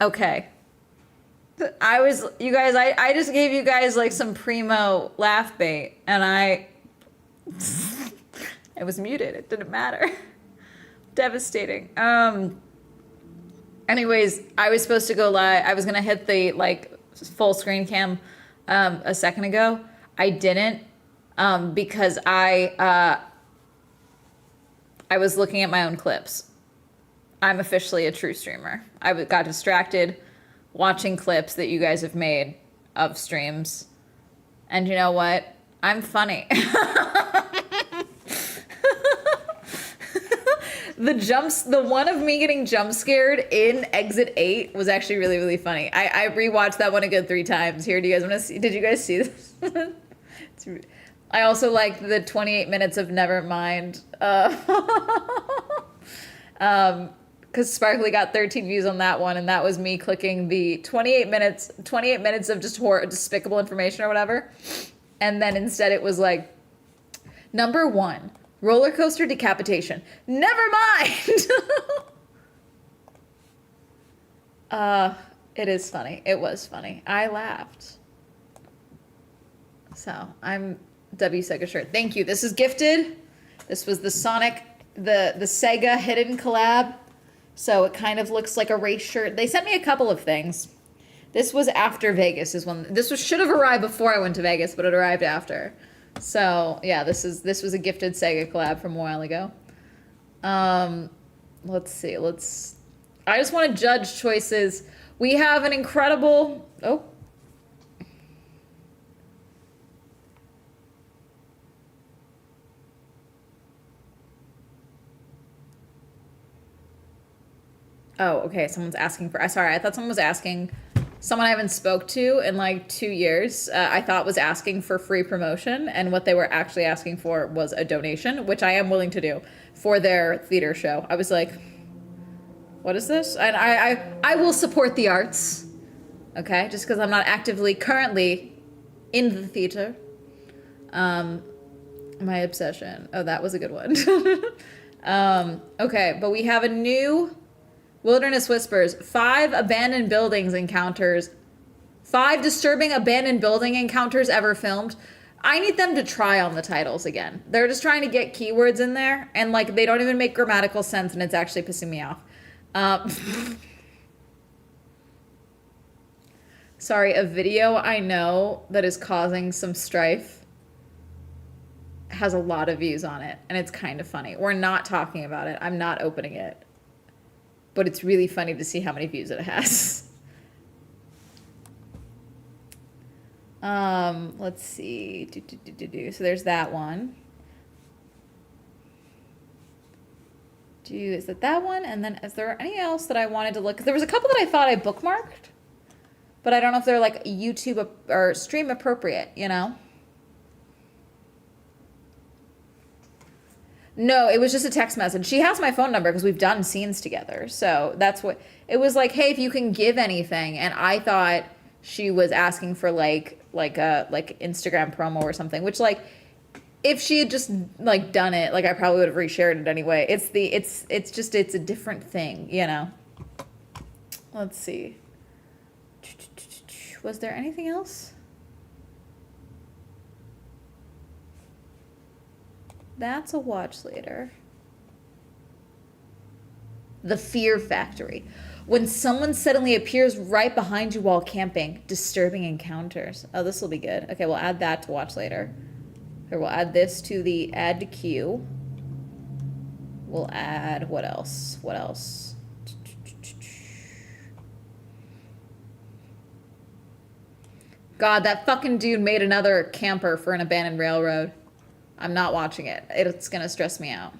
Okay. You guys, I just gave you guys like some primo laugh bait and it was muted. It didn't matter. Devastating. Anyways, I was supposed to go live. I was gonna hit the like full screen cam a second ago. I didn't because I was looking at my own clips. I'm officially a true streamer. Got distracted watching clips that you guys have made of streams. And you know what? I'm funny. The one of me getting jump scared in Exit 8 was actually really, really funny. I rewatched that one a good 3 times. Here, do you guys want to see? Did you guys see this? I also liked the 28 minutes of Nevermind. Because Sparkly got 13 views on that one, and that was me clicking the 28 minutes of just despicable information or whatever. And then instead it was like, number 1, roller coaster decapitation. Never mind. It is funny. It was funny. I laughed. So I'm W Sega shirt. Thank you. This is gifted. This was the Sonic, the Sega hidden collab. So it kind of looks like a race shirt. They sent me a couple of things. This was after Vegas should have arrived before I went to Vegas, but it arrived after. So yeah, this was a gifted Sega collab from a while ago. Let's see. I just want to judge choices. We have an incredible, okay, someone's asking for, sorry, I thought someone was asking, someone I haven't spoke to in like 2 years, I thought was asking for free promotion, and what they were actually asking for was a donation, which I am willing to do for their theater show. I was like, what is this? And I will support the arts, okay, just because I'm not actively currently in the theater. My obsession. Oh, that was a good one. Okay, but we have a new Wilderness Whispers, 5 abandoned buildings encounters, 5 disturbing abandoned building encounters ever filmed. I need them to try on the titles again. They're just trying to get keywords in there, and like they don't even make grammatical sense, and it's actually pissing me off. Sorry, a video I know that is causing some strife has a lot of views on it, and it's kind of funny. We're not talking about it. I'm not opening it. But it's really funny to see how many views it has. Let's see. So there's that one. Is that one? And then is there any else that I wanted to look? There was a couple that I thought I bookmarked, but I don't know if they're like YouTube or stream appropriate, you know? No, it was just a text message. She has my phone number because we've done scenes together. So that's what it was like. Hey, if you can give anything, and I thought she was asking for like Instagram promo or something. Which like, if she had just like done it, like I probably would have reshared it anyway. It's a different thing, you know. Let's see. Was there anything else? That's a watch later. The Fear Factory. When someone suddenly appears right behind you while camping. Disturbing encounters. Oh, this will be good. Okay, we'll add that to watch later. Here, we'll add this to the add to queue. We'll add, what else? What else? God, that fucking dude made another camper for an abandoned railroad. I'm not watching it. It's gonna stress me out.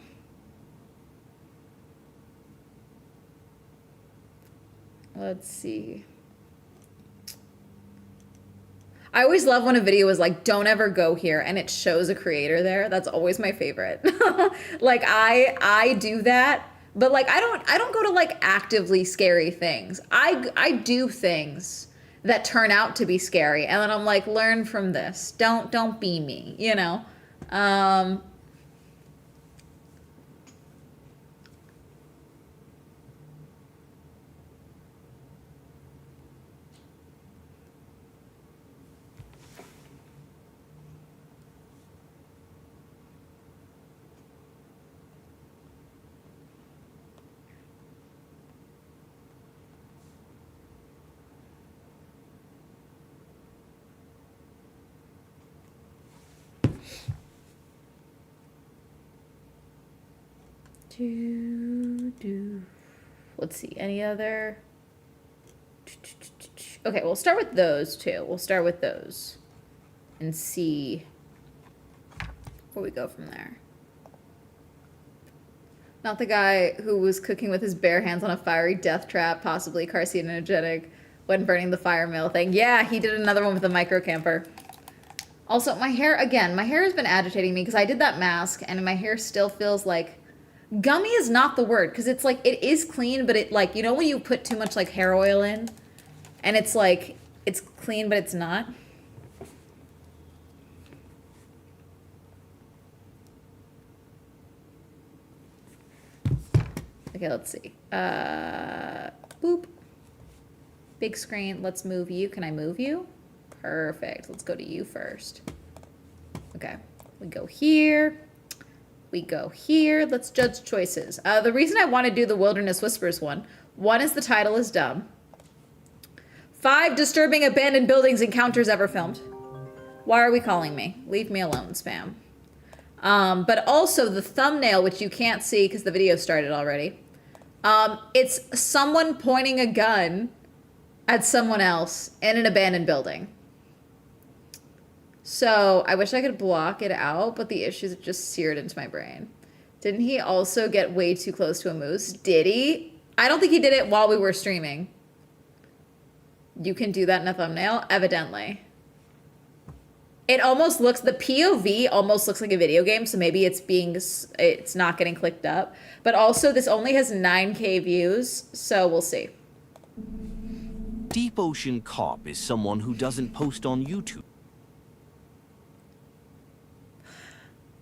Let's see. I always love when a video is like, don't ever go here, and it shows a creator there. That's always my favorite. Like I do that, but like I don't go to like actively scary things. I do things that turn out to be scary, and then I'm like, learn from this. Don't be me, you know? Let's see, any other? Okay, we'll start with those two. We'll start with those and see where we go from there. Not the guy who was cooking with his bare hands on a fiery death trap, possibly carcinogenic, when burning the fire mill thing. Yeah, he did another one with a micro camper. Also, my hair, again, my hair has been agitating me because I did that mask and my hair still feels like, gummy is not the word, because it's like, it is clean, but it like, you know when you put too much like hair oil in and it's like, it's clean, but it's not? Okay, let's see. Boop. Big screen, let's move you. Can I move you? Perfect. Let's go to you first. Okay, we go here. We go here. Let's judge choices. The reason I want to do the Wilderness Whispers one is the title is dumb. 5 disturbing abandoned buildings encounters ever filmed. Why are we calling me? Leave me alone, spam. But also the thumbnail, which you can't see because the video started already. It's someone pointing a gun at someone else in an abandoned building. So I wish I could block it out, but the issue is it just seared into my brain. Didn't he also get way too close to a moose? Did he? I don't think he did it while we were streaming. You can do that in a thumbnail? Evidently. It almost looks, the POV almost looks like a video game, so maybe it's not getting clicked up. But also, this only has 9K views, so we'll see. Deep Ocean Cop is someone who doesn't post on YouTube.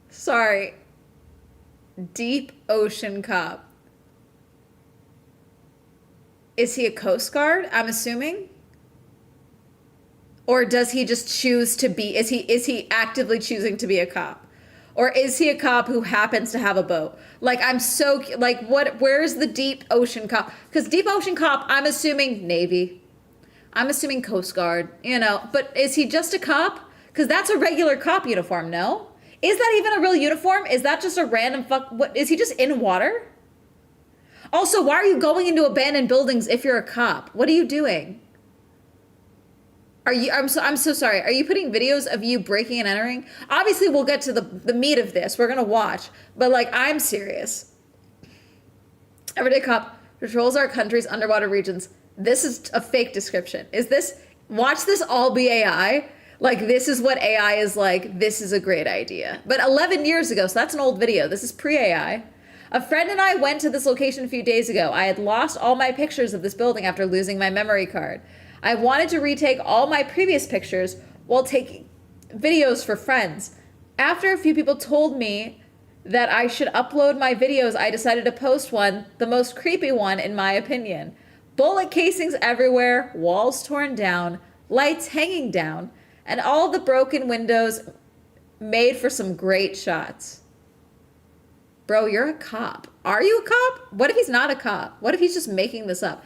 Sorry. Deep Ocean Cop. Is he a Coast Guard, I'm assuming? Or does he just choose to be, is he actively choosing to be a cop? Or is he a cop who happens to have a boat? Like, I'm so, like, where's the Deep Ocean Cop? Because Deep Ocean Cop, I'm assuming Navy. I'm assuming Coast Guard, you know. But is he just a cop? Because that's a regular cop uniform, no? Is that even a real uniform? Is that just a random what, is he just in water? Also, why are you going into abandoned buildings if you're a cop? What are you doing? I'm so sorry. Are you putting videos of you breaking and entering? Obviously, we'll get to the meat of this. We're going to watch. But, like, I'm serious. Everyday cop patrols our country's underwater regions. This is a fake description. Watch this all be AI. Like, this is what AI is like. This is a great idea. But 11 years ago, so that's an old video. This is pre-AI. A friend and I went to this location a few days ago. I had lost all my pictures of this building after losing my memory card. I wanted to retake all my previous pictures while taking videos for friends. After a few people told me that I should upload my videos, I decided to post one, the most creepy one in my opinion. Bullet casings everywhere, walls torn down, lights hanging down, and all the broken windows made for some great shots. Bro, you're a cop. Are you a cop? What if he's not a cop? What if he's just making this up?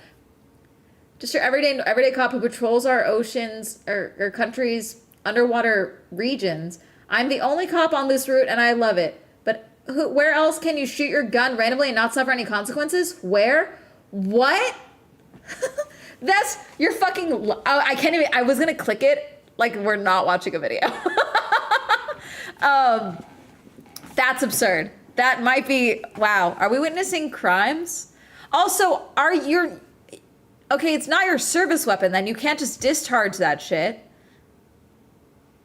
Just your everyday cop who patrols our oceans or country's underwater regions. I'm the only cop on this route and I love it. But where else can you shoot your gun randomly and not suffer any consequences? Where? What? You're fucking, I can't even, I was gonna click it like we're not watching a video. That's absurd. That might be, wow. Are we witnessing crimes? Also, okay, it's not your service weapon then. You can't just discharge that shit.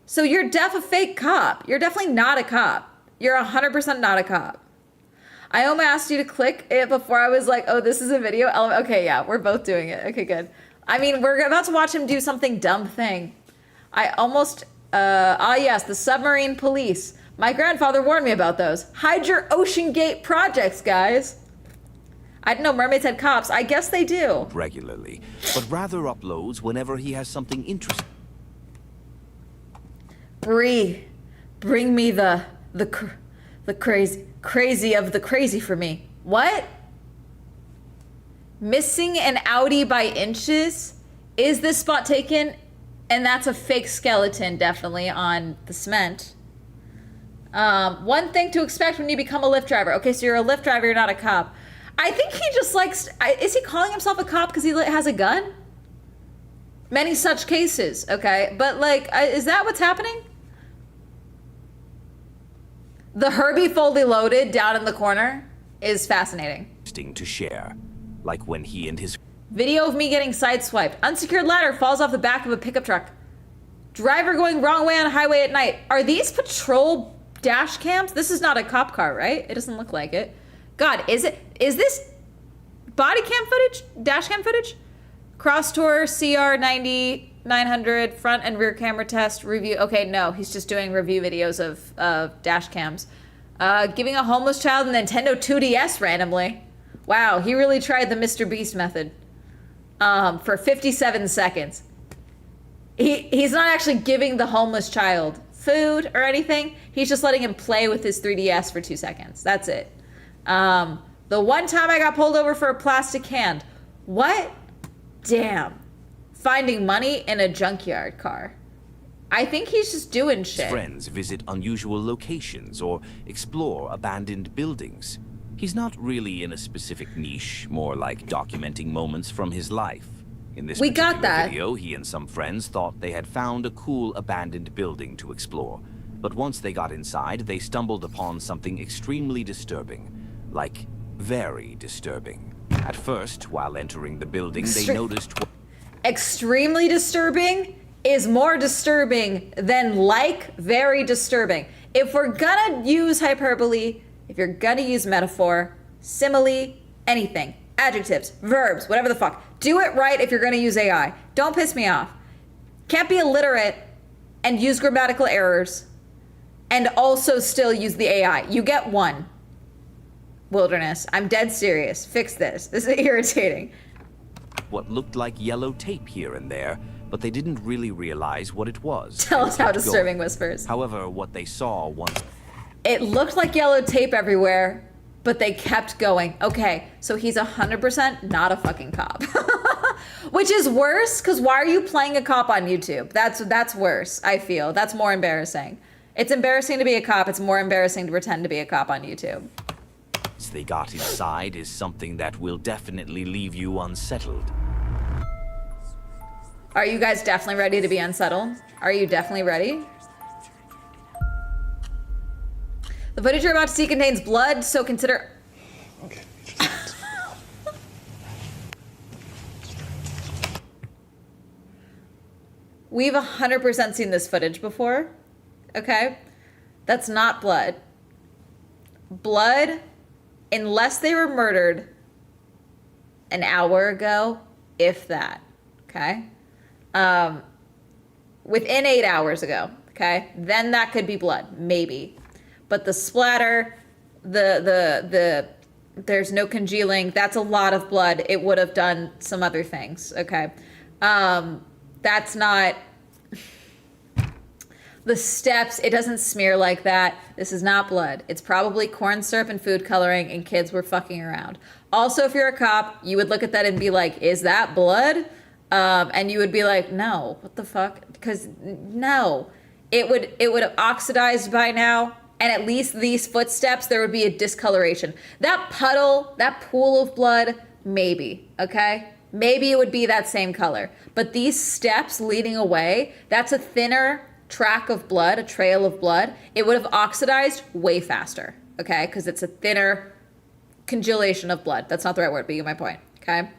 So you're a fake cop. You're definitely not a cop. You're 100% not a cop. I almost asked you to click it before I was like, oh, this is a video. Okay, yeah, we're both doing it. Okay, good. I mean, we're about to watch him do something dumb thing. Yes, the submarine police. My grandfather warned me about those. Hide your Ocean Gate projects, guys. I didn't know mermaids had cops. I guess they do. Regularly, but rather uploads whenever he has something interesting. Bring me the crazy of the crazy for me. What? Missing an Audi by inches? Is this spot taken? And that's a fake skeleton, definitely, on the cement. One thing to expect when you become a Lyft driver. Okay, so you're a Lyft driver, you're not a cop. I think he just likes, is he calling himself a cop because he has a gun? Many such cases, okay? But like, is that what's happening? The Herbie fully loaded down in the corner is fascinating. To share, like when he and his Video of me getting sideswiped. Unsecured ladder falls off the back of a pickup truck. Driver going wrong way on highway at night. Are these patrol dash cams? This is not a cop car, right? It doesn't look like it. God, is this body cam footage? Dash cam footage? Cross tour CR90 900 front and rear camera test review. Okay, no, he's just doing review videos of dash cams. Giving a homeless child a Nintendo 2DS randomly. Wow, he really tried the Mr. Beast method. For 57 seconds. He's not actually giving the homeless child food or anything. He's just letting him play with his 3DS for 2 seconds. That's it. The one time I got pulled over for a plastic hand. What? Damn. Finding money in a junkyard car. I think he's just doing shit. friends visit unusual locations or explore abandoned buildings. He's not really in a specific niche, more like documenting moments from his life. In this particular video, he and some friends thought they had found a cool abandoned building to explore. But once they got inside, they stumbled upon something extremely disturbing. Like, very disturbing. At first, while entering the building, they noticed... Extremely disturbing is more disturbing than like very disturbing. If we're gonna use hyperbole, if you're gonna use metaphor, simile, anything, adjectives, verbs, whatever the fuck, do it right if you're gonna use AI. Don't piss me off. Can't be illiterate and use grammatical errors and also still use the AI. You get one. Wilderness. I'm dead serious. Fix this. This is irritating. What looked like yellow tape here and there, but they didn't really realize what it was. Tell us how disturbing whispers. However, what they saw once... It looked like yellow tape everywhere, but they kept going. Okay, so he's 100% not a fucking cop. Which is worse, because why are you playing a cop on YouTube? That's worse, I feel. That's more embarrassing. It's embarrassing to be a cop. It's more embarrassing to pretend to be a cop on YouTube. They got inside is something that will definitely leave you unsettled. Are you guys definitely ready to be unsettled? Are you definitely ready? The footage you're about to see contains blood, so consider... Okay. We've 100% seen this footage before, okay? That's not blood. Blood, unless they were murdered an hour ago, if that, okay? Within 8 hours ago, okay? Then that could be blood, maybe. But the splatter, there's no congealing, that's a lot of blood. It would have done some other things, okay? That's not... The steps, it doesn't smear like that. This is not blood. It's probably corn syrup and food coloring, and kids were fucking around. Also, if you're a cop, you would look at that and be like, is that blood? And you would be like, no, what the fuck? Because no, it would have oxidized by now. And at least these footsteps, there would be a discoloration. That puddle, that pool of blood, maybe, okay? Maybe it would be that same color. But these steps leading away, that's a thinner track of blood, a trail of blood. It would have oxidized way faster, okay? Because it's a thinner congelation of blood. That's not the right word, but you get my point, okay?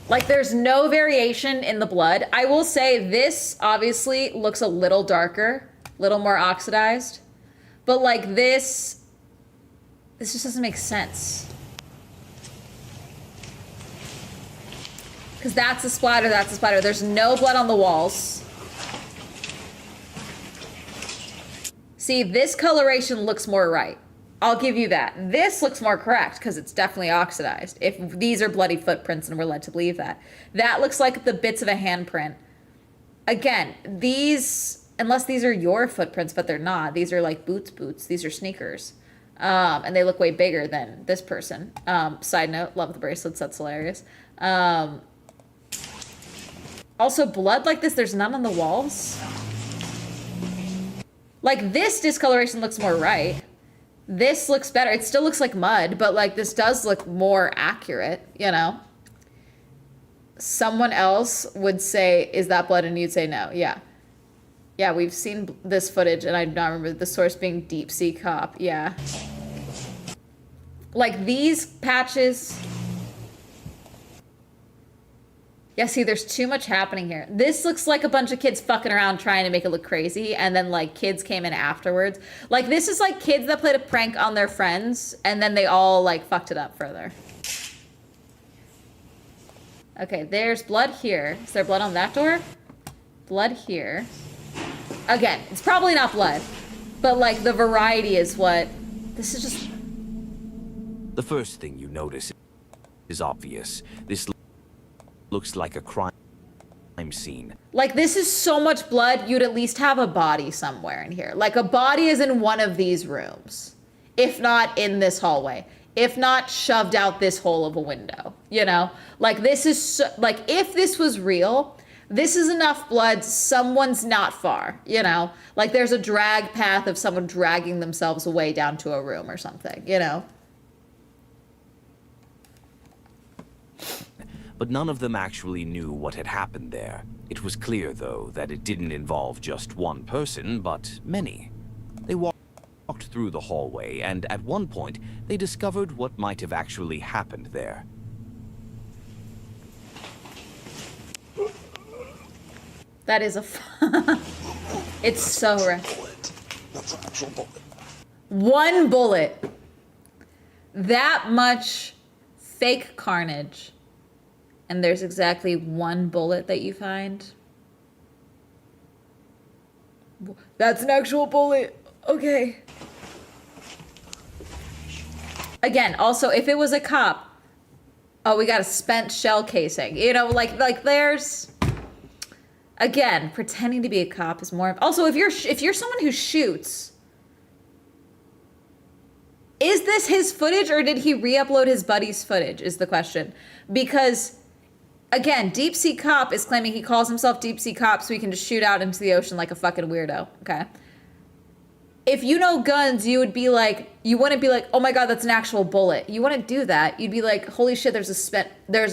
Like, there's no variation in the blood. I will say this obviously looks a little darker, a little more oxidized. But like this just doesn't make sense. Because that's a splatter, that's a splatter. There's no blood on the walls. See, this coloration looks more right. I'll give you that. This looks more correct because it's definitely oxidized. If these are bloody footprints and we're led to believe that. That looks like the bits of a handprint. Again, these, unless these are your footprints, but they're not. These are like boots. These are sneakers. And they look way bigger than this person. Side note, love the bracelets. That's hilarious. Also, blood like this, there's none on the walls. Like, this discoloration looks more right. This looks better. It still looks like mud, but like this does look more accurate, you know? Someone else would say, is that blood? And you'd say no. Yeah. Yeah, we've seen this footage, and I do not remember the source being Deep Sea Cop. Yeah. Like, these patches... Yeah, see, there's too much happening here. This looks like a bunch of kids fucking around trying to make it look crazy, and then, like, kids came in afterwards. Like, this is like kids that played a prank on their friends, and then they all, like, fucked it up further. Okay, there's blood here. Is there blood on that door? Blood here. Again, it's probably not blood, but, like, the variety is what... This is just... The first thing you notice is obvious. This looks like a crime scene. Like, this is so much blood, you'd at least have a body somewhere in here. Like, a body is in one of these rooms. If not in this hallway. If not shoved out this hole of a window, you know? Like, this is, so, like, if this was real, this is enough blood, someone's not far, you know? Like, there's a drag path of someone dragging themselves away down to a room or something, you know? But none of them actually knew what had happened there. It was clear, though, that it didn't involve just one person, but many. They walked through the hallway, and at one point, they discovered what might have actually happened there. That is a... It's so rare. That's an actual bullet. One bullet. That much fake carnage. And there's exactly one bullet that you find. That's an actual bullet. Okay. Again, also, if it was a cop, oh, we got a spent shell casing. You know, like there's... Again, pretending to be a cop is more... Also, if you're someone who shoots... Is this his footage, or did he re-upload his buddy's footage, is the question. Because... Again, Deep Sea Cop is claiming he calls himself Deep Sea Cop so he can just shoot out into the ocean like a fucking weirdo, okay? If you know guns, you would be like, you wouldn't be like, oh my god, that's an actual bullet. You wouldn't do that. You'd be like, holy shit, there's a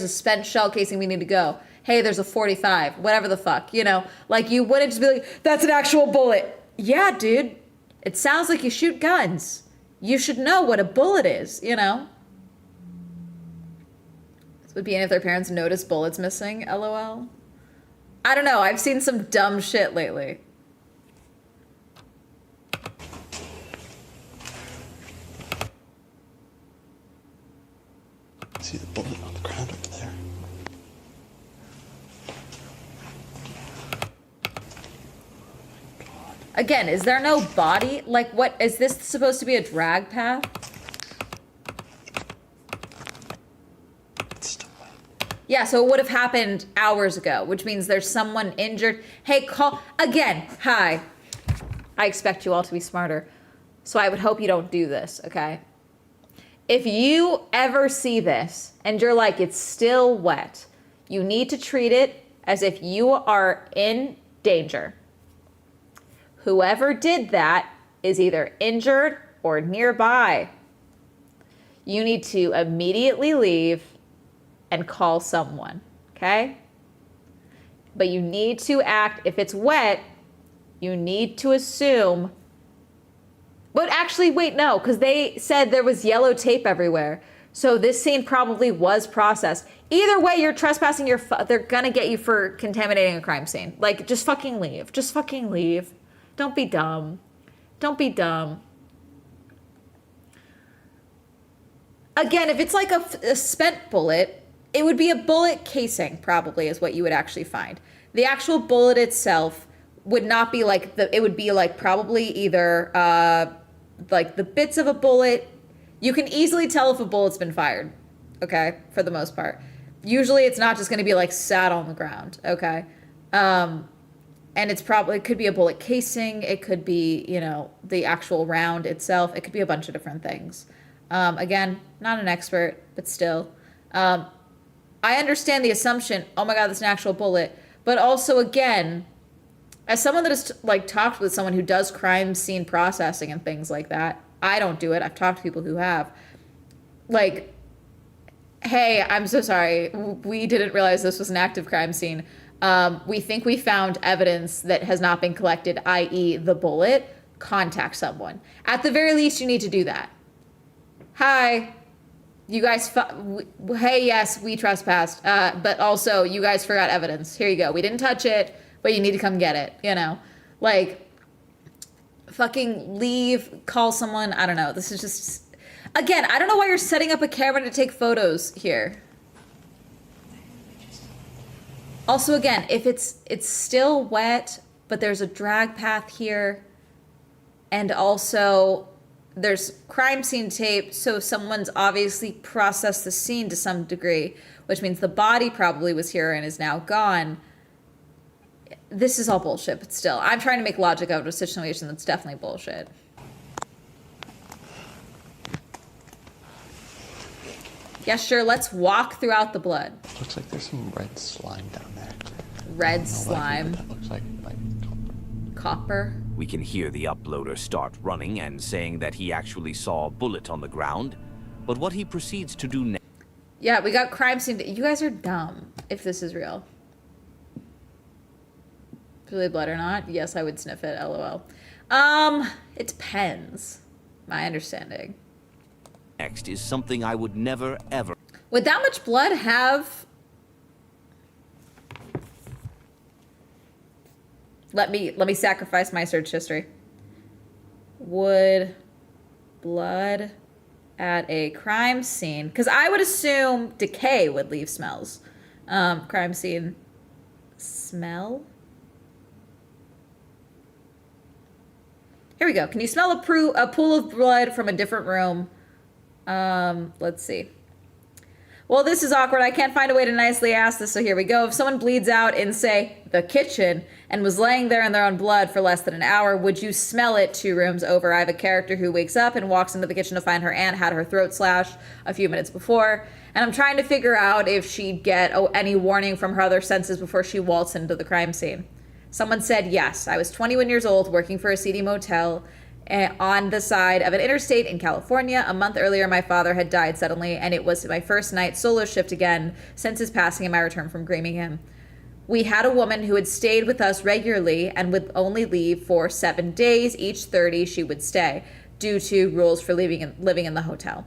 spent shell casing, we need to go. Hey, there's a 45, whatever the fuck, you know? Like, you wouldn't just be like, that's an actual bullet. Yeah, dude, it sounds like you shoot guns. You should know what a bullet is, you know? Would be if their parents notice bullets missing, LOL. I don't know, I've seen some dumb shit lately. See the bullet on the ground over there? Again, is there no body? Like, what, is this supposed to be a drag path? Yeah, so it would have happened hours ago, which means there's someone injured. Hey, call, again, hi. I expect you all to be smarter, so I would hope you don't do this, okay? If you ever see this and you're like, it's still wet, you need to treat it as if you are in danger. Whoever did that is either injured or nearby. You need to immediately leave and call someone, okay? But you need to act, if it's wet, you need to assume, but actually, wait, no, because they said there was yellow tape everywhere. So this scene probably was processed. Either way, you're trespassing, they're gonna get you for contaminating a crime scene. Like, just fucking leave. Just fucking leave. Don't be dumb. Don't be dumb. Again, if it's like a spent bullet, it would be a bullet casing, probably, is what you would actually find. The actual bullet itself would not be like it would be like probably either like the bits of a bullet. You can easily tell if a bullet's been fired, okay, for the most part. Usually it's not just going to be like sat on the ground, okay? And it could be a bullet casing. It could be, you know, the actual round itself. It could be a bunch of different things. Again, not an expert, but still. I understand the assumption, oh my god, that's an actual bullet. But also, again, As someone that has like talked with someone who does crime scene processing and things like that, I don't do it. I've talked to people who have. Like, hey, I'm so sorry. We didn't realize this was an active crime scene. We think we found evidence that has not been collected, i.e. the bullet. Contact someone. At the very least, you need to do that. Hi, you guys, hey, yes, we trespassed, but also you guys forgot evidence. Here you go. We didn't touch it, but you need to come get it, you know? Like, fucking leave, call someone. I don't know. This is just, again, I don't know why you're setting up a camera to take photos here. Also, again, if it's still wet, but there's a drag path here, and also there's crime scene tape, so someone's obviously processed the scene to some degree, which means the body probably was here and is now gone. This is all bullshit, but still, I'm trying to make logic out of a situation that's definitely bullshit. Yeah, sure, let's walk throughout the blood. Looks like there's some red slime down there. Red slime. That looks like Copper. We can hear the uploader start running and saying that he actually saw a bullet on the ground, but what he proceeds to do next... Yeah, we got crime scene. You guys are dumb, if this is real. Really blood or not? Yes, I would sniff it, lol. It depends. My understanding. Next is something I would never, ever... Would that much blood have... Let me sacrifice my search history. Would blood at a crime scene... Because I would assume decay would leave smells. Crime scene... Smell? Here we go. Can you smell a pool of blood from a different room? Let's see. Well, this is awkward. I can't find a way to nicely ask this, so here we go. If someone bleeds out in, say, the kitchen and was laying there in their own blood for less than an hour, would you smell it 2 rooms over? I have a character who wakes up and walks into the kitchen to find her aunt had her throat slashed a few minutes before, and I'm trying to figure out if she'd get any warning from her other senses before she waltzed into the crime scene. Someone said yes. I was 21 years old, working for a seedy motel on the side of an interstate in California. A month earlier, my father had died suddenly, and it was my first night solo shift again since his passing and my return from grieving him. We had a woman who had stayed with us regularly and would only leave for 7 days. Each 30 she would stay, due to rules for living in the hotel.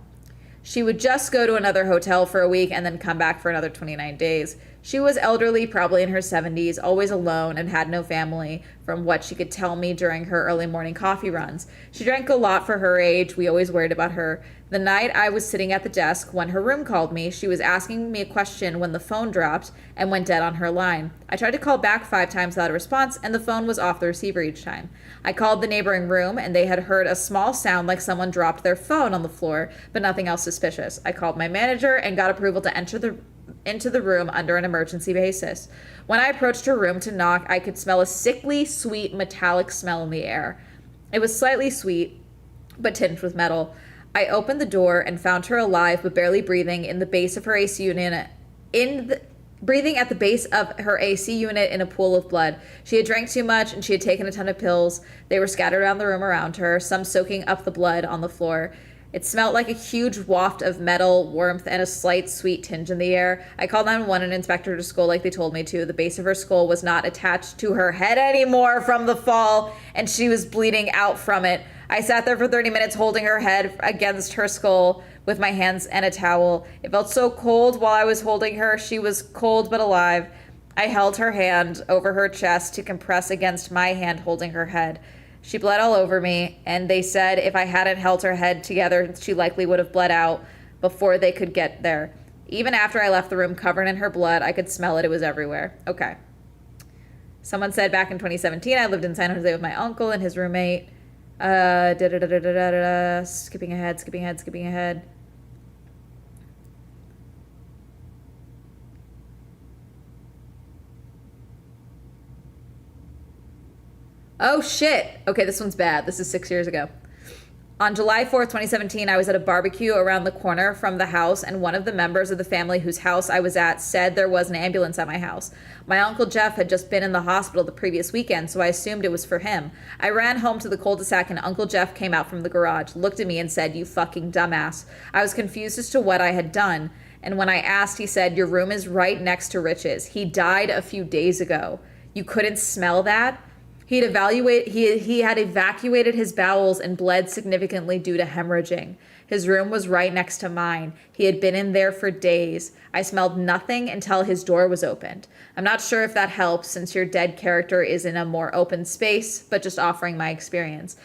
She would just go to another hotel for a week and then come back for another 29 days. She was elderly, probably in her 70s, always alone, and had no family, from what she could tell me during her early morning coffee runs. She drank a lot for her age. We always worried about her. The night I was sitting at the desk when her room called me, she was asking me a question when the phone dropped and went dead on her line. I tried to call back 5 times without a response, and the phone was off the receiver each time. I called the neighboring room, and they had heard a small sound like someone dropped their phone on the floor, but nothing else suspicious. I called my manager and got approval to enter into the room under an emergency basis. When I approached her room to knock, I could smell a sickly, sweet, metallic smell in the air. It was slightly sweet, but tinged with metal. I opened the door and found her alive, but barely breathing in the base of her AC unit, breathing at the base of her AC unit in a pool of blood. She had drank too much and she had taken a ton of pills. They were scattered around the room around her, some soaking up the blood on the floor. It smelled like a huge waft of metal, warmth, and a slight sweet tinge in the air. I called 911 and inspected her skull like they told me to. The base of her skull was not attached to her head anymore from the fall, and she was bleeding out from it. I sat there for 30 minutes holding her head against her skull with my hands and a towel. It felt so cold while I was holding her. She was cold but alive. I held her hand over her chest to compress against my hand holding her head. She bled all over me, and they said if I hadn't held her head together, she likely would have bled out before they could get there. Even after I left the room covered in her blood, I could smell it. It was everywhere. Okay. Someone said back in 2017, I lived in San Jose with my uncle and his roommate. Skipping ahead. Oh shit. Okay, this one's bad. This is 6 years ago. On July 4th, 2017, I was at a barbecue around the corner from the house, and one of the members of the family whose house I was at said there was an ambulance at my house. My Uncle Jeff had just been in the hospital the previous weekend, so I assumed it was for him. I ran home to the cul-de-sac, and Uncle Jeff came out from the garage, looked at me, and said, "You fucking dumbass." I was confused as to what I had done, and when I asked, he said, "Your room is right next to Rich's. He died a few days ago. You couldn't smell that?" He had evacuated his bowels and bled significantly due to hemorrhaging. His room was right next to mine. He had been in there for days. I smelled nothing until his door was opened. I'm not sure if that helps since your dead character is in a more open space, but just offering my experience.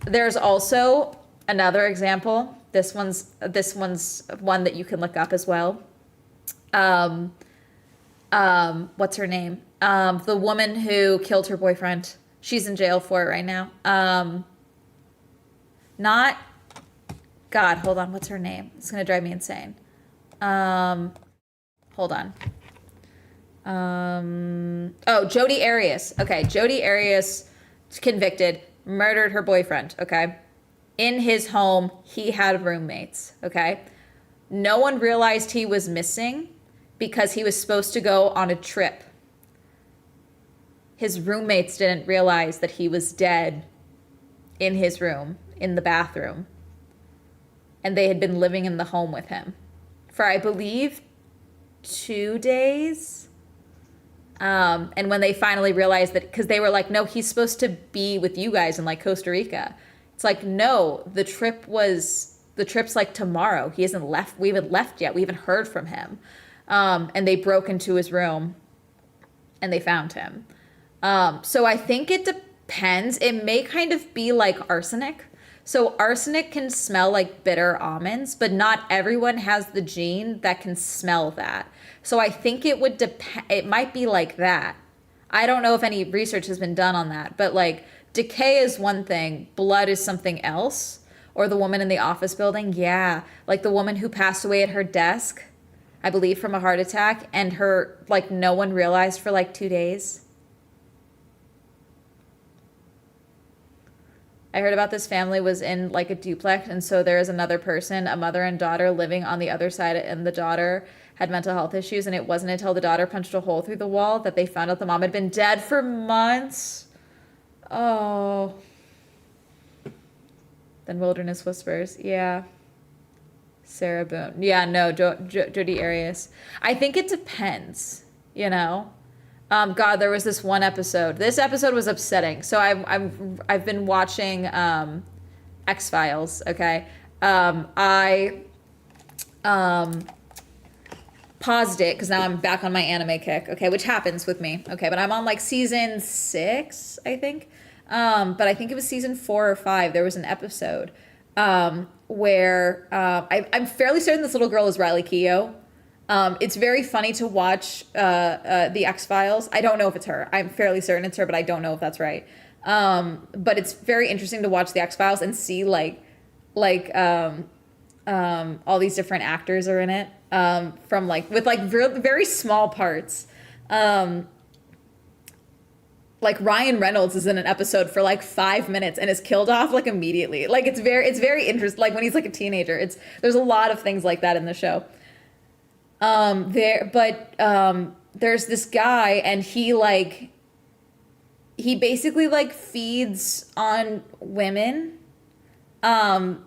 There's also another example. This one's one that you can look up as well. What's her name? The woman who killed her boyfriend. She's in jail for it right now. God, hold on. What's her name? It's going to drive me insane. Hold on. Jodi Arias. Okay, Jodi Arias, convicted, murdered her boyfriend, okay? In his home, he had roommates, okay? No one realized he was missing because he was supposed to go on a trip. His roommates didn't realize that he was dead in his room, in the bathroom. And they had been living in the home with him for, I believe, 2 days. And when they finally realized that, because they were like, no, he's supposed to be with you guys in like Costa Rica. It's like, no, the trip's like tomorrow. He hasn't left. We haven't left yet. We haven't heard from him. And they broke into his room and they found him. So I think it depends. It may kind of be like arsenic. So arsenic can smell like bitter almonds, but not everyone has the gene that can smell that. So I think it would depend. It might be like that. I don't know if any research has been done on that, but like decay is one thing. Blood is something else. Or the woman in the office building. Yeah. Like the woman who passed away at her desk, I believe from a heart attack, and her, like no one realized for like 2 days. I heard about this family was in like a duplex, and so there is another person, a mother and daughter, living on the other side, and the daughter had mental health issues, and it wasn't until the daughter punched a hole through the wall that they found out the mom had been dead for months. Oh. Then Wilderness Whispers. Yeah. Sarah Boone. Yeah, no, Jodi Arias. I think it depends, you know? God, there was this one episode. This episode was upsetting. So I've been watching X-Files, okay? I paused it because now I'm back on my anime kick, okay? Which happens with me, okay? But I'm on like season 6, I think. But I think it was season 4 or 5. There was an episode where I'm fairly certain this little girl is Riley Keough. It's very funny to watch the X-Files. I don't know if it's her. I'm fairly certain it's her, but I don't know if that's right. But it's very interesting to watch the X-Files and see all these different actors are in it from like with like very small parts. Like Ryan Reynolds is in an episode for like 5 minutes and is killed off like immediately. Like it's very interesting. Like when he's like a teenager, there's a lot of things like that in the show. There's this guy and he basically like feeds on women. And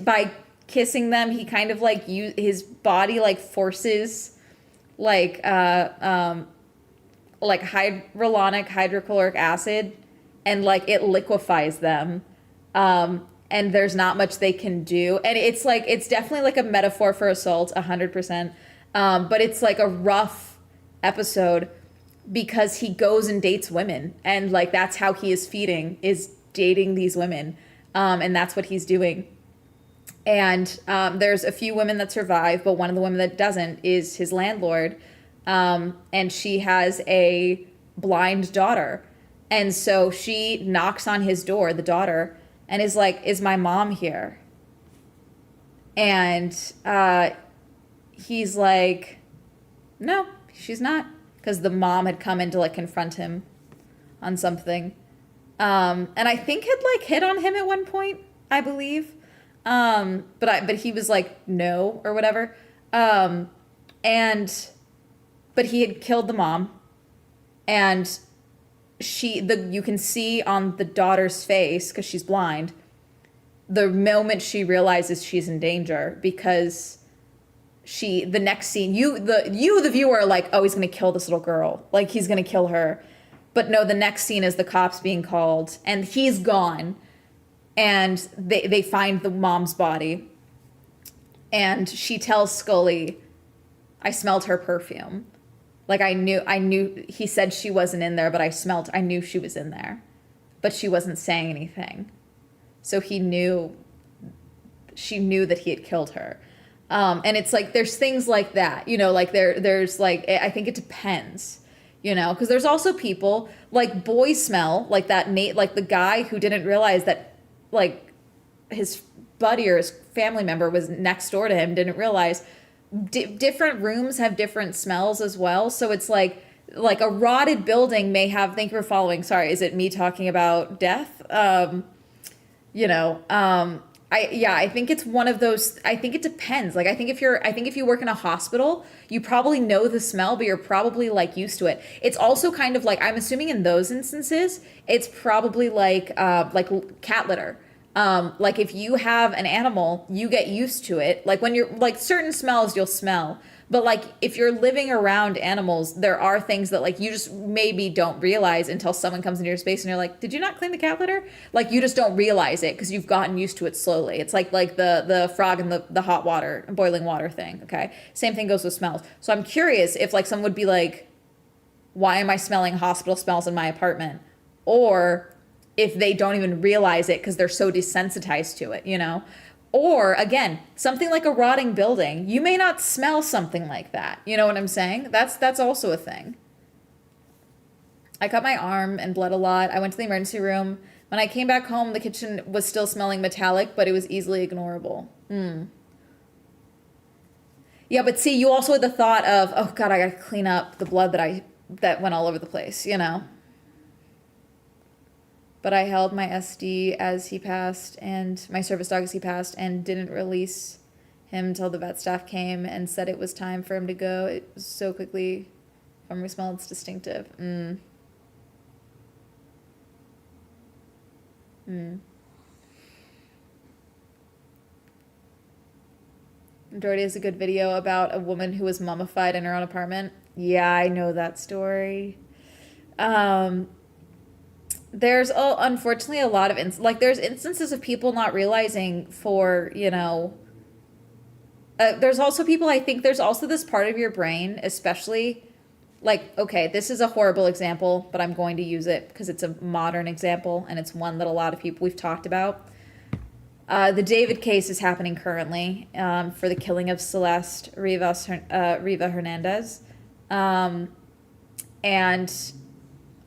by kissing them, he kind of like his body like forces hyaluronic hydrochloric acid and like it liquefies them. And there's not much they can do. And it's definitely like a metaphor for assault, 100%. But it's like a rough episode because he goes and dates women. And like, that's how he is feeding, is dating these women. And that's what he's doing. And there's a few women that survive, but one of the women that doesn't is his landlord. And she has a blind daughter. And so she knocks on his door, the daughter, and is like, "Is my mom here?" And he's like, "No, she's not." Because the mom had come in to like confront him on something. And I think had like hit on him at one point, I believe. But he was like, no, or whatever. But he had killed the mom, and you can see on the daughter's face, because she's blind, the moment she realizes she's in danger, because the next scene, the viewer are like, oh, he's gonna kill this little girl, like he's gonna kill her. But no, the next scene is the cops being called, and he's gone, and they find the mom's body, and she tells Scully, I smelled her perfume. Like I knew, he said she wasn't in there, but I knew she was in there, but she wasn't saying anything. So she knew that he had killed her. And it's like, there's things like that, you know, like there's like, I think it depends, you know, because there's also people like boy smell, like that like the guy who didn't realize that like his buddy or his family member was next door to him, didn't realize. Different rooms have different smells as well. So it's like a rotted building may have, thank you for following. Sorry, is it me talking about death? You know, I think it's one of those, I think it depends. Like, I think if you work in a hospital, you probably know the smell, but you're probably like used to it. It's also kind of like, I'm assuming in those instances, it's probably like cat litter. Like if you have an animal, you get used to it. Like when you're like certain smells you'll smell, but like if you're living around animals, there are things that like you just maybe don't realize until someone comes into your space and you're like, did you not clean the cat litter? Like you just don't realize it because you've gotten used to it slowly. It's like the frog in the hot water, boiling water thing. Okay. Same thing goes with smells. So I'm curious if like someone would be like, why am I smelling hospital smells in my apartment? Or if they don't even realize it because they're so desensitized to it, you know? Or again, something like a rotting building, you may not smell something like that. You know what I'm saying? That's also a thing. I cut my arm and bled a lot. I went to the emergency room. When I came back home, the kitchen was still smelling metallic, but it was easily ignorable. Yeah, but see, you also had the thought of, oh God, I gotta clean up the blood that went all over the place, you know? But I held my SD as he passed, and my service dog as he passed, and didn't release him until the vet staff came and said it was time for him to go. It was so quickly, from my smell, it's distinctive. Jordy has a good video about a woman who was mummified in her own apartment. Yeah, I know that story. There's unfortunately a lot of there's instances of people not realizing for, you know, there's also people, I think there's also this part of your brain, especially like, okay, this is a horrible example, but I'm going to use it because it's a modern example and it's one that a lot of people we've talked about. The David case is happening currently for the killing of Celeste Riva Hernandez. And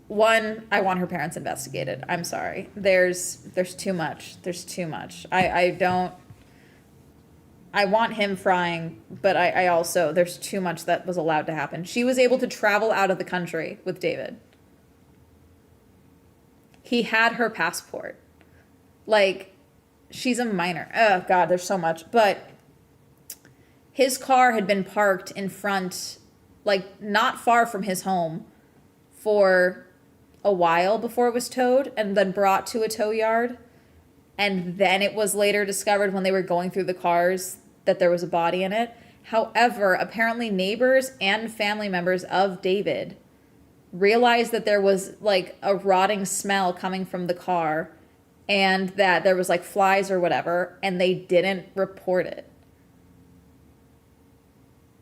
one, I want her parents investigated. I'm sorry. There's too much. There's too much. I want him frying, but I also, there's too much that was allowed to happen. She was able to travel out of the country with David. He had her passport. Like, she's a minor. Oh God, there's so much. But his car had been parked in front, like not far from his home for a while before it was towed and then brought to a tow yard. And then it was later discovered when they were going through the cars that there was a body in it. However, apparently neighbors and family members of David realized that there was like a rotting smell coming from the car and that there was like flies or whatever, and they didn't report it.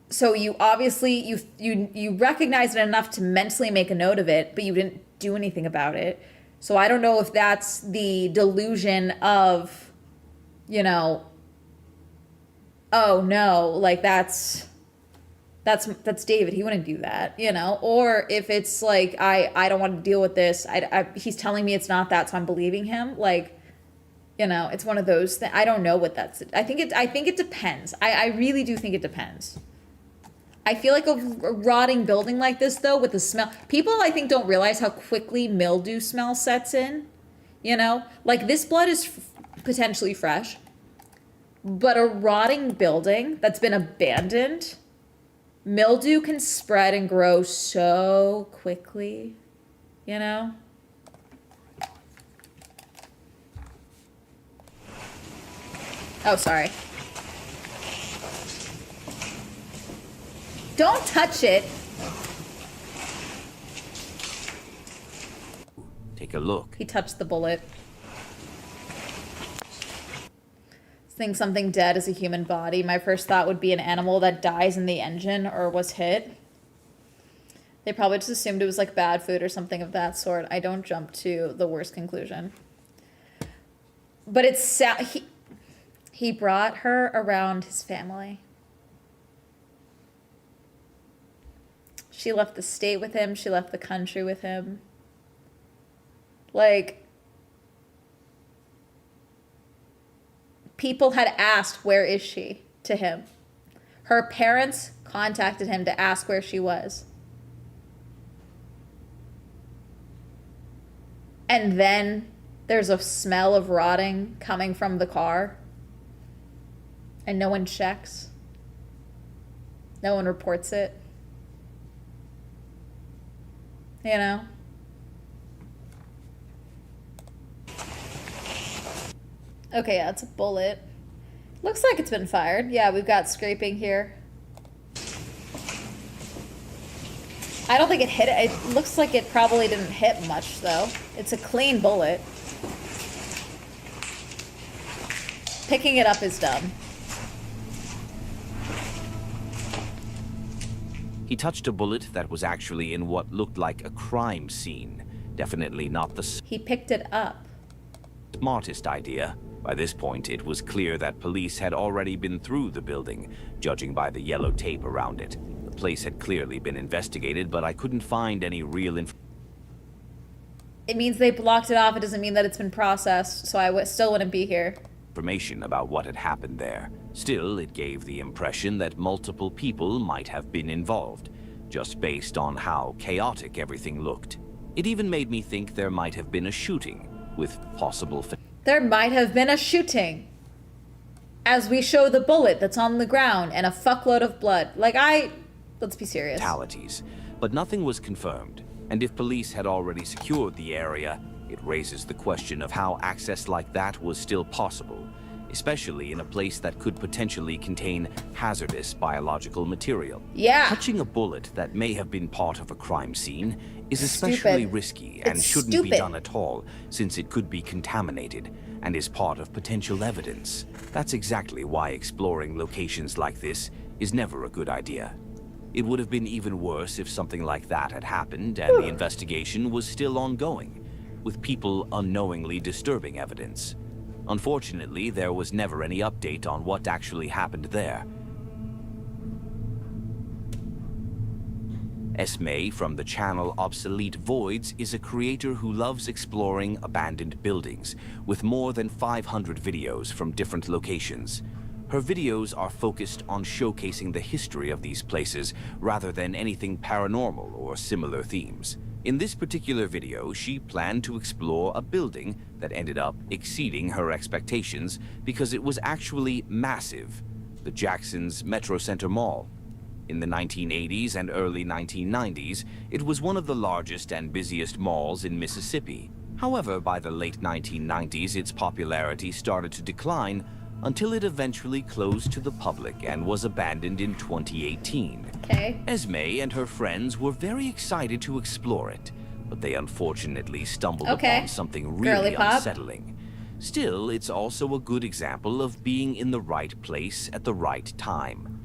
So you obviously, you recognized it enough to mentally make a note of it, but you didn't do anything about it. So I don't know if that's the delusion of, you know, oh no, like that's David, he wouldn't do that, you know? Or if it's like, I don't want to deal with this. He's telling me it's not that, so I'm believing him. Like, you know, it's one of those things. I don't know what that's, I think it depends. I really do think it depends. I feel like a rotting building like this, though, with the smell, people I think don't realize how quickly mildew smell sets in. you know? Like, this blood is potentially fresh, but a rotting building that's been abandoned, mildew can spread and grow so quickly, you know? Oh, sorry. Don't touch it. Take a look. He touched the bullet. Think something dead is a human body. My first thought would be an animal that dies in the engine or was hit. They probably just assumed it was like bad food or something of that sort. I don't jump to the worst conclusion. But it's he brought her around his family. She left the state with him. She left the country with him. Like, people had asked, where is she, to him. Her parents contacted him to ask where she was. And then there's a smell of rotting coming from the car. And no one checks. No one reports it. You know? Okay, yeah, it's a bullet. Looks like it's been fired. Yeah, we've got scraping here. I don't think it hit it. It looks like it probably didn't hit much, though. It's a clean bullet. Picking it up is dumb. He touched a bullet that was actually in what looked like a crime scene. Definitely not the He picked it up. smartest idea. By this point, it was clear that police had already been through the building, judging by the yellow tape around it. The place had clearly been investigated, but I couldn't find any real It means they blocked it off. It doesn't mean that it's been processed, so I still wouldn't be here. information about what had happened there. Still, it gave the impression that multiple people might have been involved, just based on how chaotic everything looked. It even made me think there might have been a shooting, with possible There might have been a shooting. As we show the bullet that's on the ground and a fuckload of blood. Let's be serious. fatalities, but nothing was confirmed. And if police had already secured the area, it raises the question of how access like that was still possible, especially in a place that could potentially contain hazardous biological material. Yeah. Touching a bullet that may have been part of a crime scene is especially risky and shouldn't be done at all, since it could be contaminated and is part of potential evidence. That's exactly why exploring locations like this is never a good idea. It would have been even worse if something like that had happened and the investigation was still ongoing, with people unknowingly disturbing evidence. Unfortunately, there was never any update on what actually happened there. Esme from the channel Obsolete Voids is a creator who loves exploring abandoned buildings, with more than 500 videos from different locations. Her videos are focused on showcasing the history of these places rather than anything paranormal or similar themes. In this particular video, she planned to explore a building that ended up exceeding her expectations because it was actually massive, the Jackson's Metro Center Mall. In the 1980s and early 1990s, it was one of the largest and busiest malls in Mississippi. However, by the late 1990s, its popularity started to decline until it eventually closed to the public and was abandoned in 2018. Okay. Esme and her friends were very excited to explore it, but they unfortunately stumbled upon something really unsettling. Still, it's also a good example of being in the right place at the right time.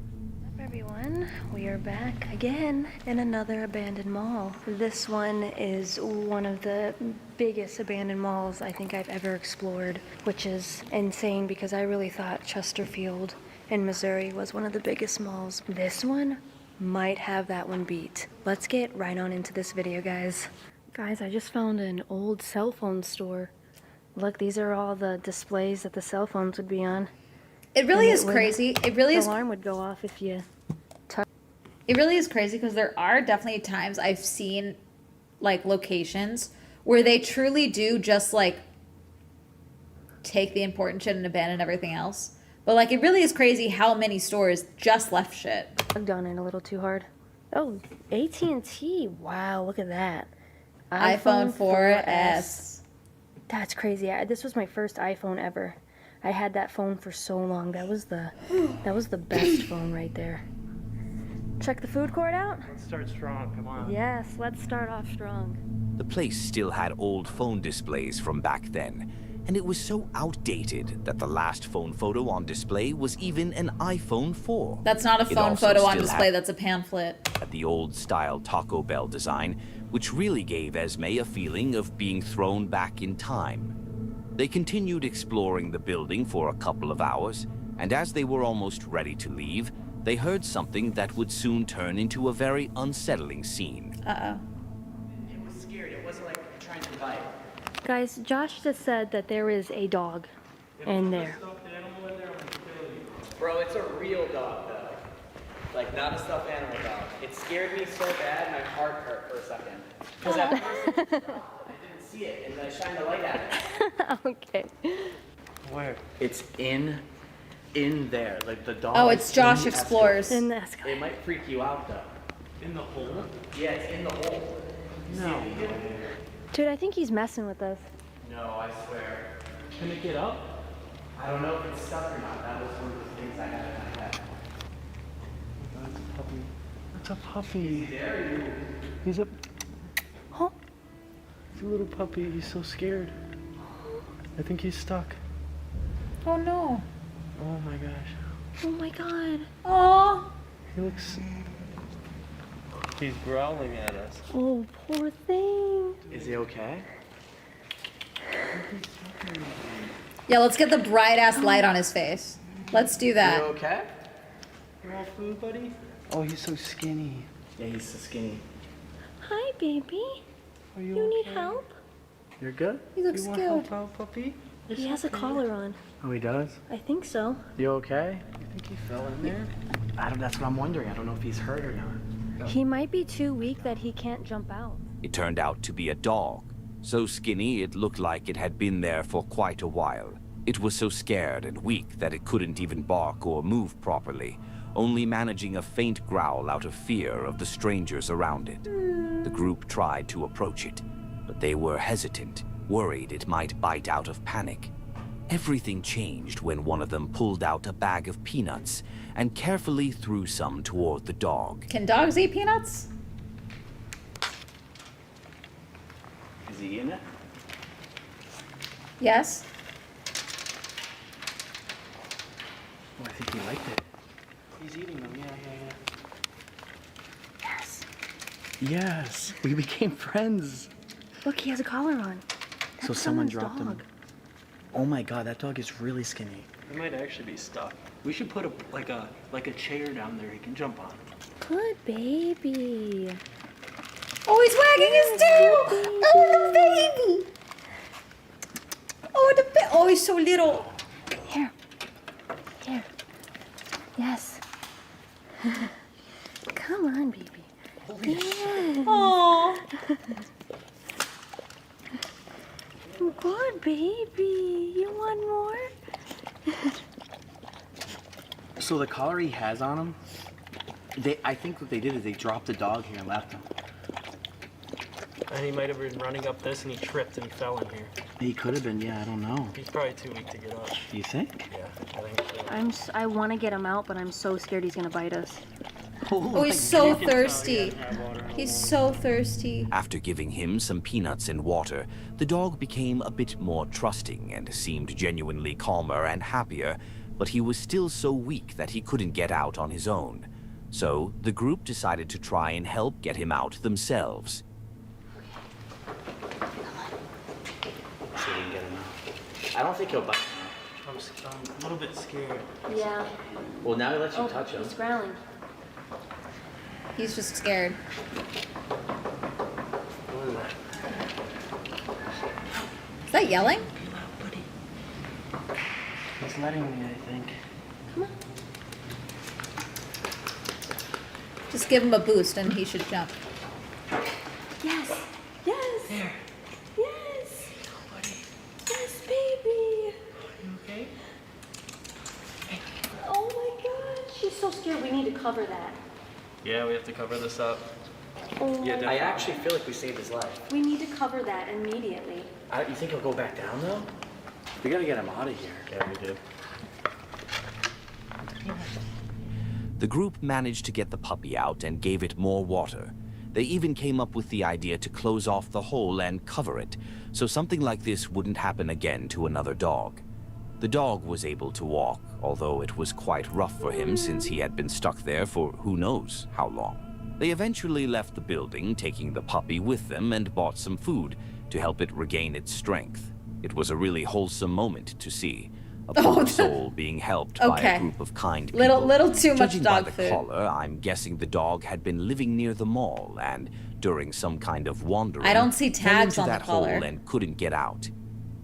Everyone, we are back again in another abandoned mall. This one is one of the biggest abandoned malls I think I've ever explored, which is insane because I really thought Chesterfield in Missouri was one of the biggest malls. This one might have that one beat. Let's get right on into this video, guys. Guys, I just found an old cell phone store. Look, these are all the displays that the cell phones would be on. It really is crazy. It really is. The alarm would go off if you... It really is crazy because there are definitely times I've seen like locations where they truly do just like take the important shit and abandon everything else. But like, it really is crazy how many stores just left shit. I've done it a little too hard. Oh, AT&T. Wow, look at that. iPhone 4S. That's crazy. This was my first iPhone ever. I had that phone for so long. That was the best phone right there. Check the food court out? Let's start strong, come on. Yes, let's start off strong. The place still had old phone displays from back then, and it was so outdated that the last phone photo on display was even an iPhone 4. That's not a phone photo on display, that's a pamphlet. The old-style Taco Bell design, which really gave Esme a feeling of being thrown back in time. They continued exploring the building for a couple of hours, and as they were almost ready to leave, they heard something that would soon turn into a very unsettling scene. Uh-oh. It was scared. It wasn't like trying to bite. Guys, Josh just said that there is a dog in there. Bro, it's a real dog, though. Like, not a stuffed animal dog. It scared me so bad, my heart hurt for a second. Because at first, I didn't see it, and then I shined the light at it. Okay. Where? It's in there. Like, the dog. Oh, it's Josh Explores. In the escalator. It might freak you out, though. In the hole? Yeah, it's in the hole. No. Dude, I think he's messing with us. No, I swear. Can it get up? I don't know if it's stuck or not. That was one of the things I had in my head. That's a puppy. That's a puppy. He's a... Huh? He's a little puppy. He's so scared. I think he's stuck. Oh no. Oh my gosh. Oh my god. Oh. He looks... He's growling at us. Oh, poor thing. Is he okay? Yeah, let's get the bright ass light on his face. Let's do You that. okay? You want food, buddy? Oh, he's so skinny. Yeah, he's so skinny. Hi, baby. Are you You need okay? help? You're good? He looks you want scared. help out, puppy? He has a collar on. Oh, he does? I think so. You okay? You think he fell in there? That's what I'm wondering. I don't know if he's hurt or not. He might be too weak that he can't jump out. It turned out to be a dog, so skinny it looked like it had been there for quite a while. It was so scared and weak that it couldn't even bark or move properly, only managing a faint growl out of fear of the strangers around it. The group tried to approach it, but they were hesitant, worried it might bite out of panic. Everything changed when one of them pulled out a bag of peanuts and carefully threw some toward the dog. Can dogs eat peanuts? Is he in it? Yes. Oh, I think he liked it. He's eating them. Yeah. Yes. Yes. We became friends. Look, he has a collar on. So That's someone someone's dropped dog. him. Oh my god, that dog is really skinny. He might actually be stuck. We should put a chair down there he can jump on. Good baby. Oh, he's wagging his tail. Oh, the baby. Oh, he's so little. Here. Yes. Come on, baby. Yes. Oh. Good baby. You want more? So the collar he has on him, I think what they did is they dropped the dog here and left him. And he might have been running up this and he tripped and he fell in here. He could have been, yeah, I don't know. He's probably too weak to get up. You think? Yeah, I think so. I want to get him out, but I'm so scared he's gonna bite us. Oh, he's so thirsty. He's so thirsty. After giving him some peanuts and water, the dog became a bit more trusting and seemed genuinely calmer and happier, but he was still so weak that he couldn't get out on his own. So the group decided to try and help get him out themselves. See if we can get him out. I don't think he'll bite. I'm a little bit scared. Yeah. Well, now he lets you touch him. He's growling. He's just scared. What is that? Is that yelling? He's letting me, I think. Come on. Just give him a boost and he should jump. Yes. Yes. There. Yes. Yes, baby. here, we need to cover that. Yeah, we have to cover this up. Oh, Yeah, I actually feel like we saved his life. we need to cover that immediately. You think he'll go back down though? We gotta get him out of here. Yeah, we do. The group managed to get the puppy out and gave it more water. They even came up with the idea to close off the hole and cover it, so something like this wouldn't happen again to another dog. The dog was able to walk, although it was quite rough for him since he had been stuck there for who knows how long. They eventually left the building, taking the puppy with them, and bought some food to help it regain its strength. It was a really wholesome moment to see. A poor soul being helped by a group of kind people. Little too much Judging dog by the food. collar, I'm guessing the dog had been living near the mall and, during some kind of wandering, I don't see fell tags into on the that hole collar. and couldn't get out.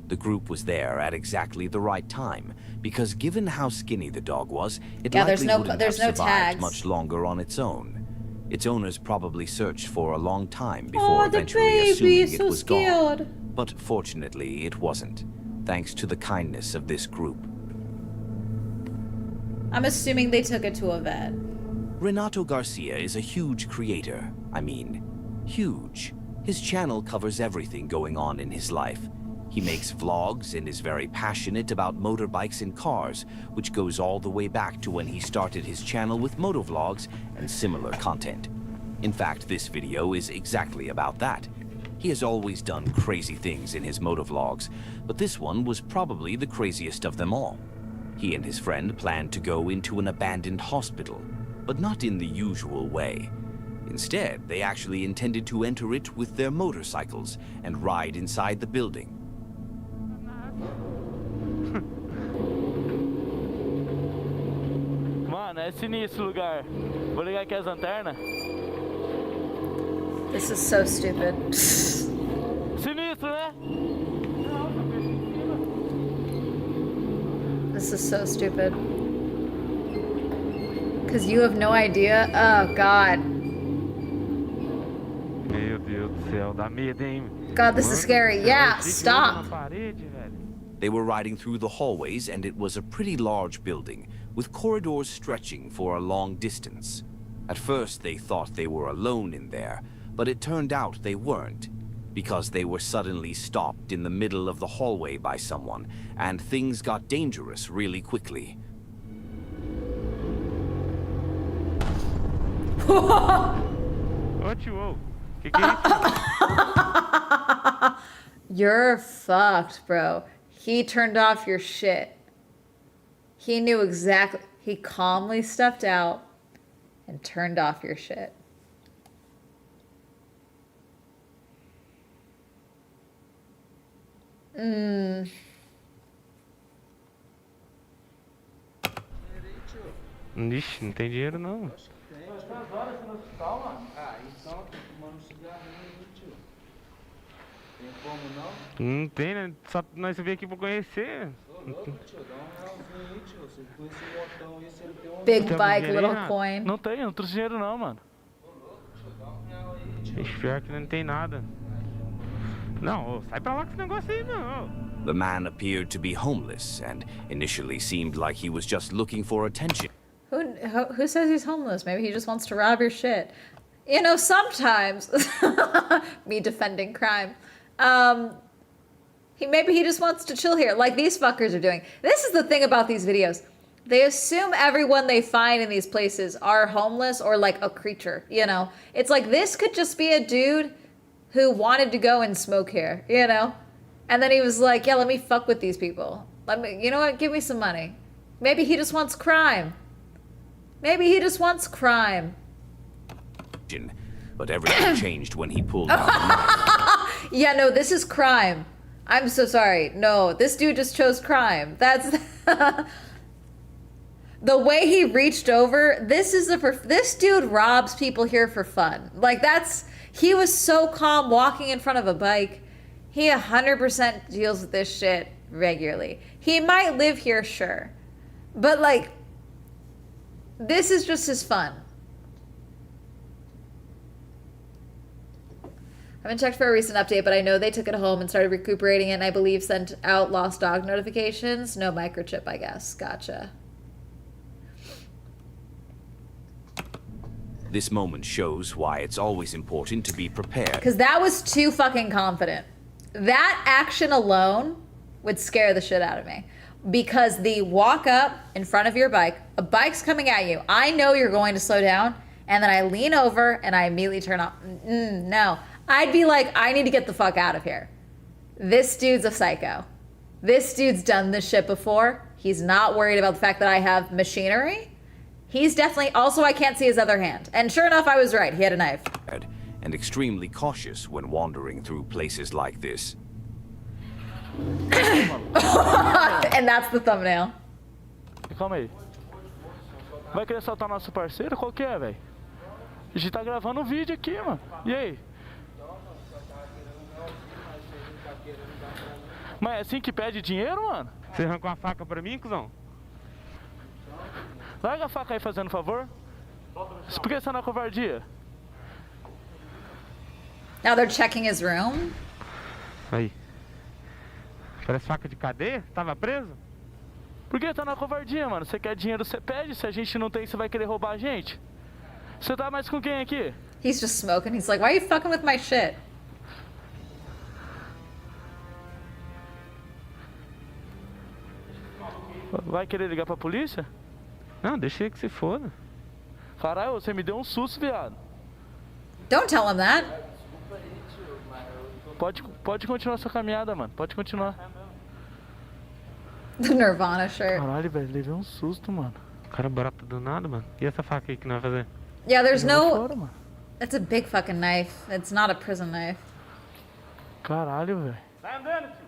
The group was there at exactly the right time, because given how skinny the dog was, it Yeah, likely wouldn't have there's no survived tags. much longer on its own. Its owners probably searched for a long time before the eventually baby assuming is it so was scared. gone. But fortunately, it wasn't, thanks to the kindness of this group. I'm assuming they took it to a vet. Renato Garcia is a huge creator. I mean, huge. His channel covers everything going on in his life. He makes vlogs and is very passionate about motorbikes and cars, which goes all the way back to when he started his channel with motovlogs and similar content. In fact, this video is exactly about that. He has always done crazy things in his motovlogs, but this one was probably the craziest of them all. He and his friend planned to go into an abandoned hospital, but not in the usual way. Instead, they actually intended to enter it with their motorcycles and ride inside the building. Mano, é sinistro o lugar. Vou ligar aqui as lanternas. This is so stupid. Sinistro, né? This is so stupid. Because you have no idea. Oh, God. Meu Deus do céu, dá medo, hein? God, this is scary. Yeah, stop. They were riding through the hallways, and it was a pretty large building, with corridors stretching for a long distance. At first, they thought they were alone in there, but it turned out they weren't, because they were suddenly stopped in the middle of the hallway by someone, and things got dangerous really quickly. Ô tio, que é isso? You're fucked, bro. He turned off your shit. He knew exactly. He calmly stepped out and turned off your shit. Ixi, não tem dinheiro não. Não tem, né? Só nós veio aqui pra conhecer. Big Tem bike, dinheiro aí, little Renato? coin. Não tem, eu não trouxe dinheiro não, mano. Ixi, pior que não tem nada. Não, ô, sai pra lá com esse negócio aí, não. The man appeared to be homeless, and initially seemed like he was just looking for attention. Who says he's homeless? Maybe he just wants to rob your shit. You know, sometimes me defending crime. Maybe he just wants to chill here, like these fuckers are doing. This is the thing about these videos. They assume everyone they find in these places are homeless or like a creature, you know? It's like this could just be a dude who wanted to go and smoke here, you know? And then he was like, yeah, let me fuck with these people. You know what? Give me some money. Maybe he just wants crime. Maybe he just wants crime. But everything changed when he pulled out a knife. Yeah, no, this is crime. I'm so sorry. No, this dude just chose crime. That's the way he reached over. This dude robs people here for fun. Like he was so calm walking in front of a bike. He 100% deals with this shit regularly. He might live here, sure. But like, this is just his fun. I haven't checked for a recent update, but I know they took it home and started recuperating it, and I believe sent out lost dog notifications. No microchip, I guess. Gotcha. This moment shows why it's always important to be prepared. Because that was too fucking confident. That action alone would scare the shit out of me. Because the walk up in front of your bike, a bike's coming at you. I know you're going to slow down, and then I lean over and I immediately turn off. No, I'd be like, I need to get the fuck out of here. This dude's a psycho. This dude's done this shit before. He's not worried about the fact that I have machinery. He's definitely, also I can't see his other hand. And sure enough, I was right, he had a knife. And extremely cautious when wandering through places like this. And that's the thumbnail. Calma aí. Vai querer soltar nosso parceiro? Qual que é, velho? A gente tá gravando um vídeo aqui, mano. E aí? Mas é assim que pede dinheiro, mano? Você arrancou a faca pra mim, cuzão? Larga a faca aí, fazendo favor. Por que você não é covardia? Now they're checking his room. Aí. Parece faca de cadeia? Tava preso? Por que tá na covardia, mano? Você quer dinheiro, você pede. Se a gente não tem, você vai querer roubar a gente. Você tá mais com quem aqui? He's just smoking. He's like, why are you fucking with my shit? Vai querer ligar pra polícia? Não, deixa ele que se foda. Caralho, você me deu um susto, viado. Don't tell him that. Pode continuar sua caminhada, mano. Pode continuar. The Nirvana shirt. Caralho, velho, levei um susto, mano. O cara brota do nada, mano. E essa faca aí que nós vai fazer? Yeah, there's no... Fora, mano. It's a big fucking knife. It's not a prison knife. Caralho, velho. Vai andando, tio.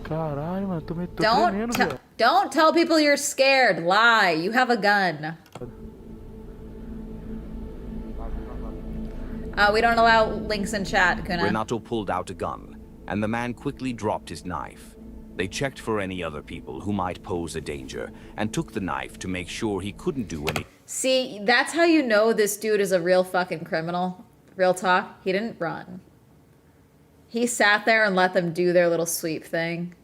Caralho, mano, tô tremendo, velho. Don't tell people you're scared. Lie. You have a gun. We don't allow links in chat, Kuna. Renato pulled out a gun, and the man quickly dropped his knife. They checked for any other people who might pose a danger, and took the knife to make sure he couldn't do any. See, that's how you know this dude is a real fucking criminal. Real talk. He didn't run. He sat there and let them do their little sweep thing.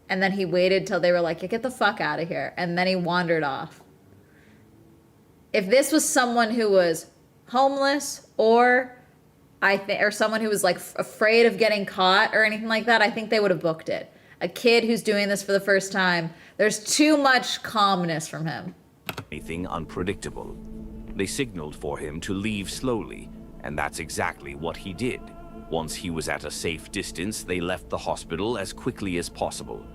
And then he waited till they were like, yeah, get the fuck out of here. And then he wandered off. If this was someone who was homeless or someone who was like afraid of getting caught or anything like that, I think they would have booked it. A kid who's doing this for the first time, there's too much calmness from him. Anything unpredictable. They signaled for him to leave slowly, and that's exactly what he did. Once he was at a safe distance, they left the hospital as quickly as possible.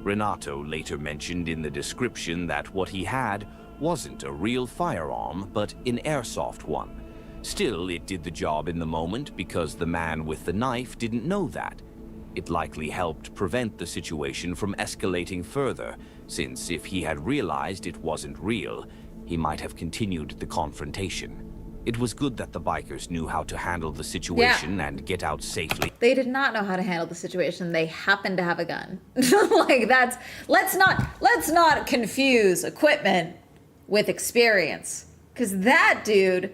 Renato later mentioned in the description that what he had wasn't a real firearm, but an airsoft one. Still, it did the job in the moment because the man with the knife didn't know that. It likely helped prevent the situation from escalating further, since if he had realized it wasn't real, he might have continued the confrontation. It was good that the bikers knew how to handle the situation and get out safely. They did not know how to handle the situation. They happened to have a gun. Like let's not confuse equipment with experience. Cause that dude,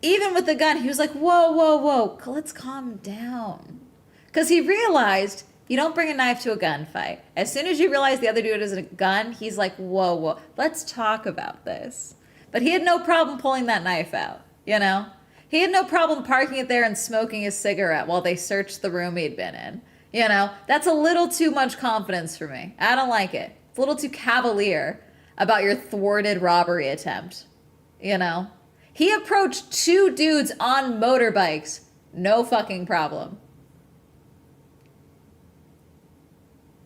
even with the gun, he was like, whoa, let's calm down. Cause he realized you don't bring a knife to a gunfight. As soon as you realize the other dude has a gun, he's like, whoa, let's talk about this. But he had no problem pulling that knife out, you know? He had no problem parking it there and smoking his cigarette while they searched the room he'd been in. You know, that's a little too much confidence for me. I don't like it. It's a little too cavalier about your thwarted robbery attempt, you know? He approached two dudes on motorbikes, no fucking problem.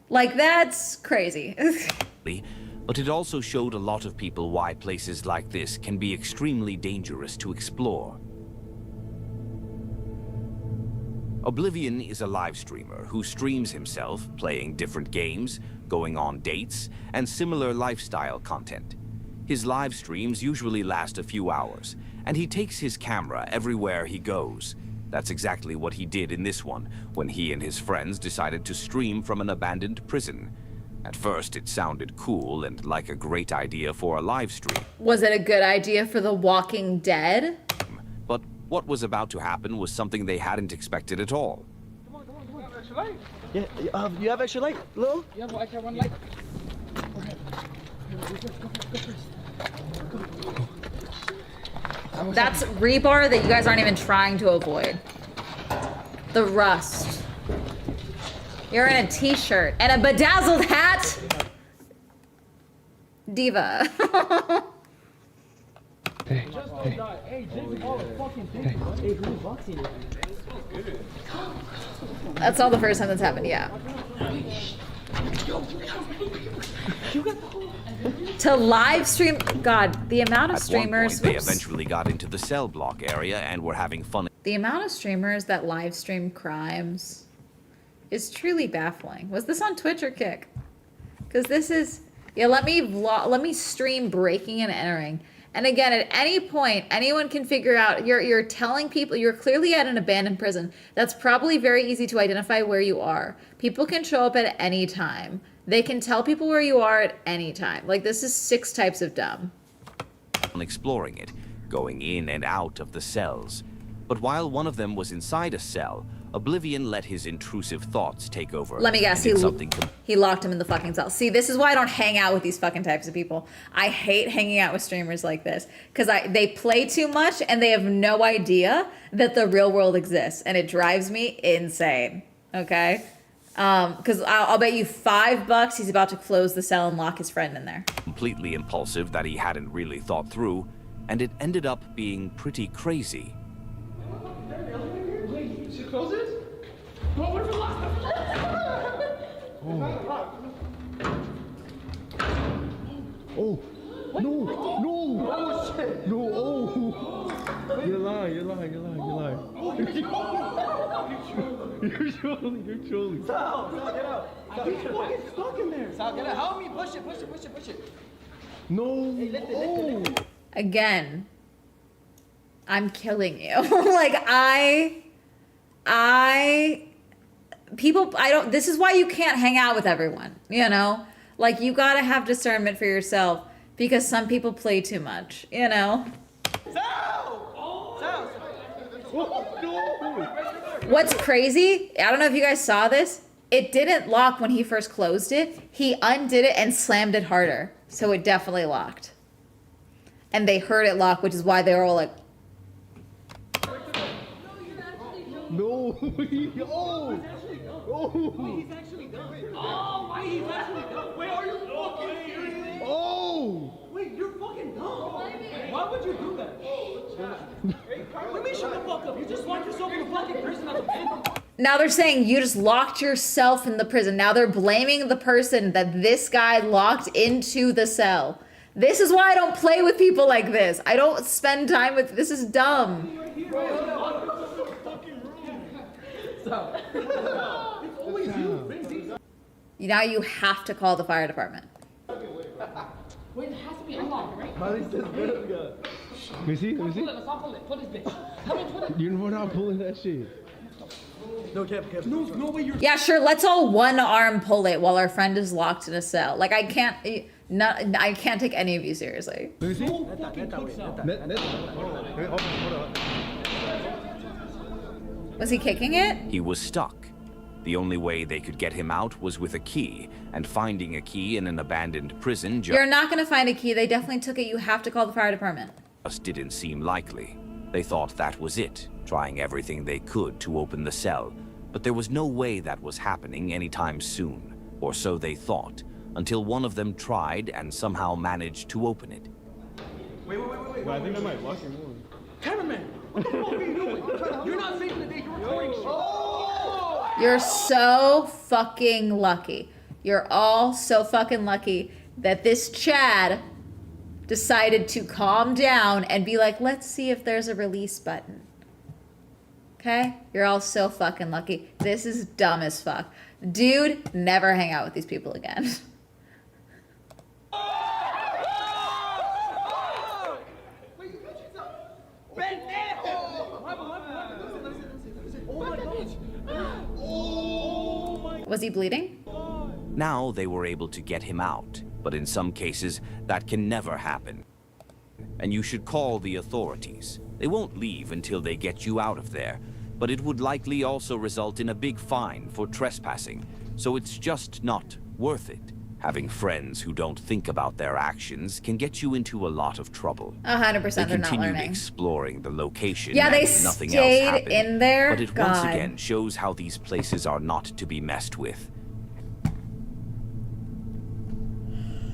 Like, that's crazy. But it also showed a lot of people why places like this can be extremely dangerous to explore. Oblivion is a live streamer who streams himself playing different games, going on dates, and similar lifestyle content. His live streams usually last a few hours, and he takes his camera everywhere he goes. That's exactly what he did in this one, when he and his friends decided to stream from an abandoned prison. At first, it sounded cool and like a great idea for a live stream. Was it a good idea for The Walking Dead? But what was about to happen was something they hadn't expected at all. Come on. Extra light? Yeah, you have extra light, Lil? Yeah, well, I have one light. Go ahead. Go first. That's rebar that you guys aren't even trying to avoid. The rust. You're in a t-shirt and a bedazzled hat. Diva. That's all the first time that's happened, yeah. To live stream, God, the amount of streamers. At one point, they eventually got into the cell block area and were having fun. The amount of streamers that live stream crimes is truly baffling. Was this on Twitch or Kick? Because this is, yeah. Let me stream breaking and entering. And again, at any point, anyone can figure out. You're telling people you're clearly at an abandoned prison. That's probably very easy to identify where you are. People can show up at any time. They can tell people where you are at any time. Like, this is 6 types of dumb. Exploring it, going in and out of the cells. But while one of them was inside a cell, Oblivion let his intrusive thoughts take over. Let me guess, he locked him in the fucking cell. See, this is why I don't hang out with these fucking types of people. I hate hanging out with streamers like this. Because they play too much and they have no idea that the real world exists. And it drives me insane. Okay? Because I'll bet you $5 he's about to close the cell and lock his friend in there. Completely impulsive that he hadn't really thought through, and it ended up being pretty crazy. She closes? What was the last Oh. No. No. Oh, shit. No. Oh. You're lying. You're trolling. Sal, get out. He's fucking stuck in there. Sal, get out. Help me. Push it. No. Hey, lift it. Again, I'm killing you. Like, this is why you can't hang out with everyone, you know? Like, you gotta have discernment for yourself because some people play too much, you know? What's crazy, I don't know if you guys saw this, it didn't lock when he first closed it. He undid it and slammed it harder. So it definitely locked. And they heard it lock, which is why they were all like, No. Oh. He's actually done. Oh, wait, he's actually done. Wait, are you fucking serious? Oh. Wait, you're fucking dumb. Why would you do that? Let me shut the fuck up. You just locked yourself in a fucking prison as a man. now they're saying you just locked yourself in the prison. Now they're blaming the person that this guy locked into the cell. This is why I don't play with people like this. I don't spend time with, this is dumb. Now you have to call the fire department. Wait, it has to be unlocked, right? Let me see. Pull it. Pull this bitch. You're not pulling that shit. No, Kev. No way you're... Yeah, sure, let's all one arm pull it while our friend is locked in a cell. Like, I can't take any of you seriously. Let me see. Was he kicking it? He was stuck. The only way they could get him out was with a key, and finding a key in an abandoned prison You're not gonna find a key. They definitely took it. You have to call the fire department. just didn't seem likely. They thought that was it, trying everything they could to open the cell, but there was no way that was happening anytime soon, or so they thought, until one of them tried and somehow managed to open it. Wait. Well, I think that might lock him more. Cameraman, what the fuck are you doing? You're not saving the day. You're recording shit. You're so fucking lucky. You're all so fucking lucky that this Chad decided to calm down and be like, let's see if there's a release button. Okay? You're all so fucking lucky. This is dumb as fuck. Dude, never hang out with these people again. Was he bleeding? Now they were able to get him out, but in some cases, that can never happen. And you should call the authorities. They won't leave until they get you out of there, but it would likely also result in a big fine for trespassing, so it's just not worth it. Having friends who don't think about their actions can get you into a lot of trouble. 100% They they're not continued learning. exploring the location Yeah, they and nothing stayed else happened. in there? But it once God. again shows how these places are not to be messed with.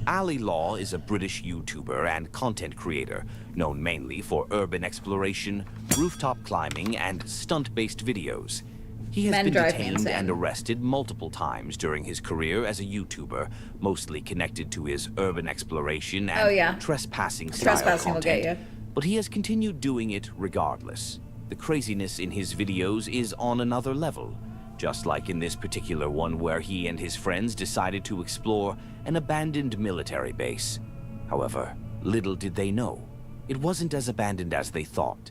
Ali Law is a British YouTuber and content creator, known mainly for urban exploration, rooftop climbing, and stunt-based videos. He has Men been drive me detained insane. and arrested multiple times during his career as a YouTuber, mostly connected to his urban exploration and Oh, yeah. trespassing style Trespassing will content. get you. But he has continued doing it regardless. The craziness in his videos is on another level, just like in this particular one where he and his friends decided to explore an abandoned military base. However, little did they know, it wasn't as abandoned as they thought.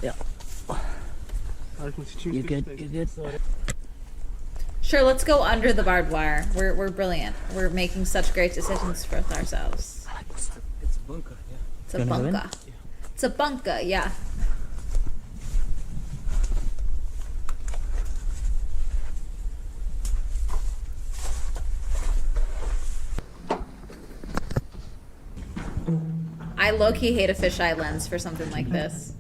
Yeah. You good? You good? Sure, let's go under the barbed wire. We're brilliant. We're making such great decisions for ourselves. It's a bunker, yeah. It's a Gonna go in? bunker. It's a bunker, yeah. I low-key hate a fisheye lens for something like this.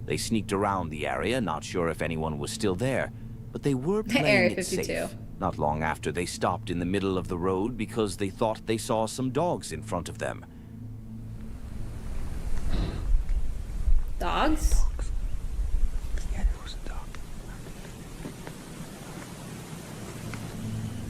They sneaked around the area, not sure if anyone was still there, but they were playing Area it 52. safe. Not long after, they stopped in the middle of the road because they thought they saw some dogs in front of them. Dogs? Yeah, there was a dog.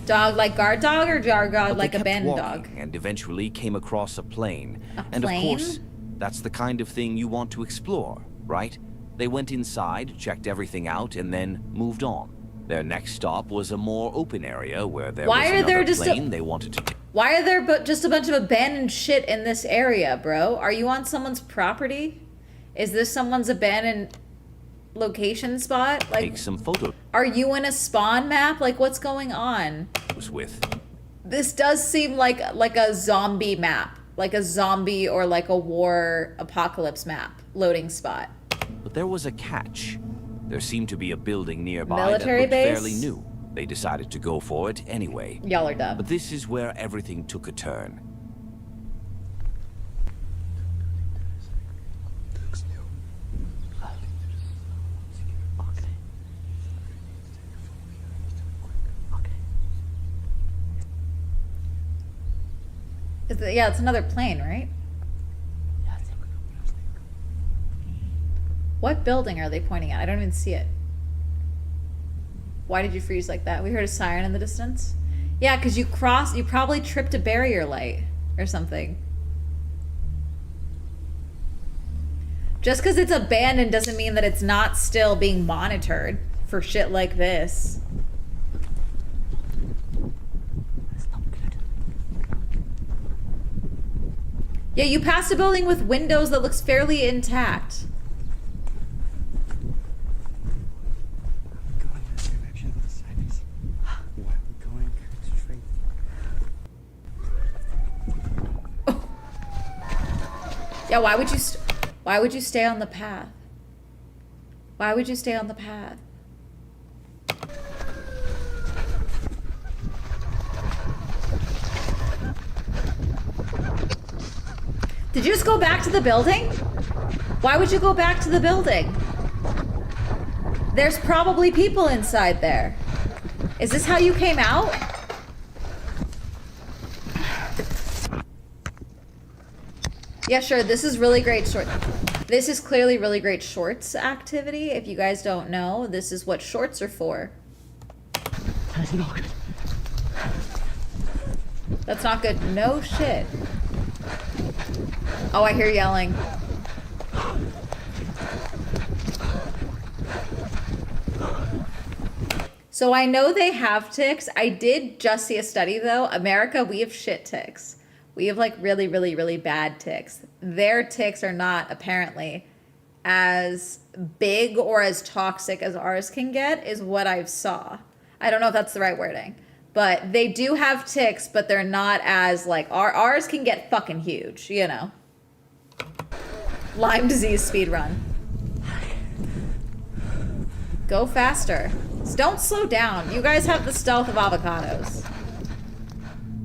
Dog like guard dog or guard But dog like they kept abandoned walking dog? and eventually came across a plane. A And of plane? course, that's the kind of thing you want to explore, right? They went inside, checked everything out, and then moved on. Their next stop was a more open area where there Why was are there another just plane they wanted to take. Why are there just a bunch of abandoned shit in this area, bro? Are you on someone's property? Is this someone's abandoned location spot? Like, Take some photos are you in a spawn map? Like, what's going on? with. This does seem like a zombie map. Like a zombie or like a war apocalypse map loading spot. But there was a catch. There seemed to be a building nearby Military that looked base? fairly new. They decided to go for it anyway. Y'all are dumb. But this is where everything took a turn. Yeah, it's another plane, right? What building are they pointing at? I don't even see it. Why did you freeze like that? We heard a siren in the distance. Yeah, because you probably tripped a barrier light or something. Just because it's abandoned doesn't mean that it's not still being monitored for shit like this. Yeah, you passed a building with windows that looks fairly intact. Going this direction, the side is. Why are we going straight? Yeah, why would you stay on the path? Why would you stay on the path? Did you just go back to the building? Why would you go back to the building? There's probably people inside there. Is this how you came out? Yeah, sure, this is really great short. This is clearly really great shorts activity. If you guys don't know, this is what shorts are for. That's not good. That's not good. No shit. Oh, I hear yelling. So I know they have ticks. I did just see a study though. America, we have shit ticks. We have like really, really, really bad ticks. Their ticks are not apparently as big or as toxic as ours can get, is what I've saw. I don't know if that's the right wording. But they do have ticks, but they're not as like ours can get fucking huge, you know. Lyme disease speed run. Go faster. Don't slow down. You guys have the stealth of avocados.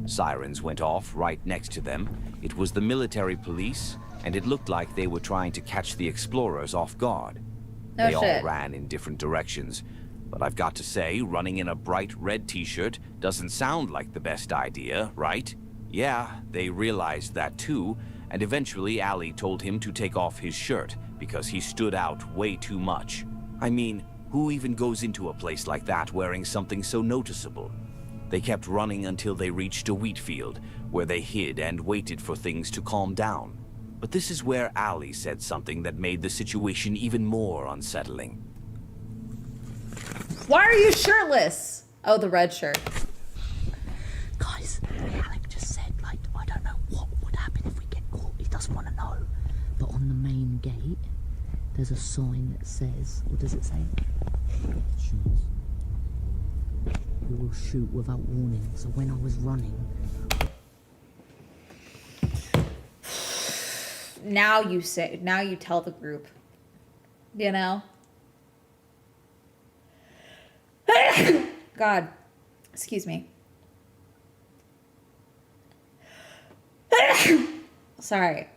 Sirens went off right next to them. It was the military police, and it looked like they were trying to catch the explorers off guard. No They shit. all ran in different directions. But I've got to say, running in a bright red t-shirt doesn't sound like the best idea, right? Yeah, they realized that too, and eventually Ali told him to take off his shirt because he stood out way too much. I mean, who even goes into a place like that wearing something so noticeable? They kept running until they reached a wheat field, where they hid and waited for things to calm down. But this is where Ali said something that made the situation even more unsettling. Why are you shirtless? Oh, the red shirt. Guys, Alec just said, like, I don't know what would happen if we get caught. He doesn't want to know. But on the main gate, there's a sign that says, what does it say? Shoot. We will shoot without warning. So when I was running... Now you tell the group. You know? God. Excuse me. Sorry.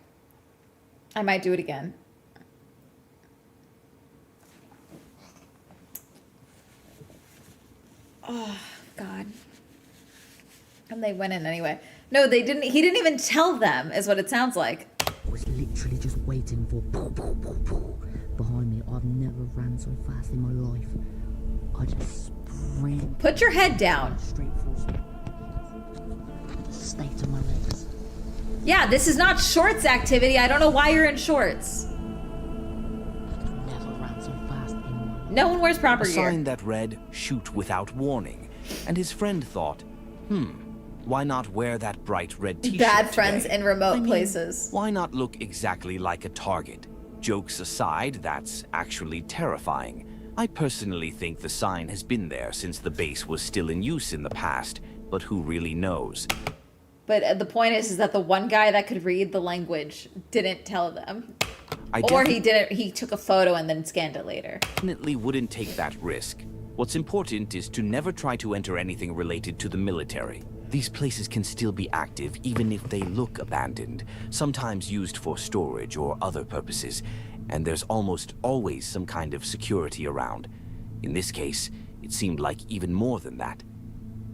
I might do it again. Oh, God. And they went in anyway. No, they didn't. He didn't even tell them, is what it sounds like. I was literally just waiting for behind me. I've never ran so fast in my life. I just sprint. Put your head down. Straight full speed. Stay to my legs. Yeah, this is not shorts activity. I don't know why you're in shorts. Never ran so fast in my life. No one wears proper A gear. sign that read, "Shoot without warning." And his friend thought, why not wear that bright red t-shirt Bad friends today? in remote I mean, places. Why not look exactly like a target? Jokes aside, that's actually terrifying. I personally think the sign has been there since the base was still in use in the past, but who really knows? But the point is that the one guy that could read the language didn't tell them. I Or he took a photo and then scanned it later. definitely wouldn't take that risk. What's important is to never try to enter anything related to the military. These places can still be active even if they look abandoned, sometimes used for storage or other purposes, and there's almost always some kind of security around. In this case, it seemed like even more than that.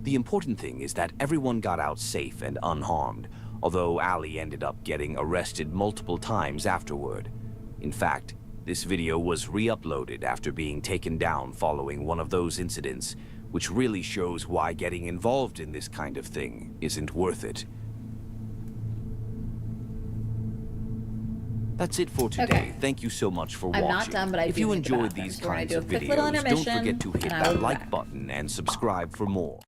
The important thing is that everyone got out safe and unharmed, although Ali ended up getting arrested multiple times afterward. In fact, this video was re-uploaded after being taken down following one of those incidents, which really shows why getting involved in this kind of thing isn't worth it. That's it for today. Okay. Thank you so much for I'm watching. not done, but I if do you need the enjoyed bathroom, these so we're gonna kinds do a of quick little videos, don't intermission, forget to hit and I will that be like back. button and subscribe for more.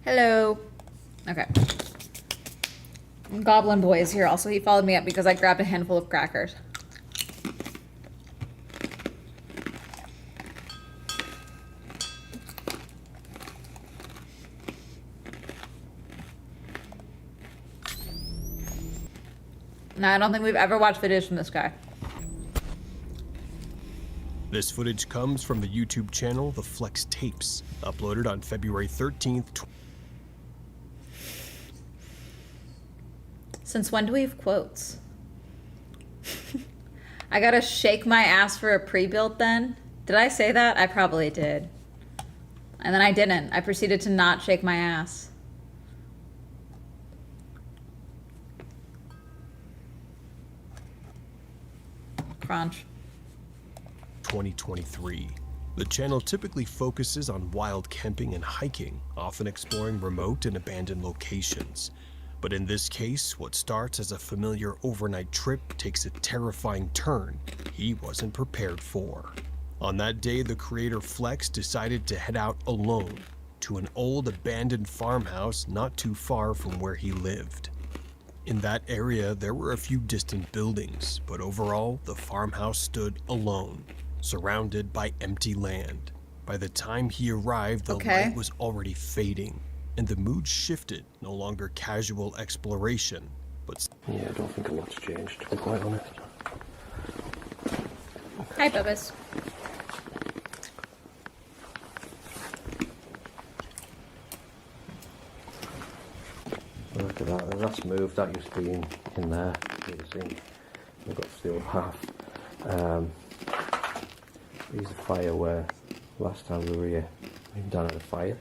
Hello. Okay. Goblin Boy is here also. He followed me up because I grabbed a handful of crackers. No, I don't think we've ever watched videos from this guy. This footage comes from the YouTube channel The Flex Tapes, uploaded on February 13th. Since when do we have quotes? I gotta shake my ass for a pre-built then? Did I say that? I probably did. And then I didn't. I proceeded to not shake my ass. Crunch. 2023. The channel typically focuses on wild camping and hiking, often exploring remote and abandoned locations. But in this case, what starts as a familiar overnight trip takes a terrifying turn he wasn't prepared for. On that day, the creator Flex decided to head out alone to an old abandoned farmhouse not too far from where he lived. In that area, there were a few distant buildings, but overall, the farmhouse stood alone, surrounded by empty land. By the time he arrived, the light was already fading, and the mood shifted, no longer casual exploration, but... Yeah, I don't think a lot's changed, to be quite honest. Hi, Bubbas. Look at that, that's moved, that used to be in there, you see. We've got the other half. Here's a fire where last time we were here, we went down at the fire.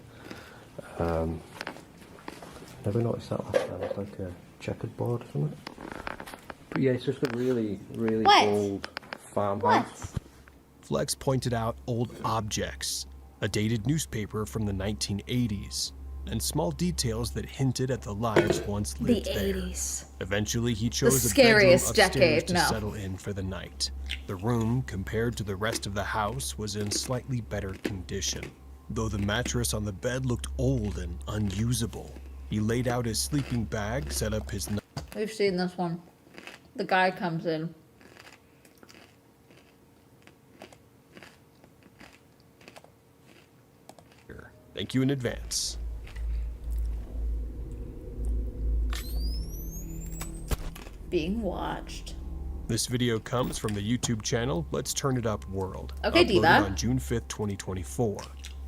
Never noticed that last time, it's like a checkered board or something. But yeah, it's just a really, really old farmhouse. Flex pointed out old objects, a dated newspaper from the 1980s, and small details that hinted at the lives once lived there. The 80s. Eventually, he chose The a bedroom scariest upstairs decade, to no. settle in for the night. The room, compared to the rest of the house, was in slightly better condition, though the mattress on the bed looked old and unusable. He laid out his sleeping bag, set up his... We've seen this one. The guy comes in. Thank you in advance. Being watched. This video comes from the YouTube channel Let's Turn It Up World, Okay, uploaded Diva. on June 5th, 2024.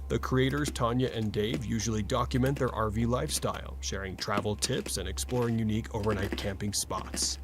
The creators Tanya and Dave usually document their RV lifestyle, sharing travel tips and exploring unique overnight camping spots.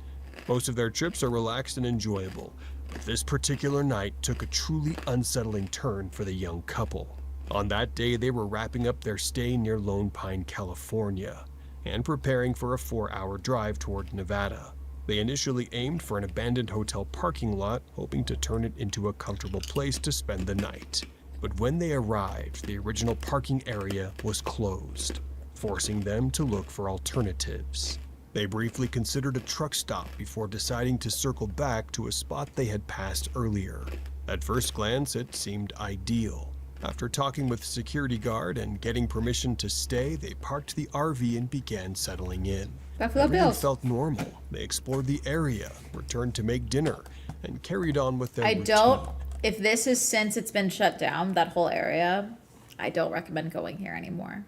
Most of their trips are relaxed and enjoyable, but this particular night took a truly unsettling turn for the young couple. On that day, they were wrapping up their stay near Lone Pine, California, and preparing for a 4-hour drive toward Nevada. They initially aimed for an abandoned hotel parking lot, hoping to turn it into a comfortable place to spend the night. But when they arrived, the original parking area was closed, forcing them to look for alternatives. They briefly considered a truck stop before deciding to circle back to a spot they had passed earlier. At first glance, it seemed ideal. After talking with the security guard and getting permission to stay, they parked the RV and began settling in. Buffalo Everything Bills. felt normal. They explored the area, returned to make dinner, and carried on with their routine. If this is since it's been shut down, that whole area, I don't recommend going here anymore.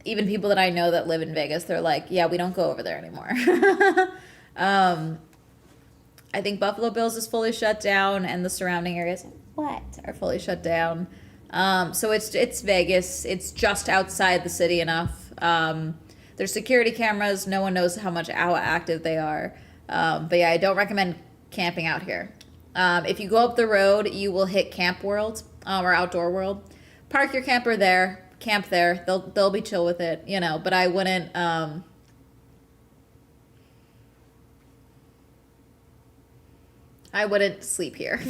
Even people that I know that live in Vegas, they're like, yeah, we don't go over there anymore. I think Buffalo Bills is fully shut down and the surrounding areas are fully shut down. So it's Vegas. It's just outside the city enough. There's security cameras. No one knows how active they are. But yeah, I don't recommend camping out here. If you go up the road, you will hit Camp World or Outdoor World. Park your camper there. Camp there. They'll be chill with it, you know. But I wouldn't. I wouldn't sleep here.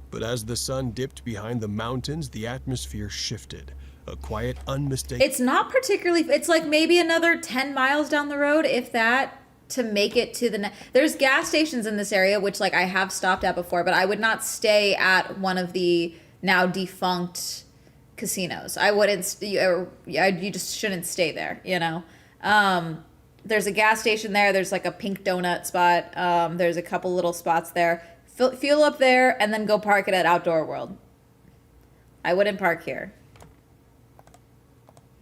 But as the sun dipped behind the mountains, the atmosphere shifted. A quiet, unmistakable... It's not particularly... It's like maybe another 10 miles down the road, if that, to make it to the... There's gas stations in this area, which like I have stopped at before, but I would not stay at one of the now defunct casinos. I wouldn't, you just shouldn't stay there, you know? There's a gas station there. There's like a pink donut spot. There's a couple little spots there. Fuel up there and then go park it at Outdoor World. I wouldn't park here.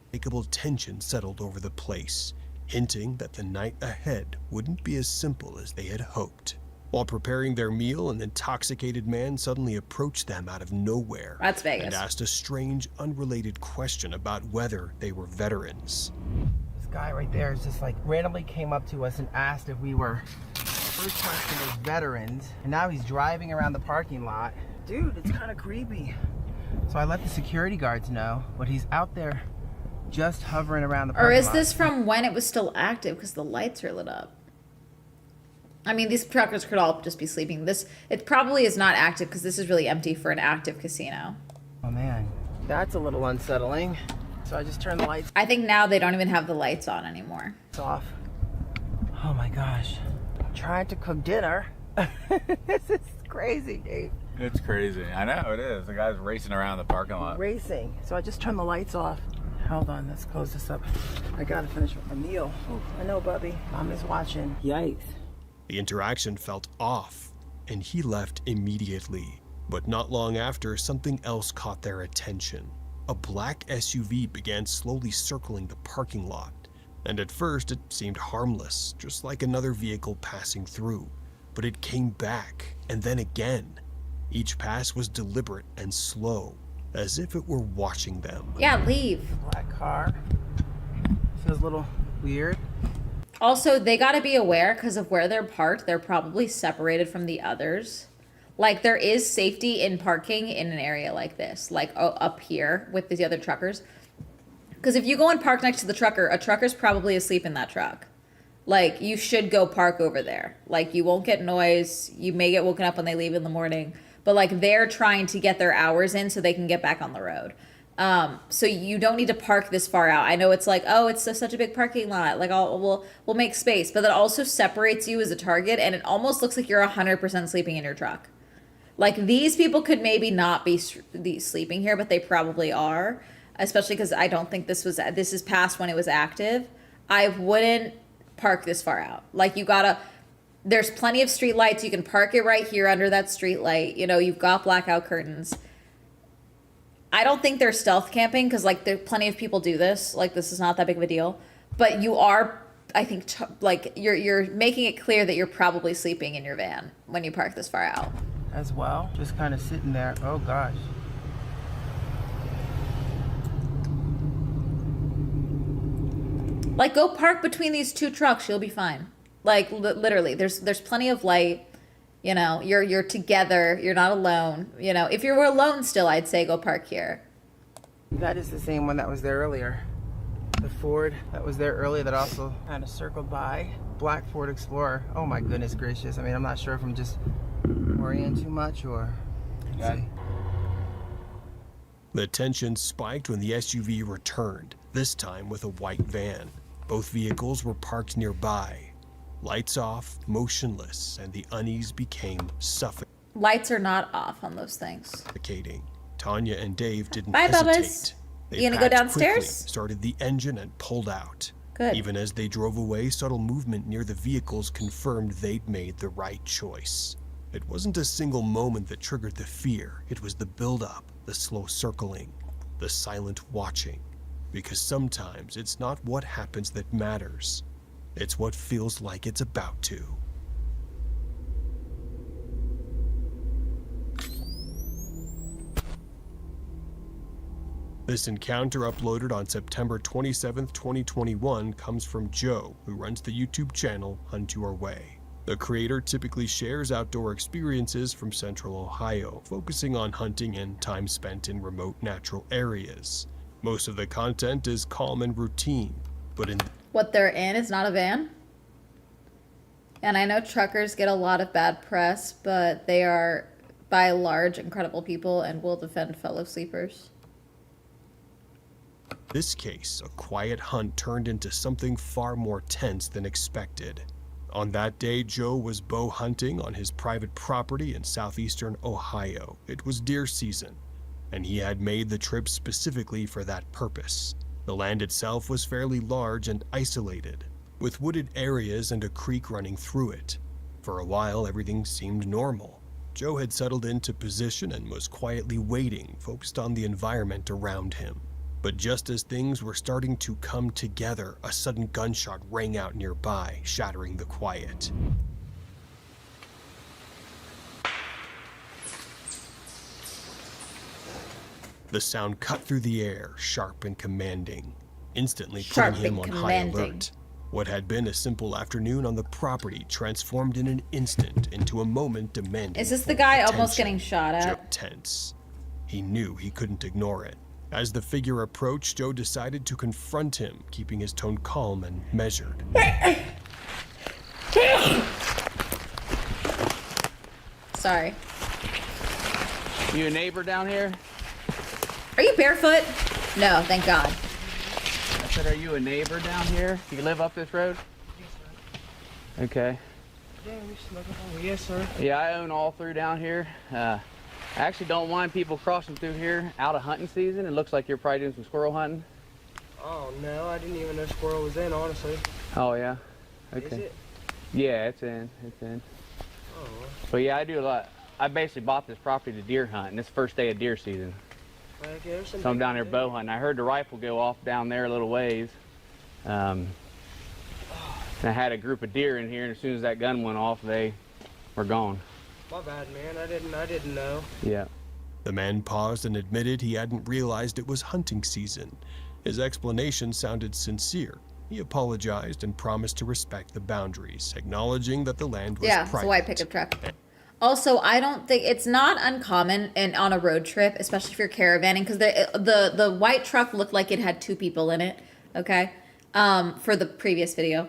Unmistakable tension settled over the place, hinting that the night ahead wouldn't be as simple as they had hoped. While preparing their meal, an intoxicated man suddenly approached them out of nowhere. That's Vegas. And asked a strange, unrelated question about whether they were veterans. This guy right there is just like randomly came up to us and asked if we were, first question was veterans, and now he's driving around the parking lot. Dude, it's kind of creepy. So I let the security guards know, but he's out there just hovering around the parking lot. Or is this from when it was still active because the lights are lit up? I mean, these truckers could all just be sleeping. It probably is not active because this is really empty for an active casino. Oh man, that's a little unsettling. So I just turned the lights I think now they don't even have the lights on anymore. off. Oh my gosh, I'm trying to cook dinner. This is crazy, Dave. It's crazy. I know it is. The guy's racing around the parking lot. Racing. So I just turned the lights off. Hold on, let's close this up. I gotta finish with my meal. Oh, I know, Bubby. Mom is watching. Yikes. The interaction felt off, and he left immediately. But not long after, something else caught their attention. A black SUV began slowly circling the parking lot, and at first it seemed harmless, just like another vehicle passing through. But it came back, and then again. Each pass was deliberate and slow, as if it were watching them. Yeah, leave. Black car. Feels a little weird. Also, they got to be aware because of where they're parked. They're probably separated from the others. Like, there is safety in parking in an area like this, like up here with the other truckers. Because if you go and park next to the trucker, a trucker's probably asleep in that truck. Like, you should go park over there. Like, you won't get noise. You may get woken up when they leave in the morning. But, like, they're trying to get their hours in so they can get back on the road. So you don't need to park this far out. I know it's like, oh, it's such a big parking lot. Like, we'll make space. But that also separates you as a target, and it almost looks like you're 100% sleeping in your truck. Like, these people could maybe not be sleeping here, but they probably are. Especially because I don't think this is past when it was active. I wouldn't park this far out. Like, there's plenty of street lights. You can park it right here under that street light. You know, you've got blackout curtains. I don't think they're stealth camping because, like, there plenty of people do this. Like, this is not that big of a deal. But you are, I think, like, you're making it clear that you're probably sleeping in your van when you park this far out. As well, just kind of sitting there. Oh gosh. Like, go park between these two trucks. You'll be fine. Like, literally, there's plenty of light. You know, you're together. You're not alone. You know, if you were alone still, I'd say go park here. That is the same one that was there earlier. The Ford that was there earlier that also kind of circled by. Black Ford Explorer. Oh my goodness gracious. I mean, I'm not sure if I'm just worrying too much or... Let's see. The tension spiked when the SUV returned, this time with a white van. Both vehicles were parked nearby. Lights off, motionless, and the unease became suffocating. Lights are not off on those things. Tanya and Dave didn't Bye, hesitate. Bubbas. You gonna go downstairs? Quickly, started the engine and pulled out. Good. Even as they drove away, subtle movement near the vehicles confirmed they'd made the right choice. It wasn't a single moment that triggered the fear. It was the build-up, the slow circling, the silent watching. Because sometimes it's not what happens that matters. It's what feels like it's about to. This encounter, uploaded on September 27th, 2021, comes from Joe, who runs the YouTube channel Hunt Your Way. The creator typically shares outdoor experiences from Central Ohio, focusing on hunting and time spent in remote natural areas. Most of the content is calm and routine, but what they're in is not a van. And I know truckers get a lot of bad press, but they are, by and large, incredible people and will defend fellow sleepers. this case, a quiet hunt turned into something far more tense than expected. On that day, Joe was bow hunting on his private property in southeastern Ohio. It was deer season. and he had made the trip specifically for that purpose. The land itself was fairly large and isolated, with wooded areas and a creek running through it. For a while, everything seemed normal. Joe had settled into position and was quietly waiting, focused on the environment around him. But just as things were starting to come together, a sudden gunshot rang out nearby, shattering the quiet. The sound cut through the air, sharp and commanding, instantly putting him on high alert. What had been a simple afternoon on the property transformed in an instant into a moment demanding. Is this the guy almost getting shot at? Joe tense. He knew he couldn't ignore it. As the figure approached, Joe decided to confront him, keeping his tone calm and measured. Sorry. You a neighbor down here? Are you barefoot? No, thank God. I said, are you a neighbor down here? Do you live up this road? Yes, sir. Okay. Yes, sir. Yeah, I own all through down here. I actually don't mind people crossing through here out of hunting season. It looks like you're probably doing some squirrel hunting. Oh, no, I didn't even know squirrel was in, honestly. Oh, yeah? Okay. Is it? Yeah, it's in. Oh. But yeah, I do a lot. I basically bought this property to deer hunt, and it's the first day of deer season. So I'm down there bow hunting. I heard the rifle go off down there a little ways. And I had a group of deer in here, and as soon as that gun went off, they were gone. My bad, man. I didn't know. Yeah. The man paused and admitted he hadn't realized it was hunting season. His explanation sounded sincere. He apologized and promised to respect the boundaries, acknowledging that the land was private. It's a white pickup truck. Also, I don't think it's not uncommon on a road trip, especially if you're caravanning, because the white truck looked like it had 2 people in it. Okay, for the previous video,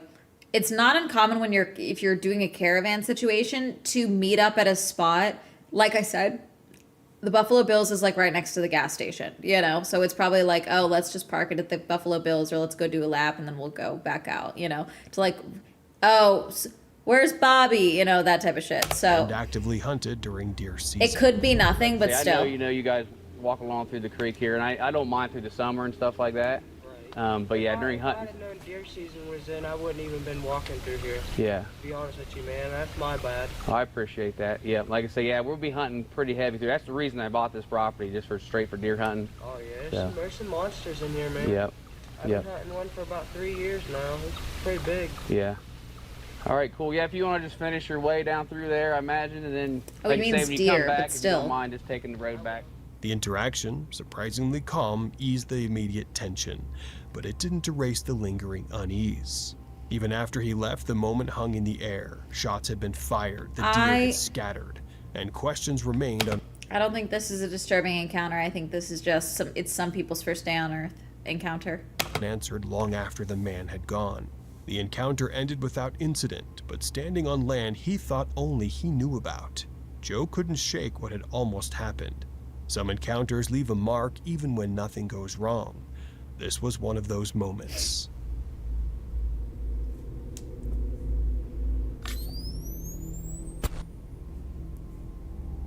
it's not uncommon when if you're doing a caravan situation to meet up at a spot. Like I said, the Buffalo Bills is like right next to the gas station, you know, so it's probably like, oh, let's just park it at the Buffalo Bills, or let's go do a lap and then we'll go back out, you know, to like, oh, where's Bobby, you know, that type of shit. So and actively hunted during deer season. It could be nothing, but still. I know you guys walk along through the creek here, and I don't mind through the summer and stuff like that. Right. But yeah, during hunting. If I had known deer season was in, I wouldn't even been walking through here. Yeah. To be honest with you, man, that's my bad. Oh, I appreciate that. Yeah, like I say, yeah, we'll be hunting pretty heavy through. That's the reason I bought this property, just for straight for deer hunting. Oh yeah, there's some monsters in here, man. Yep. I've been hunting one for about 3 years now. It's pretty big. Yeah. All right, cool. Yeah, if you want to just finish your way down through there, I imagine, and then it means when you deer, come back, but still. if you don't mind just taking the road back. The interaction, surprisingly calm, eased the immediate tension, but it didn't erase the lingering unease. Even after he left, the moment hung in the air. Shots had been fired, the deer had scattered, and questions remained. I don't think this is a disturbing encounter. I think this is just some people's first day on Earth encounter. Unanswered long after the man had gone. The encounter ended without incident, but standing on land he thought only he knew about. Joe couldn't shake what had almost happened. Some encounters leave a mark even when nothing goes wrong. This was one of those moments.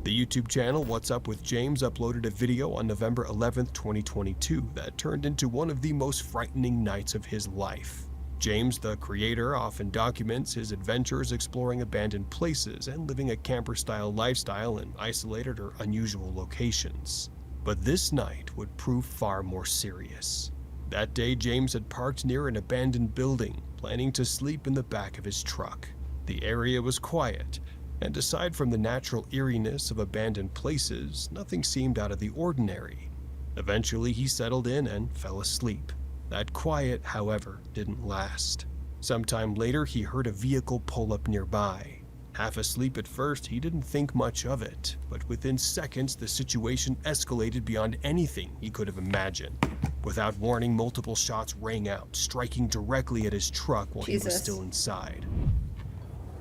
The YouTube channel What's Up with James uploaded a video on November 11th, 2022 that turned into one of the most frightening nights of his life. James, the creator, often documents his adventures exploring abandoned places and living a camper-style lifestyle in isolated or unusual locations. But this night would prove far more serious. That day, James had parked near an abandoned building, planning to sleep in the back of his truck. The area was quiet, and aside from the natural eeriness of abandoned places, nothing seemed out of the ordinary. Eventually, he settled in and fell asleep. That quiet, however, didn't last. Sometime later, he heard a vehicle pull up nearby. Half asleep at first, he didn't think much of it, but within seconds, the situation escalated beyond anything he could have imagined. Without warning, multiple shots rang out, striking directly at his truck while he was still inside.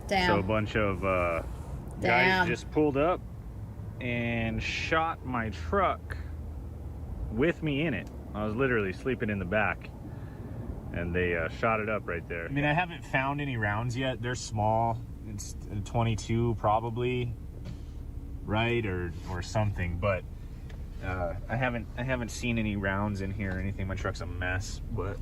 Damn. So a bunch of guys just pulled up and shot my truck with me in it. I was literally sleeping in the back, and they shot it up right there. I mean, I haven't found any rounds yet. They're small. It's 22 probably, right, or something. But I haven't seen any rounds in here or anything. My truck's a mess, but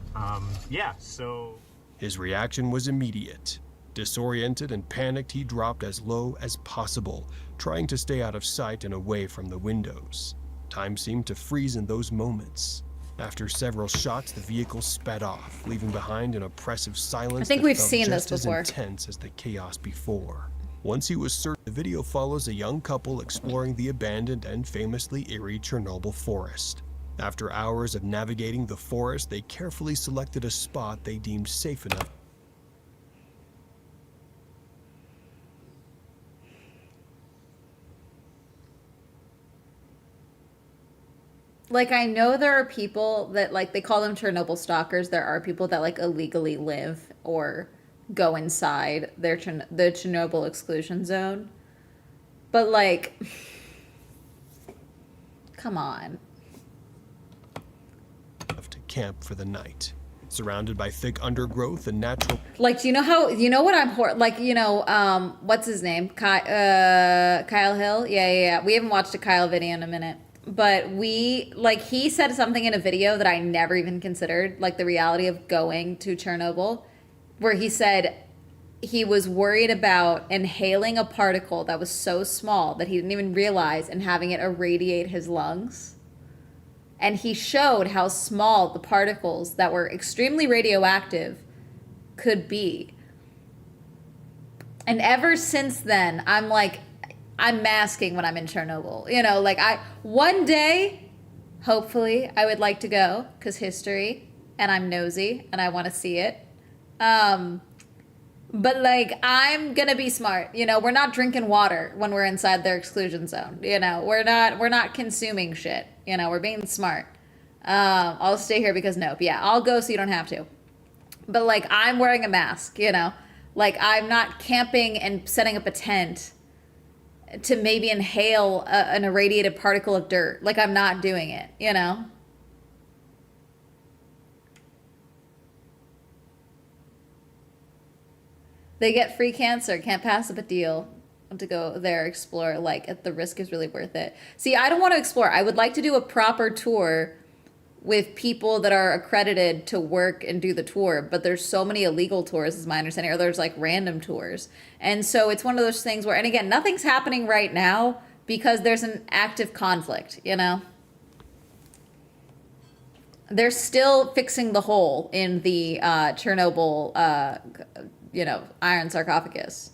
yeah. So his reaction was immediate. Disoriented and panicked, he dropped as low as possible, trying to stay out of sight and away from the windows. Time seemed to freeze in those moments. After several shots, the vehicle sped off, leaving behind an oppressive silence. I think that we've felt seen just this before. as intense as the chaos before. Once he was certain, the video follows a young couple exploring the abandoned and famously eerie Chernobyl forest. After hours of navigating the forest, they carefully selected a spot they deemed safe enough. Like, I know there are people that, like, they call them Chernobyl stalkers. There are people that, like, illegally live or go inside the Chernobyl exclusion zone. But, like, come on. To camp for the night. Surrounded by thick undergrowth and natural... Like, do you know how, you know what I'm, like, you know, what's his name? Kyle Hill? Yeah. We haven't watched a Kyle video in a minute. But he said something in a video that I never even considered, like the reality of going to Chernobyl, where he said he was worried about inhaling a particle that was so small that he didn't even realize and having it irradiate his lungs. And he showed how small the particles that were extremely radioactive could be. And ever since then, I'm like, I'm masking when I'm in Chernobyl. You know, like one day, hopefully, I would like to go because history and I'm nosy and I want to see it. But like, I'm going to be smart. You know, we're not drinking water when we're inside their exclusion zone. You know, we're not consuming shit. You know, we're being smart. I'll stay here because nope. Yeah, I'll go so you don't have to. But like, I'm wearing a mask, you know, like I'm not camping and setting up a tent to maybe inhale an irradiated particle of dirt. Like, I'm not doing it, you know? They get free cancer, can't pass up a deal to go there, explore, like, the risk is really worth it. See, I don't want to explore. I would like to do a proper tour with people that are accredited to work and do the tour, but there's so many illegal tours, is my understanding, or there's like random tours. And so it's one of those things where, and again, nothing's happening right now because there's an active conflict, you know? They're still fixing the hole in the Chernobyl, you know, iron sarcophagus.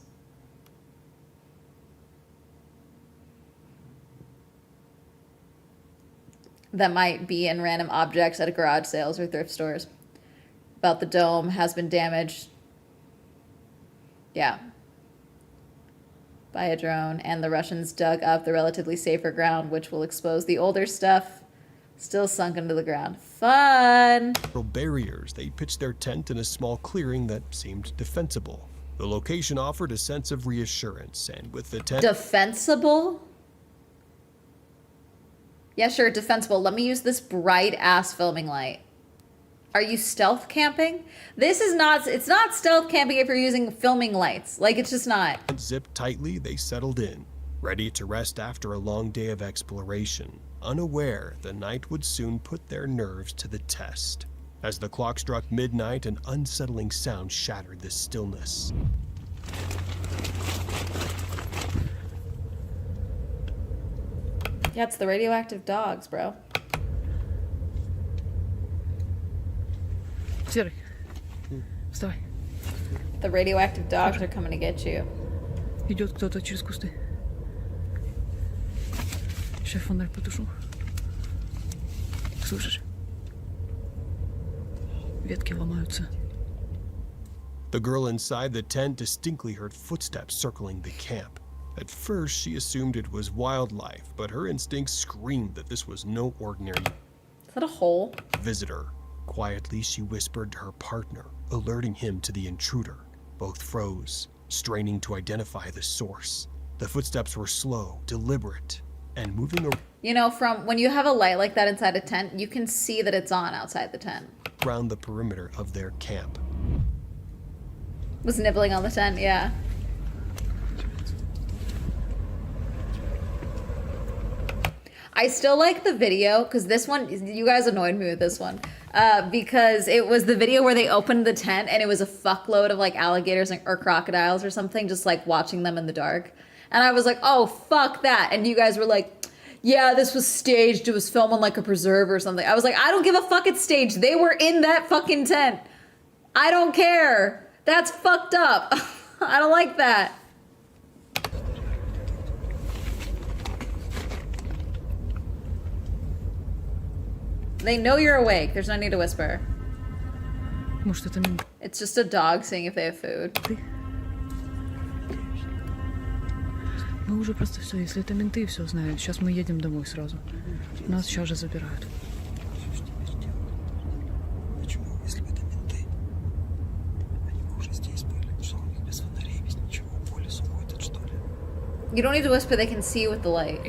That might be in random objects at a garage sales or thrift stores. About the dome has been damaged. Yeah. By a drone, and the Russians dug up the relatively safer ground, which will expose the older stuff still sunk into the ground. Fun! Barriers, they pitched their tent in a small clearing that seemed defensible. The location offered a sense of reassurance, and with the tent... Defensible? Yeah, sure, defensible. Let me use this bright-ass filming light. Are you stealth camping? This is not, it's not stealth camping if you're using filming lights. Like, it's just not. Zipped tightly, they settled in, ready to rest after a long day of exploration, unaware the night would soon put their nerves to the test. As the clock struck midnight, an unsettling sound shattered the stillness. Yeah, it's the radioactive dogs, bro. Сергей, вставай. The radioactive dogs are coming to get you. Идет кто-то через кусты. Сейчас фонарь потушу. Слышишь? Ветки ломаются. The girl inside the tent distinctly heard footsteps circling the camp. At first, she assumed it was wildlife, but her instincts screamed that this was no ordinary Is that a hole? visitor. Quietly, she whispered to her partner, alerting him to the intruder. Both froze, straining to identify the source. The footsteps were slow, deliberate, and moving You know, from when you have a light like that inside a tent, you can see that it's on outside the tent. around the perimeter of their camp. Was nibbling on the tent, yeah. I still like the video because this one, you guys annoyed me with this one because it was the video where they opened the tent and it was a fuckload of like alligators or crocodiles or something, just like watching them in the dark. And I was like, oh, fuck that. And you guys were like, yeah, this was staged. It was filmed on like a preserve or something. I was like, I don't give a fuck, it's staged. They were in that fucking tent. I don't care. That's fucked up. I don't like that. They know you're awake. There's no need to whisper. It's just a dog seeing if they have food. Мы уже просто все, если это менты, все знают. Сейчас мы едем домой сразу. Нас сейчас же забирают. Почему, если бы это менты? Они бы уже здесь были. Что у них без фонарей, без ничего, по лесу ходят, что ли? You don't need to whisper, they can see you with the light.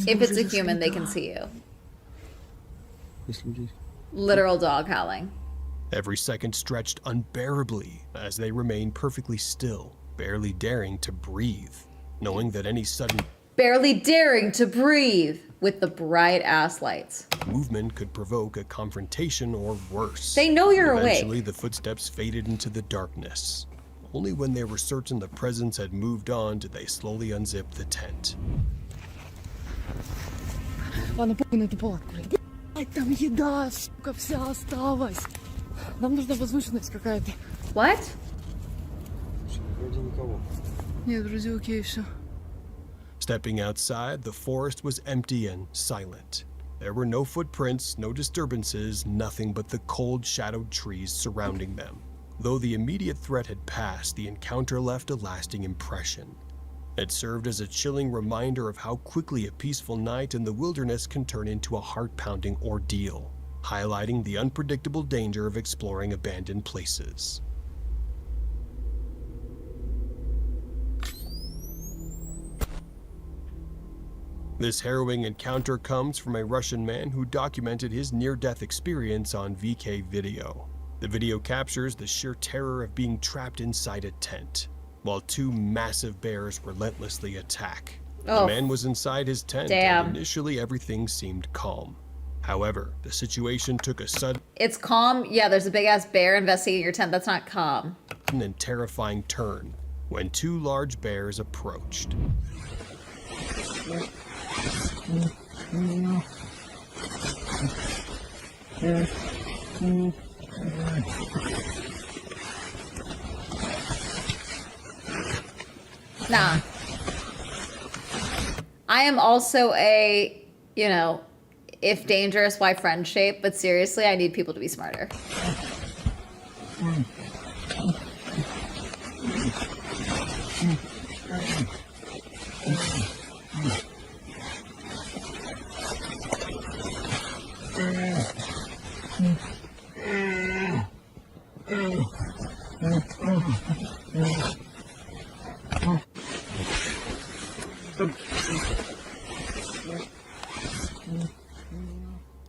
If it's a human, they can see you. Literal dog howling. Every second stretched unbearably as they remain perfectly still, barely daring to breathe, knowing that any sudden barely daring to breathe with the bright ass lights movement could provoke a confrontation or worse. They know you're awake. Eventually, the footsteps faded into the darkness. Only when they were certain the presence had moved on did they slowly unzip the tent. Ладно, похуй на эту палатку. Там еда, сука, вся осталась. Нам нужна возвышенность какая-то. What? Вроде никого. Нет, вроде окей, все. Stepping outside, the forest was empty and silent. There were no footprints, no disturbances, nothing but the cold, shadowed trees surrounding them. Though the immediate threat had passed, the encounter left a lasting impression. It served as a chilling reminder of how quickly a peaceful night in the wilderness can turn into a heart-pounding ordeal, highlighting the unpredictable danger of exploring abandoned places. This harrowing encounter comes from a Russian man who documented his near-death experience on VK video. The video captures the sheer terror of being trapped inside a tent, while two massive bears relentlessly attack. Oh, the man was inside his tent, and initially everything seemed calm. However, the situation took a sudden... It's calm? Yeah, there's a big-ass bear investigating your tent. That's not calm. ...and terrifying turn when two large bears approached. Nah. I am also a, you know, if dangerous, why friend shape, but seriously, I need people to be smarter.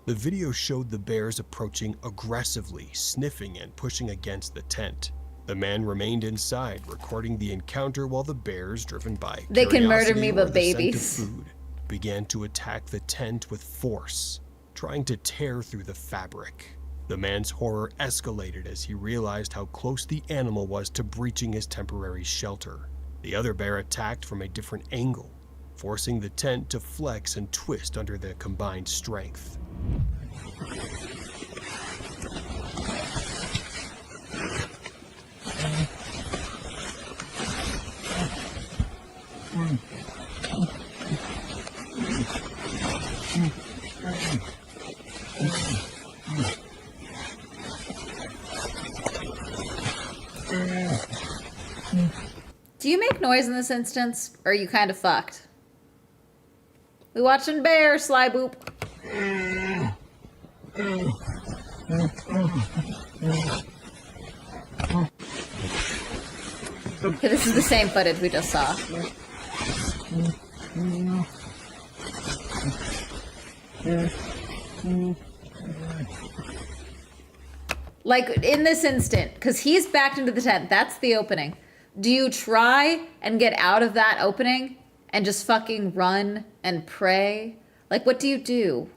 The video showed the bears approaching aggressively, sniffing and pushing against the tent. The man remained inside, recording the encounter while the bears, driven by they can murder curiosity me, or but the babies. scent of food, began to attack the tent with force, trying to tear through the fabric. The man's horror escalated as he realized how close the animal was to breaching his temporary shelter. The other bear attacked from a different angle, forcing the tent to flex and twist under their combined strength. Do you make noise in this instance, or are you kind of fucked? We watching bears, Sly Boop. Okay, this is the same footage we just saw. Like, in this instant, because he's backed into the tent, that's the opening. Do you try and get out of that opening and just fucking run and pray? Like, what do you do?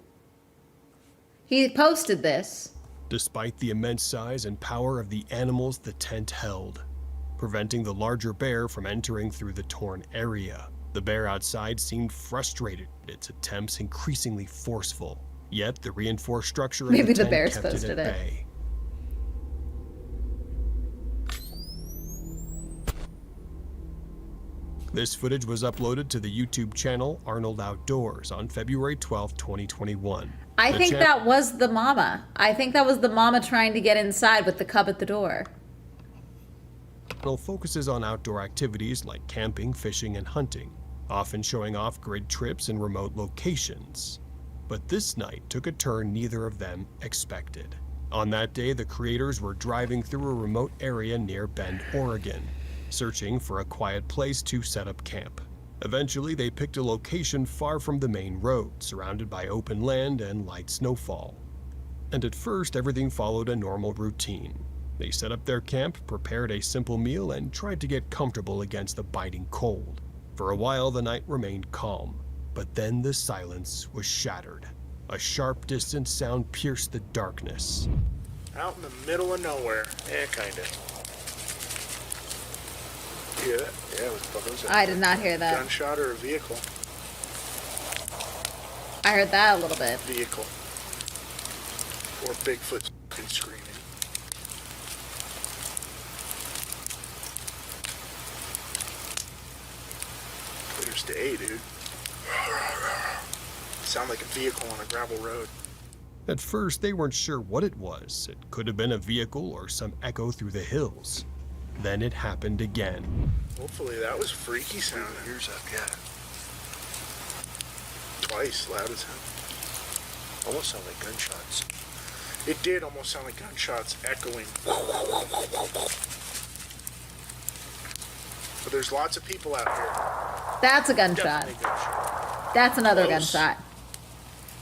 He posted this. Despite the immense size and power of the animals the tent held, preventing the larger bear from entering through the torn area. The bear outside seemed frustrated, its attempts increasingly forceful. Yet the reinforced structure of Maybe the the tent bears kept it posted at it. bay. This footage was uploaded to the YouTube channel Arnold Outdoors on February 12, 2021. I think that was the mama. I think that was the mama trying to get inside with the cub at the door. The channel focuses on outdoor activities like camping, fishing, and hunting, often showing off-grid trips in remote locations. But this night took a turn neither of them expected. On that day, the creators were driving through a remote area near Bend, Oregon, searching for a quiet place to set up camp. Eventually, they picked a location far from the main road, surrounded by open land and light snowfall. And at first, everything followed a normal routine. They set up their camp, prepared a simple meal, and tried to get comfortable against the biting cold. For a while, the night remained calm, but then the silence was shattered. A sharp, distant sound pierced the darkness. Out in the middle of nowhere. Yeah, kinda. Yeah, it was fucking. I did not hear that. Gunshot or a vehicle? I heard that a little bit. Vehicle. Or Bigfoot fucking screaming. Clear's day, dude. Sound like a vehicle on a gravel road. At first, they weren't sure what it was. It could have been a vehicle or some echo through the hills. Then it happened again. Hopefully that was freaky sounding. Ears up, yeah. Twice, loud as hell. Almost sound like gunshots. It did almost sound like gunshots echoing. But there's lots of people out here. That's a gunshot. That's another Close. gunshot.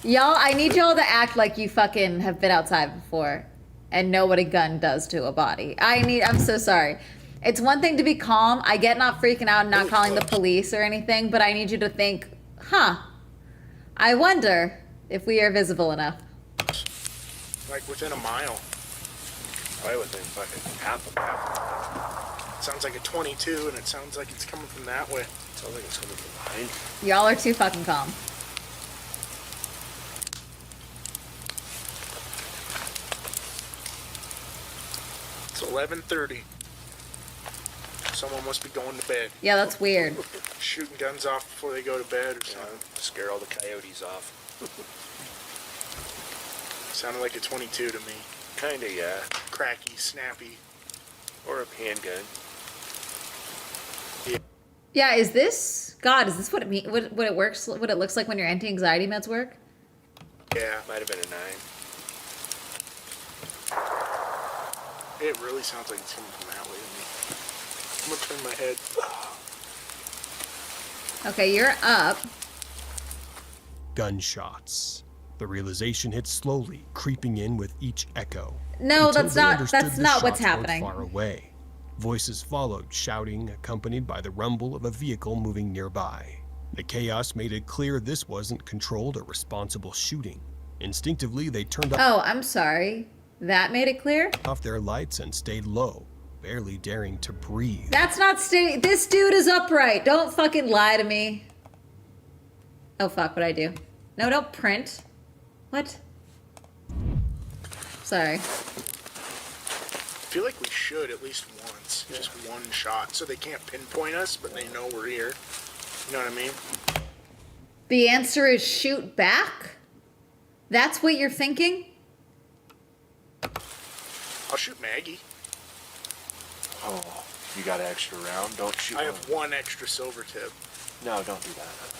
Y'all, I need y'all to act like you fucking have been outside before and know what a gun does to a body. I'm so sorry. It's one thing to be calm. I get not freaking out and not calling the police or anything, but I need you to think, I wonder if we are visible enough. Like within a mile. Probably within fucking half a mile. Sounds like a 22 and it sounds like it's coming from that way. Sounds like it's coming from behind. Y'all are too fucking calm. It's 11:30. Someone must be going to bed. Yeah, that's weird. Shooting guns off before they go to bed or something. Scare all the coyotes off. Sounded like a 22 to me. Kinda, yeah. Cracky, snappy. Or a handgun. Yeah, is this what it mean? What it works? What it looks like when your anti-anxiety meds work? Yeah. Might have been a 9. It really sounds like it's coming from that way to me. I'm gonna turn my head. Okay, you're up. Gunshots. The realization hit slowly, creeping in with each echo. No, until that's they not understood the what's shots weren't happening. Far away. Voices followed, shouting, accompanied by the rumble of a vehicle moving nearby. The chaos made it clear this wasn't controlled or responsible shooting. Instinctively, they turned Oh, I'm sorry. That made it clear? off their lights and stayed low, barely daring to breathe. That's not this dude is upright. Don't fucking lie to me. Oh, fuck, what'd I do? No, don't print. What? Sorry. I feel like we should at least once. Just one shot. So they can't pinpoint us, but they know we're here. You know what I mean? The answer is shoot back? That's what you're thinking? I'll shoot Maggie. Oh, you got an extra round? Don't shoot I have one extra silver tip. No, don't do that.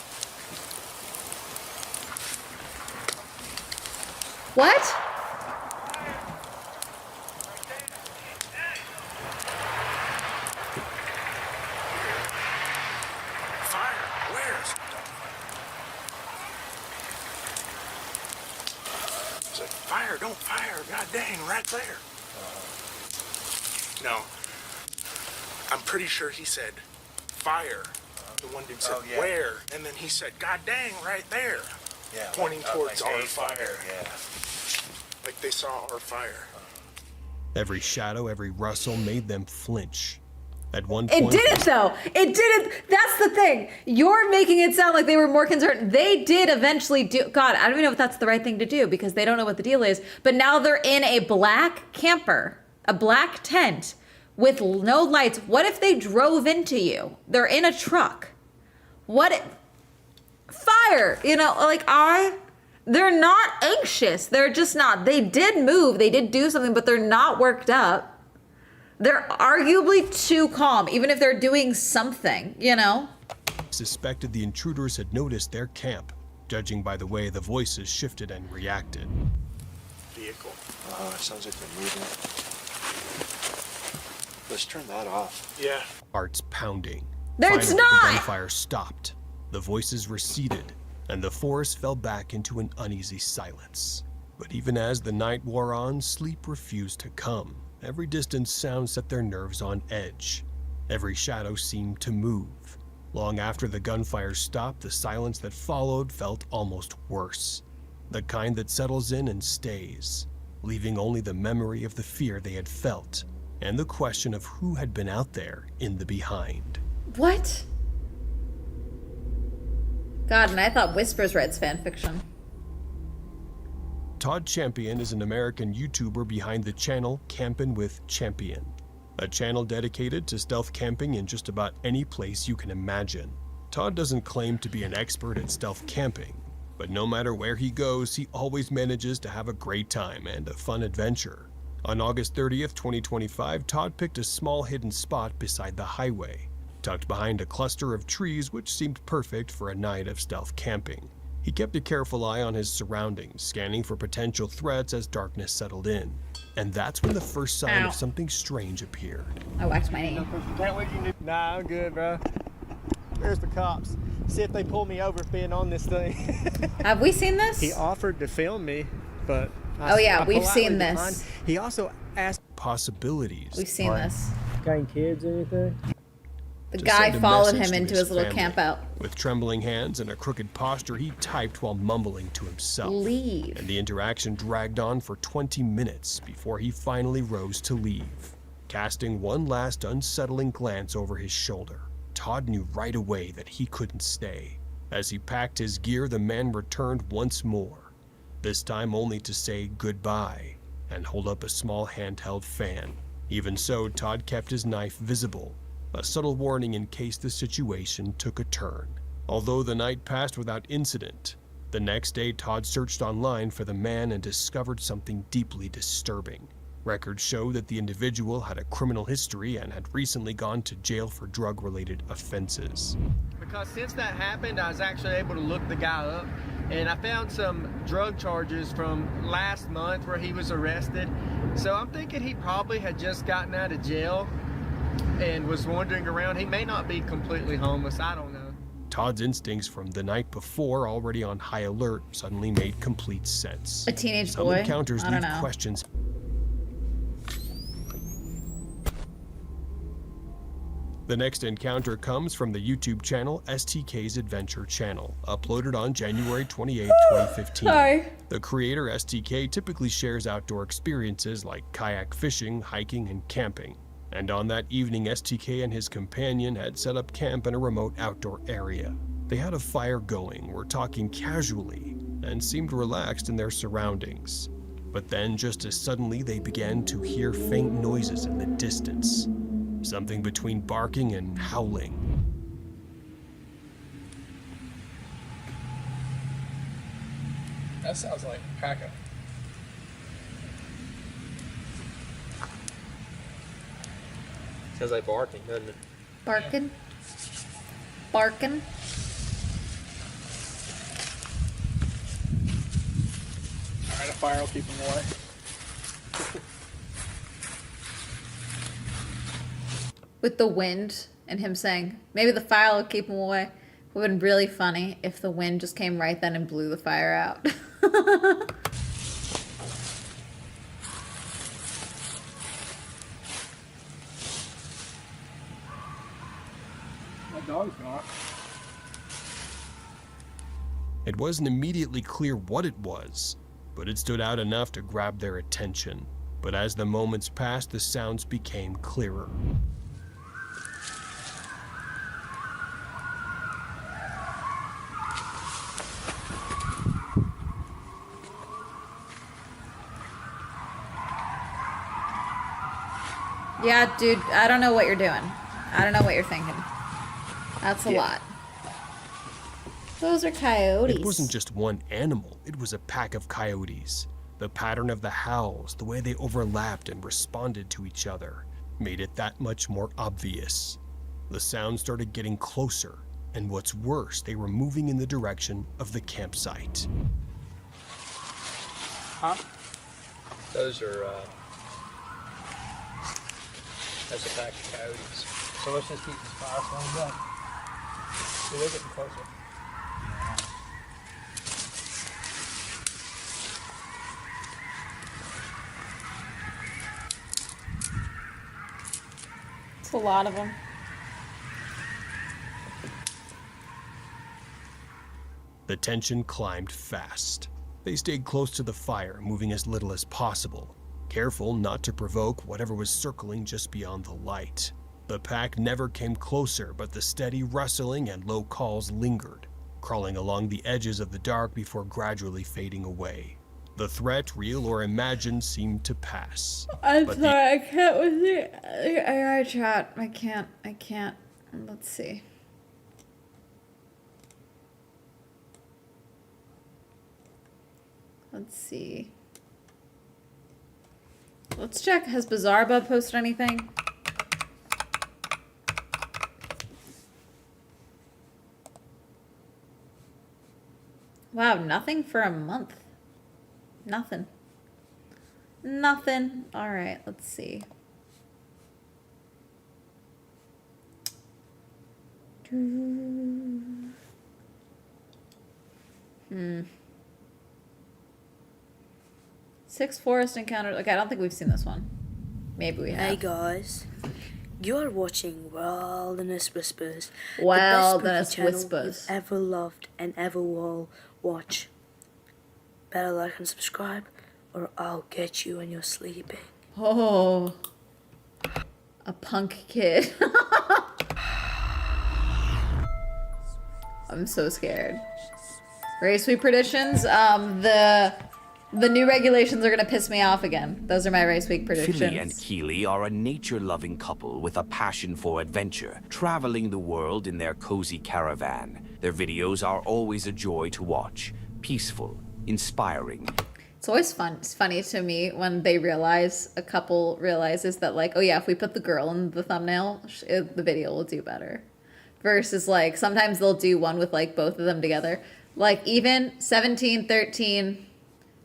What? Fire! Where? It's like, fire, don't fire. God dang, right there. No. I'm pretty sure he said fire. the one dude said, Oh, yeah. where? And then he said, God dang, right there. Yeah, pointing towards our a fire. Yeah. Like they saw our fire. Every shadow, every rustle made them flinch. At one point, it didn't though. It didn't. That's the thing. You're making it sound like they were more concerned. They did eventually do. God, I don't even know if that's the right thing to do because they don't know what the deal is. But now they're in a black camper, a black tent with no lights. What if they drove into you? They're in a truck. What if, fire, you know, like they're not anxious. They're just not. They did move. They did do something, but they're not worked up. They're arguably too calm, even if they're doing something, you know? Suspected the intruders had noticed their camp, judging by the way the voices shifted and reacted. Vehicle. Oh, it sounds like they're moving. Let's turn that off. Yeah. Hearts pounding. It's Finally, not! the gunfire stopped. The voices receded, and the forest fell back into an uneasy silence. But even as the night wore on, sleep refused to come. Every distant sound set their nerves on edge. Every shadow seemed to move. Long after the gunfire stopped, the silence that followed felt almost worse. The kind that settles in and stays, leaving only the memory of the fear they had felt, and the question of who had been out there in the behind. What? God, and I thought Whispers writes fanfiction. Todd Champion is an American YouTuber behind the channel Campin' with Champion, a channel dedicated to stealth camping in just about any place you can imagine. Todd doesn't claim to be an expert at stealth camping, but no matter where he goes, he always manages to have a great time and a fun adventure. On August 30th, 2025, Todd picked a small hidden spot beside the highway, tucked behind a cluster of trees which seemed perfect for a night of stealth camping. He kept a careful eye on his surroundings, scanning for potential threats as darkness settled in. And that's when the first sign of something strange appeared. I whacked my knee. Nah, I'm good, bro. There's the cops. See if they pull me over for being on this thing. Have we seen this? He offered to film me, but oh yeah, we've seen this. Declined. He also asked possibilities. We've seen this. Got any kids or anything? The guy followed him into his little camp out. With trembling hands and a crooked posture, he typed while mumbling to himself. Leave. And the interaction dragged on for 20 minutes before he finally rose to leave. Casting one last unsettling glance over his shoulder, Todd knew right away that he couldn't stay. As he packed his gear, the man returned once more, this time only to say goodbye and hold up a small handheld fan. Even so, Todd kept his knife visible, a subtle warning in case the situation took a turn. Although the night passed without incident, the next day Todd searched online for the man and discovered something deeply disturbing. Records show that the individual had a criminal history and had recently gone to jail for drug-related offenses. Because since that happened, I was actually able to look the guy up, and I found some drug charges from last month where he was arrested. So I'm thinking he probably had just gotten out of jail and was wandering around. He may not be completely homeless, I don't know. Todd's instincts from the night before, already on high alert, suddenly made complete sense. A teenage Some boy? encounters I don't leave know. questions. The next encounter comes from the YouTube channel STK's Adventure Channel, uploaded on January 28, 2015. Sorry. The creator STK typically shares outdoor experiences like kayak fishing, hiking, and camping. And on that evening, STK and his companion had set up camp in a remote outdoor area. They had a fire going, were talking casually, and seemed relaxed in their surroundings. But then, just as suddenly, they began to hear faint noises in the distance. Something between barking and howling. That sounds like Paca. Sounds like barking, doesn't it? Barking. Barking. Alright, a fire will keep them away. With the wind and him saying, maybe the fire will keep him away. It would have been really funny if the wind just came right then and blew the fire out. My dog's not. It wasn't immediately clear what it was, but it stood out enough to grab their attention. But as the moments passed, the sounds became clearer. Yeah, dude, I don't know what you're doing. I don't know what you're thinking. That's a lot. Those are coyotes. It wasn't just one animal, it was a pack of coyotes. The pattern of the howls, the way they overlapped and responded to each other, made it that much more obvious. The sounds started getting closer, and what's worse, they were moving in the direction of the campsite. Huh? Those are, that's a pack of coyotes. So let's just keep this fast one going. See, they're getting closer. It's a lot of them. The tension climbed fast. They stayed close to the fire, moving as little as possible, careful not to provoke whatever was circling just beyond the light. The pack never came closer, but the steady rustling and low calls lingered, crawling along the edges of the dark before gradually fading away. The threat, real or imagined, seemed to pass. I'm sorry, I can't with the AI chat. I can't. Let's see. Let's see. Let's check. Has Bizarre Bub posted anything? Wow, nothing for a month. Nothing. Nothing. All right, let's see. Six forest encounters. Okay, I don't think we've seen this one. Maybe we have. Hey guys, you are watching Wilderness Whispers. Wilderness the best Whispers. you've ever loved and ever will watch. Better like and subscribe, or I'll get you when you're sleeping. Oh, a punk kid. I'm so scared. Race week predictions. The new regulations are gonna piss me off again. Those are my race week predictions. Philly and Keely are a nature-loving couple with a passion for adventure, traveling the world in their cozy caravan. Their videos are always a joy to watch, peaceful, inspiring. It's always fun. It's funny to me when a couple realizes that, like, oh yeah, if we put the girl in the thumbnail, the video will do better. Versus, like, sometimes they'll do one with, like, both of them together. Like, even 17, 13,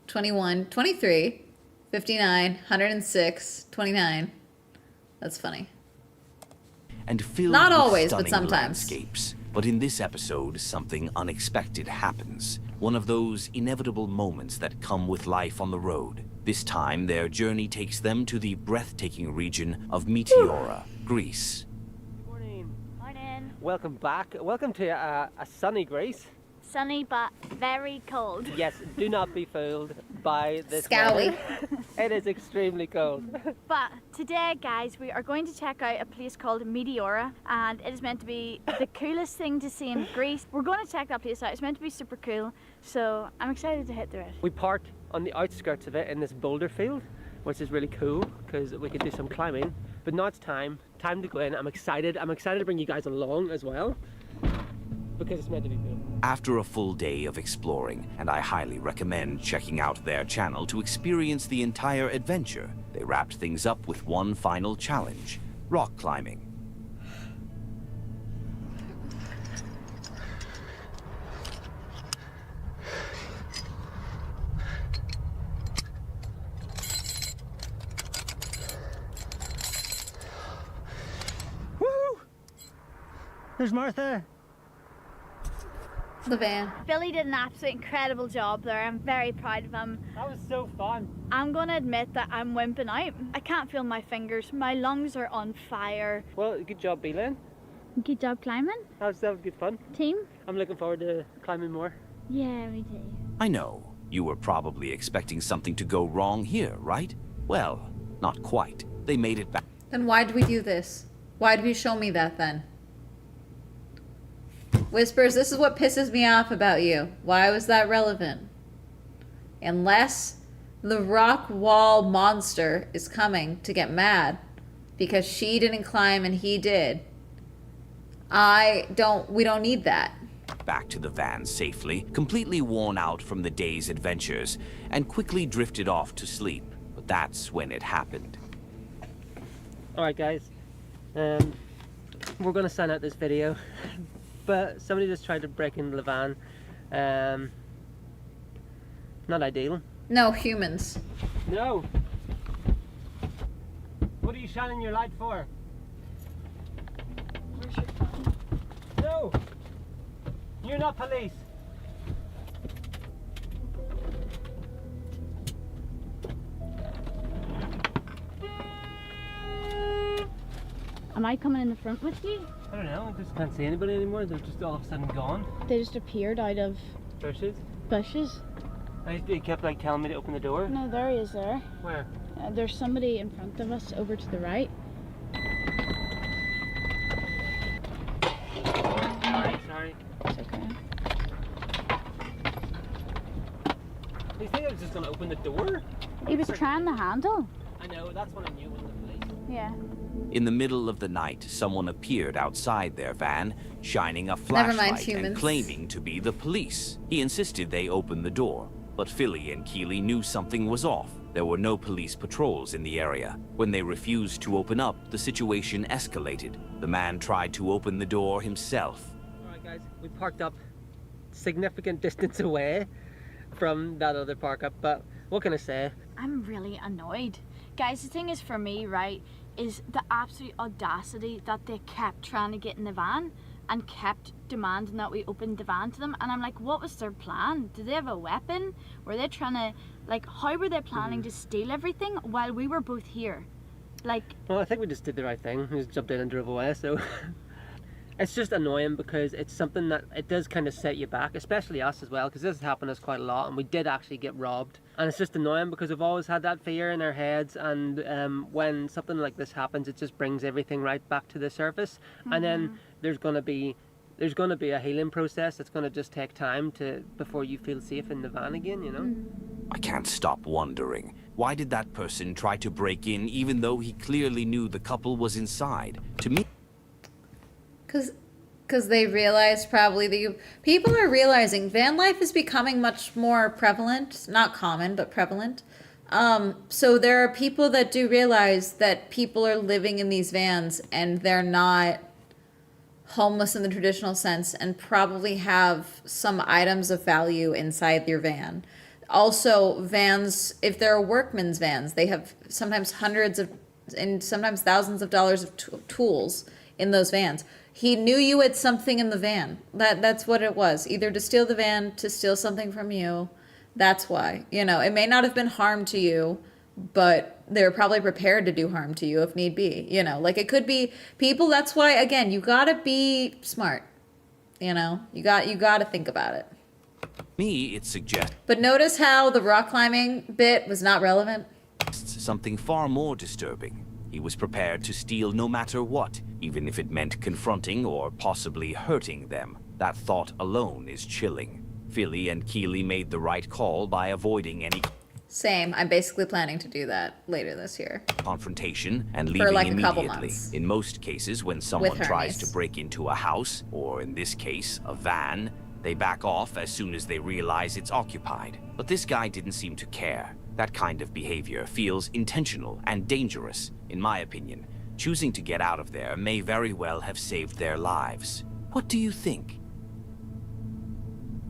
21, 23, 59, 106, 29. That's funny. And filled Not with always, but stunning sometimes. landscapes. But in this episode, something unexpected happens. One of those inevitable moments that come with life on the road. This time, their journey takes them to the breathtaking region of Meteora, Greece. Morning. Welcome back. Welcome to a sunny Greece. Sunny but very cold. Yes, do not be fooled by this Scowy. weather. It is extremely cold. But today, guys, we are going to check out a place called Meteora, and it is meant to be the coolest thing to see in Greece. We're going to check that place out. It's meant to be super cool, so I'm excited to hit through it. We parked on the outskirts of it in this boulder field, which is really cool because we could do some climbing. But now it's time to go in. I'm excited to bring you guys along as well, because it's meant to be cool. After a full day of exploring, and I highly recommend checking out their channel to experience the entire adventure, they wrapped things up with one final challenge: rock climbing. Woo! There's Martha. The van. Billy did an absolutely incredible job there. I'm very proud of him. That was so fun. I'm going to admit that I'm wimping out. I can't feel my fingers. My lungs are on fire. Well, good job, Beelan. Good job climbing. That was good fun. Team? I'm looking forward to climbing more. Yeah, me too. I know. You were probably expecting something to go wrong here, right? Well, not quite. They made it back. Then why did we do this? Why did you show me that then? Whispers, this is what pisses me off about you. Why was that relevant? Unless the rock wall monster is coming to get mad because she didn't climb and he did. We don't need that. Back to the van safely, completely worn out from the day's adventures, and quickly drifted off to sleep. But that's when it happened. Alright guys, we're gonna sign out this video, but somebody just tried to break into the van. Not ideal. No, humans. No! What are you shining your light for? No! You're not police! Am I coming in the front with you? I don't know, I just can't see anybody anymore. They're just all of a sudden gone. They just appeared out of Bushes? bushes. They kept like telling me to open the door. No, there he is there. Where? There's somebody in front of us over to the right. Sorry. It's okay. You think I was just gonna open the door? He was trying the handle. I know, that's what I knew wasn't the police. Yeah. In the middle of the night, someone appeared outside their van, shining a Never mind, flashlight and humans. claiming to be the police. He insisted they open the door, but Philly and Keely knew something was off. There were no police patrols in the area. When they refused to open up, the situation escalated. The man tried to open the door himself. Alright guys, we parked up significant distance away from that other park up, but what can I say? I'm really annoyed. Guys, the thing is for me, right, is the absolute audacity that they kept trying to get in the van and kept demanding that we open the van to them. And I'm like, what was their plan? Did they have a weapon? Were they trying to, like, how were they planning to steal everything while we were both here? Like... Well, I think we just did the right thing. We just jumped in and drove away, so... It's just annoying because it's something that it does kind of set you back, especially us as well, because this has happened to us quite a lot and we did actually get robbed. And it's just annoying because we've always had that fear in our heads, and when something like this happens, it just brings everything right back to the surface. And then there's going to be a healing process. It's going to just take time before you feel safe in the van again, you know? I can't stop wondering, why did that person try to break in even though he clearly knew the couple was inside? To me... Because they realized probably that people are realizing van life is becoming much more prevalent. Not common, but prevalent. So there are people that do realize that people are living in these vans and they're not homeless in the traditional sense and probably have some items of value inside your van. Also, vans, if they're workman's vans, they have sometimes hundreds of and sometimes thousands of dollars of tools in those vans. He knew you had something in the van. That's what it was. Either to steal the van, to steal something from you. That's why. You know, it may not have been harm to you, but they're probably prepared to do harm to you if need be. You know, like it could be people. That's why, again, you gotta be smart. You know, you got to think about it. Me, it suggests... But notice how the rock climbing bit was not relevant? Something far more disturbing. He was prepared to steal no matter what, even if it meant confronting or possibly hurting them. That thought alone is chilling. Philly and Keely made the right call by avoiding any... Same. I'm basically planning to do that later this year. ...confrontation and leaving like immediately. In most cases, when someone tries to Hermes. break into a house, or in this case, a van, they back off as soon as they realize it's occupied. But this guy didn't seem to care. That kind of behavior feels intentional and dangerous, in my opinion. Choosing to get out of there may very well have saved their lives. What do you think?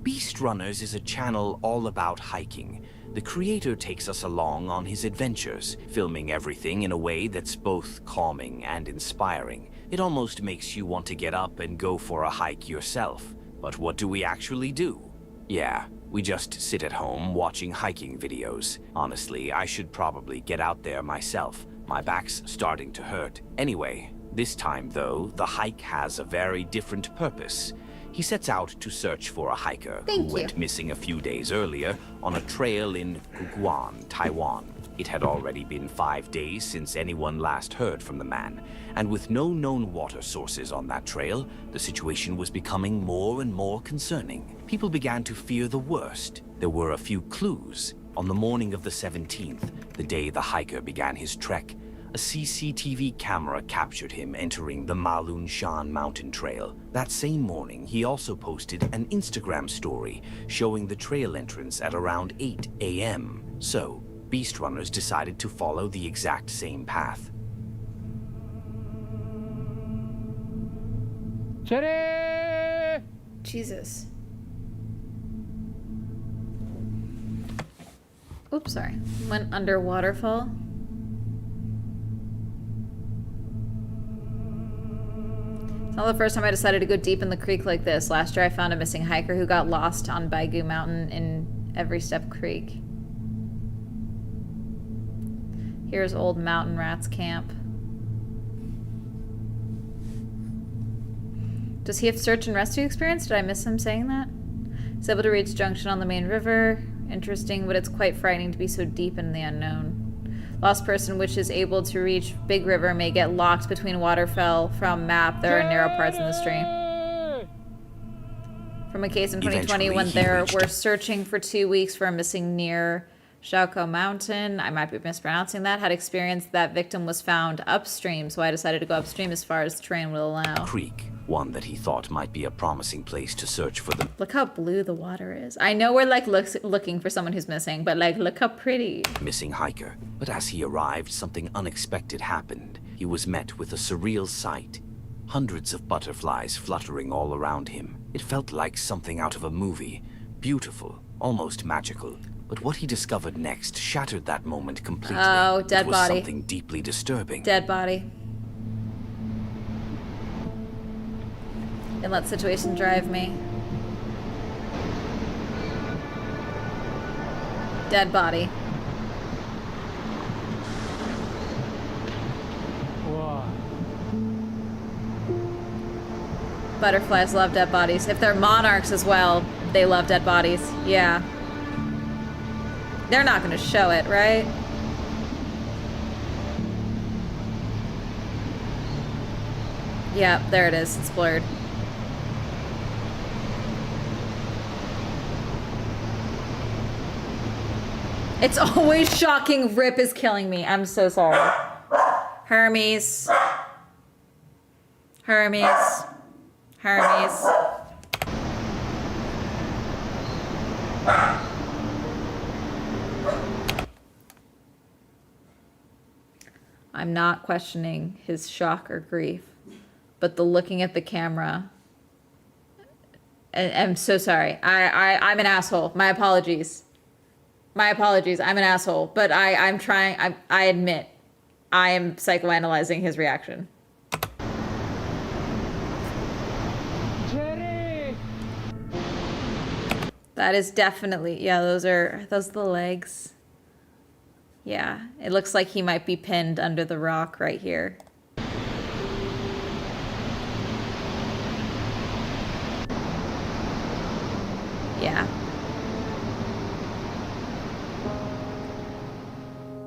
Beast Runners is a channel all about hiking. The creator takes us along on his adventures, filming everything in a way that's both calming and inspiring. It almost makes you want to get up and go for a hike yourself. But what do we actually do? Yeah, we just sit at home watching hiking videos. Honestly, I should probably get out there myself. My back's starting to hurt. Anyway, this time though, the hike has a very different purpose. He sets out to search for a hiker who went missing a few days earlier on a trail in Guguan, Taiwan. It had already been 5 days since anyone last heard from the man, and with no known water sources on that trail, the situation was becoming more and more concerning. People began to fear the worst. There were a few clues. On the morning of the 17th, the day the hiker began his trek, a CCTV camera captured him entering the Malun Shan mountain trail. That same morning, he also posted an Instagram story showing the trail entrance at around 8 a.m. So, beast runners decided to follow the exact same path. Jesus. Oops, sorry. Went under waterfall. It's not the first time I decided to go deep in the creek like this. Last year I found a missing hiker who got lost on Baigu Mountain in Every Step Creek. Here's old mountain rats camp. Does he have search and rescue experience? Did I miss him saying that? He's able to reach junction on the main river. Interesting, but it's quite frightening to be so deep in the unknown. Lost person which is able to reach Big River may get locked between waterfall from map. There are narrow parts in the stream. From a case in 2020 when there were searching for 2 weeks for a missing near Xiaoko Mountain, I might be mispronouncing that, had experienced that victim was found upstream, so I decided to go upstream as far as the terrain will allow. Creek, one that he thought might be a promising place to search for them. Look how blue the water is. I know we're like looking for someone who's missing, but like look how pretty. Missing hiker. But as he arrived, something unexpected happened. He was met with a surreal sight. Hundreds of butterflies fluttering all around him. It felt like something out of a movie. Beautiful, almost magical. But what he discovered next shattered that moment completely. Oh, dead it was body. Something deeply disturbing. Dead body. Didn't let situation drive me. Dead body. Whoa. Butterflies love dead bodies. If they're monarchs as well, they love dead bodies. Yeah. They're not gonna show it, right? Yeah, there it is. It's blurred. It's always shocking. Rip is killing me. I'm so sorry. Hermes. Hermes. Hermes. I'm not questioning his shock or grief, but the looking at the camera. I'm so sorry. I'm an asshole. My apologies. My apologies. I'm an asshole. But I'm trying. I admit, I am psychoanalyzing his reaction. Jerry! That is definitely, yeah, those are the legs. Yeah, it looks like he might be pinned under the rock right here. Yeah.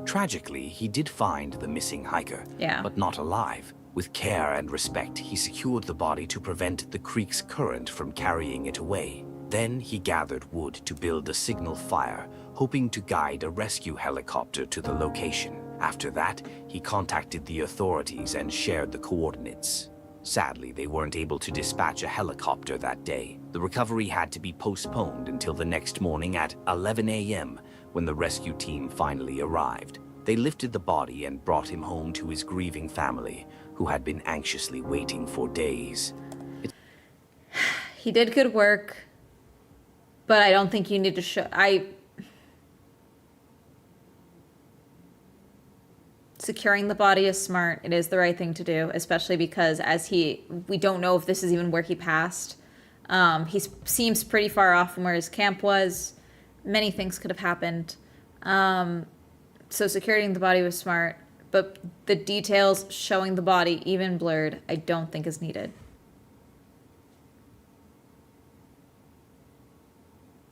Tragically, he did find the missing hiker, Yeah. but not alive. With care and respect, he secured the body to prevent the creek's current from carrying it away. Then he gathered wood to build a signal fire, hoping to guide a rescue helicopter to the location. After that, he contacted the authorities and shared the coordinates. Sadly, they weren't able to dispatch a helicopter that day. The recovery had to be postponed until the next morning at 11 a.m. when the rescue team finally arrived. They lifted the body and brought him home to his grieving family, who had been anxiously waiting for days. He did good work, but I don't think you need to show... Securing the body is smart. It is the right thing to do, especially because we don't know if this is even where he passed. He seems pretty far off from where his camp was. Many things could have happened. So securing the body was smart, but the details showing the body, even blurred, I don't think is needed.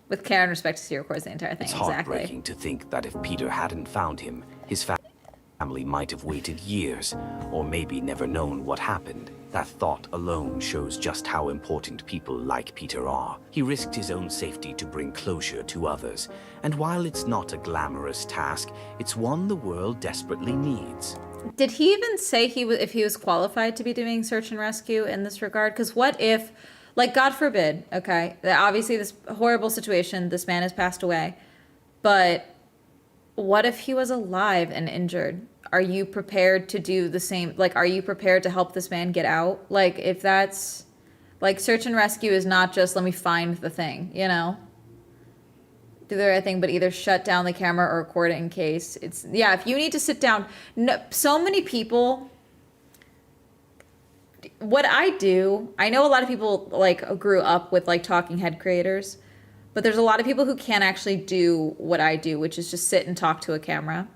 With care and respect, he records the entire thing. It's exactly. heartbreaking to think that if Peter hadn't found him, his family might have waited years, or maybe never known what happened. That thought alone shows just how important people like Peter are. He risked his own safety to bring closure to others, and while it's not a glamorous task, it's one the world desperately needs. Did he even say if he was qualified to be doing search and rescue in this regard? Because what if, like, God forbid, okay, obviously this horrible situation, this man has passed away, but what if he was alive and injured? Are you prepared to do the same? Like, are you prepared to help this man get out? Like, if that's, like, search and rescue is not just let me find the thing, you know? Do the right thing, but either shut down the camera or record it in case it's, yeah, if you need to sit down. No, so many people, what I do, I know a lot of people, like, grew up with, like, talking head creators, but there's a lot of people who can't actually do what I do, which is just sit and talk to a camera.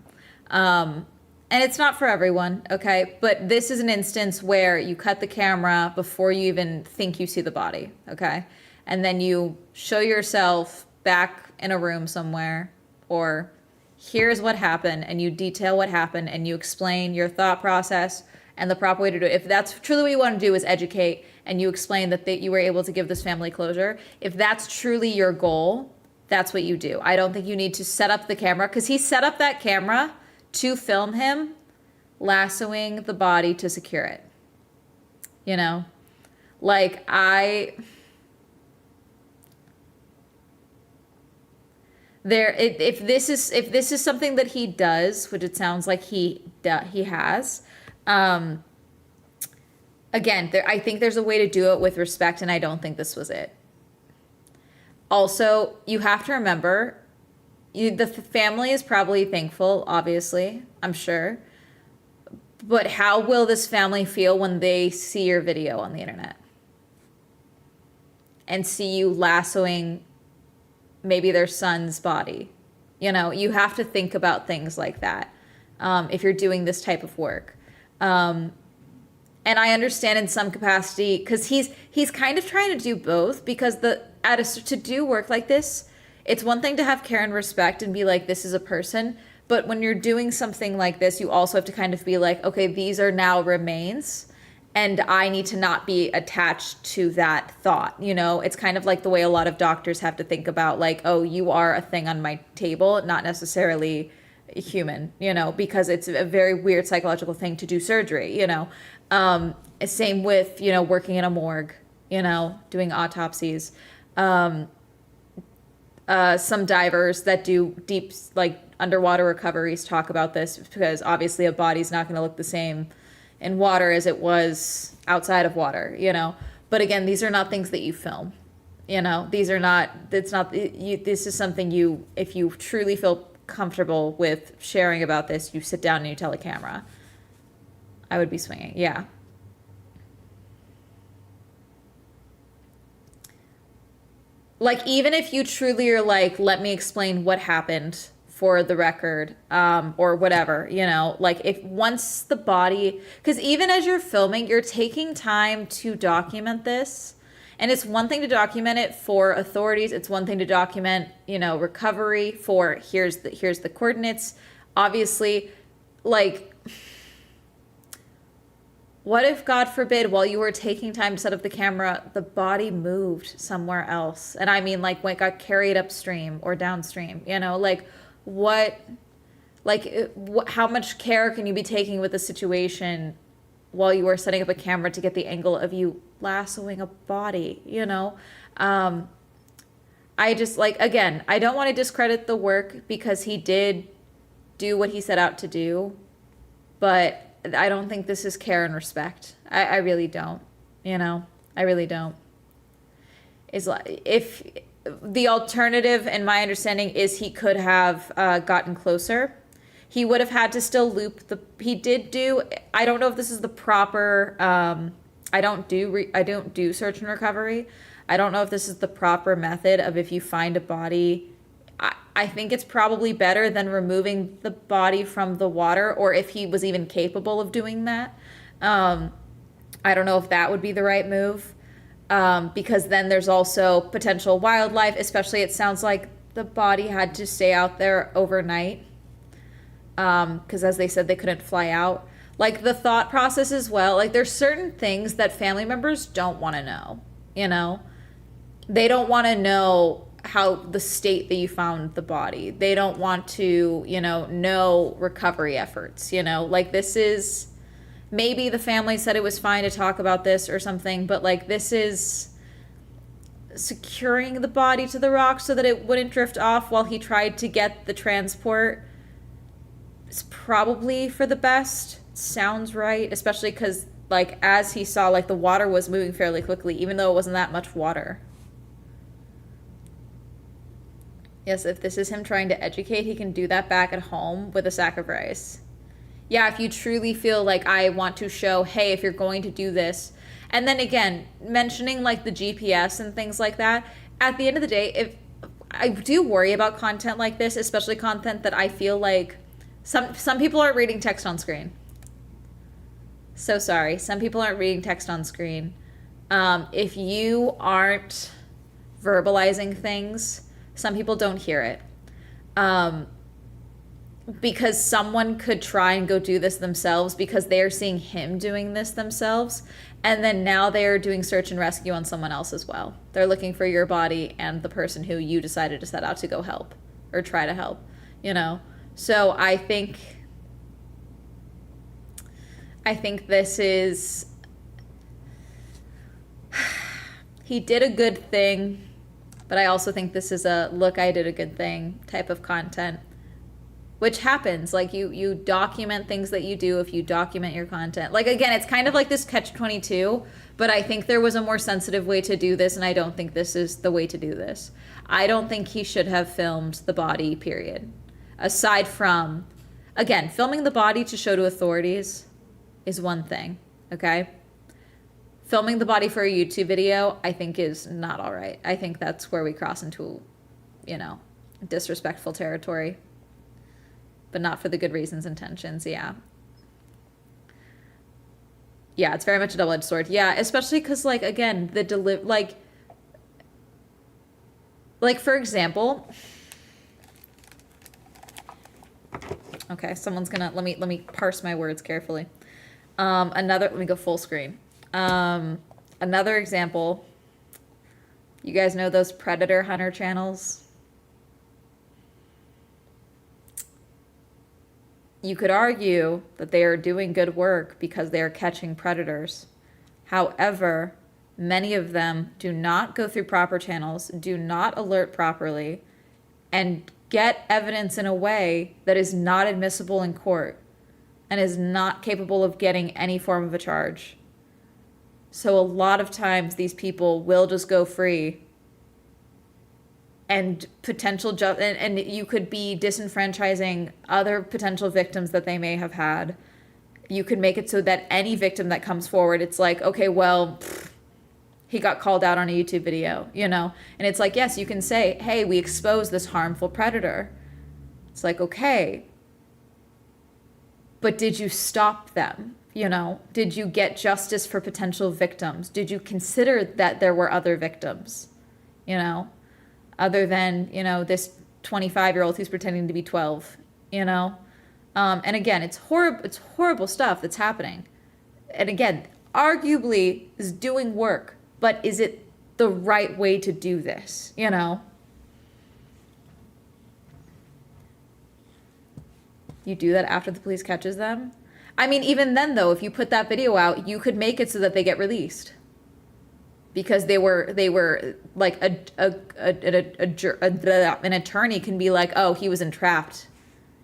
And it's not for everyone, okay? But this is an instance where you cut the camera before you even think you see the body, okay? And then you show yourself back in a room somewhere, or here's what happened, and you detail what happened, and you explain your thought process and the proper way to do it. If that's truly what you want to do is educate, and you explain that you were able to give this family closure, if that's truly your goal, that's what you do. I don't think you need to set up the camera, because he set up that camera to film him lassoing the body to secure it. You know? Like, if this is something that he does, which it sounds like he has, again, I think there's a way to do it with respect, and I don't think this was it. Also, you have to remember, the family is probably thankful, obviously, I'm sure. But how will this family feel when they see your video on the internet? And see you lassoing maybe their son's body? You know, you have to think about things like that if you're doing this type of work. And I understand in some capacity, because he's kind of trying to do both, because to do work like this, it's one thing to have care and respect and be like, this is a person. But when you're doing something like this, you also have to kind of be like, okay, these are now remains, and I need to not be attached to that thought. You know, it's kind of like the way a lot of doctors have to think about, like, oh, you are a thing on my table, not necessarily human, you know, because it's a very weird psychological thing to do surgery, you know. Same with, you know, working in a morgue, you know, doing autopsies. Some divers that do deep, like, underwater recoveries talk about this, because obviously a body's not going to look the same in water as it was outside of water, you know. But again, these are not things that you film, you know. These are not, it's not, this is something you, if you truly feel comfortable with sharing about this, you sit down and you tell a camera. I would be swinging, yeah. Like, even if you truly are like, let me explain what happened for the record, or whatever, you know, like, if once the body, because even as you're filming, you're taking time to document this. And it's one thing to document it for authorities. It's one thing to document, you know, recovery for here's the coordinates. Obviously, like, what if, God forbid, while you were taking time to set up the camera, the body moved somewhere else? And I mean, like, when it got carried upstream or downstream, you know, like, how much care can you be taking with the situation while you are setting up a camera to get the angle of you lassoing a body, you know? I just, like, again, I don't want to discredit the work, because he did do what he set out to do, but I don't think this is care and respect. I really don't, you know? I really don't. Is like, if the alternative, in my understanding, is he could have gotten closer. He would have had to still loop he did do, I don't know if this is the proper, I don't do search and recovery. I don't know if this is the proper method of, if you find a body, I think it's probably better than removing the body from the water, or if he was even capable of doing that. I don't know if that would be the right move. because then there's also potential wildlife, especially it sounds like the body had to stay out there overnight. Because as they said, they couldn't fly out. Like the thought process as well, like there's certain things that family members don't want to know, you know? They don't want to know how the state that you found the body. They don't want to, know recovery efforts, like this is, maybe the family said it was fine to talk about this or something, but like this is securing the body to the rock so that it wouldn't drift off while he tried to get the transport. It's probably for the best. Sounds right, especially because like as he saw, like the water was moving fairly quickly, even though it wasn't that much water. Yes, if this is him trying to educate, he can do that back at home with a sack of rice. Yeah, if you truly feel like I want to show, hey, if you're going to do this, and then again, mentioning like the GPS and things like that, at the end of the day, if I do worry about content like this, especially content that I feel like some people aren't reading text on screen. So sorry. Some people aren't reading text on screen. If you aren't verbalizing things, some people don't hear it. Because someone could try and go do this themselves because they're seeing him doing this themselves. And then now they're doing search and rescue on someone else as well. They're looking for your body and the person who you decided to set out to go help or try to help, So I think this is, he did a good thing, but I also think this is a look, I did a good thing type of content, which happens. Like you document things that you do if you document your content. Like, again, it's kind of like this catch-22, but I think there was a more sensitive way to do this, and I don't think this is the way to do this. I don't think he should have filmed the body, period. Aside from, again, filming the body to show to authorities is one thing, okay? Filming the body for a YouTube video, I think is not all right. I think that's where we cross into, disrespectful territory. But not for the good reasons, intentions, yeah. Yeah, it's very much a double-edged sword. Yeah, especially because, like, again, like, for example, okay, someone's gonna, let me parse my words carefully. Let me go full screen. Another example, you guys know those predator hunter channels? You could argue that they are doing good work because they are catching predators. However, many of them do not go through proper channels, do not alert properly, and get evidence in a way that is not admissible in court and is not capable of getting any form of a charge. So a lot of times these people will just go free and and you could be disenfranchising other potential victims that they may have had. You could make it so that any victim that comes forward, it's like, okay, well, he got called out on a YouTube video, And it's like, yes, you can say, hey, we exposed this harmful predator. It's like, okay, but did you stop them? Did you get justice for potential victims? Did you consider that there were other victims, other than, this 25-year-old who's pretending to be 12, And again, it's horrible stuff that's happening. And again, arguably is doing work, but is it the right way to do this, You do that after the police catches them? I mean, even then, though, if you put that video out, you could make it so that they get released. Because they were like an attorney can be like, oh, he was entrapped.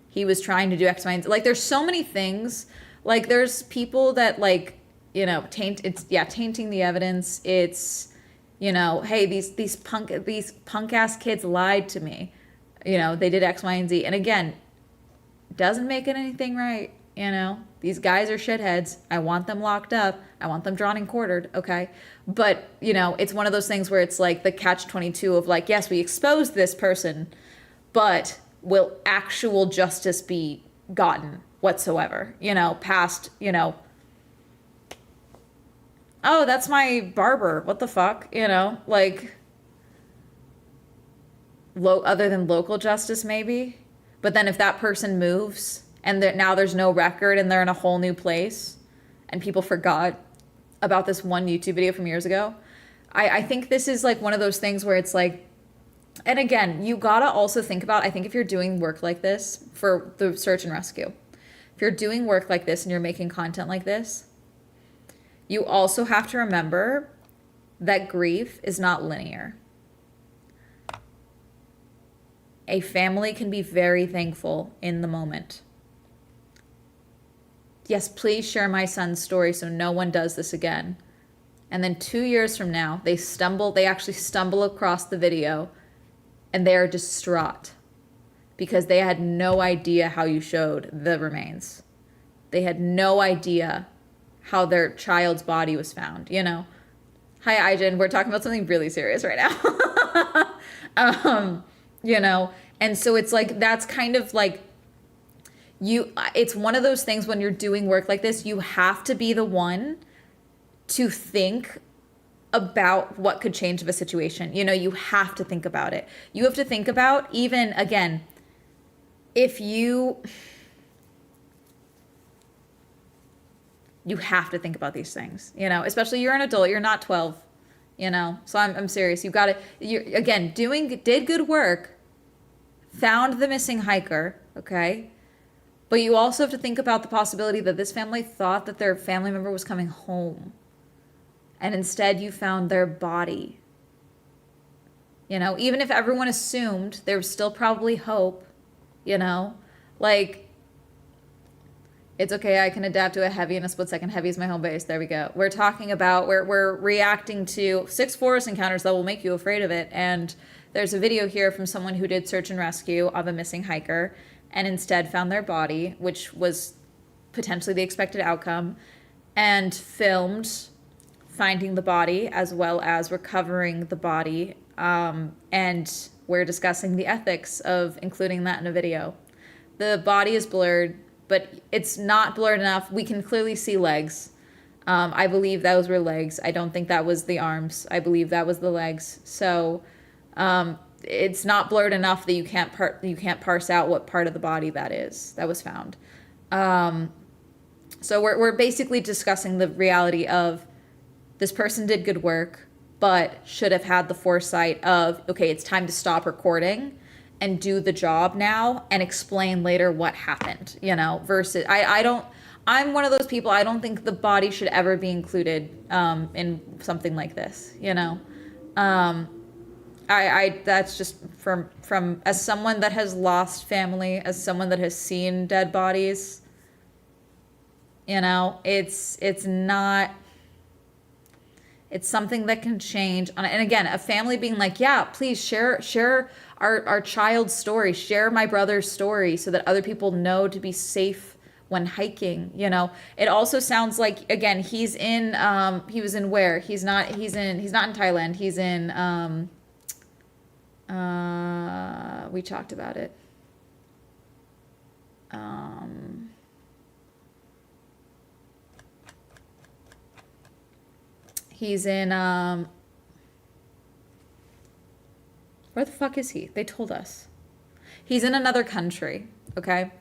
He was trying to do X, Y, and Z. Like, there's so many things. Like, there's people that, like, tainting the evidence. It's, hey, these punk ass kids lied to me. They did X, Y, and Z. And again, doesn't make it anything right. These guys are shitheads. I want them locked up. I want them drawn and quartered. Okay. But, it's one of those things where it's like the catch-22 of like, yes, we exposed this person, but will actual justice be gotten whatsoever, past, oh, that's my barber. What the fuck? You know, like, other than local justice, maybe. But then if that person moves and now there's no record and they're in a whole new place and people forgot about this one YouTube video from years ago, I think this is like one of those things where it's like, and again, you gotta also think about, I think if you're doing work like this for the search and rescue, if you're doing work like this and you're making content like this, you also have to remember that grief is not linear. A family can be very thankful in the moment. Yes, please share my son's story so no one does this again. And then 2 years from now, they actually stumble across the video and they are distraught because they had no idea how you showed the remains. They had no idea how their child's body was found, you know? Hi, Ijan, we're talking about something really serious right now. You know, and so it's like, that's kind of like, it's one of those things when you're doing work like this, you have to be the one to think about what could change of a situation. You know, you have to think about it. You have to think about, even again, if you have to think about these things, you know, especially you're an adult, you're not 12, you know, so I'm serious. You got to, again, did good work, found the missing hiker, okay? But you also have to think about the possibility that this family thought that their family member was coming home. And instead you found their body. You know, even if everyone assumed, there was still probably hope, you know? Like, it's okay, I can adapt to a heavy in a split second. Heavy is my home base. There we go. We're talking about, we're reacting to 6 forest encounters that will make you afraid of it. And there's a video here from someone who did search and rescue of a missing hiker and instead found their body, which was potentially the expected outcome, and filmed finding the body as well as recovering the body. And we're discussing the ethics of including that in a video. The body is blurred, but it's not blurred enough. We can clearly see legs. I believe those were legs. I don't think that was the arms. I believe that was the legs. So it's not blurred enough that you can't parse out what part of the body that is that was found. So we're basically discussing the reality of this person did good work, but should have had the foresight of, okay, it's time to stop recording and do the job now and explain later what happened, you know, versus I'm one of those people, I don't think the body should ever be included in something like this, you know. That's just from as someone that has lost family, as someone that has seen dead bodies, you know, it's something that can change. And again, a family being like, yeah, please share our child's story, share my brother's story so that other people know to be safe when hiking, you know. It also sounds like, again, he was in where? He's not in Thailand. He's in we talked about it. He's in where the fuck is he? They told us. He's in another country, okay?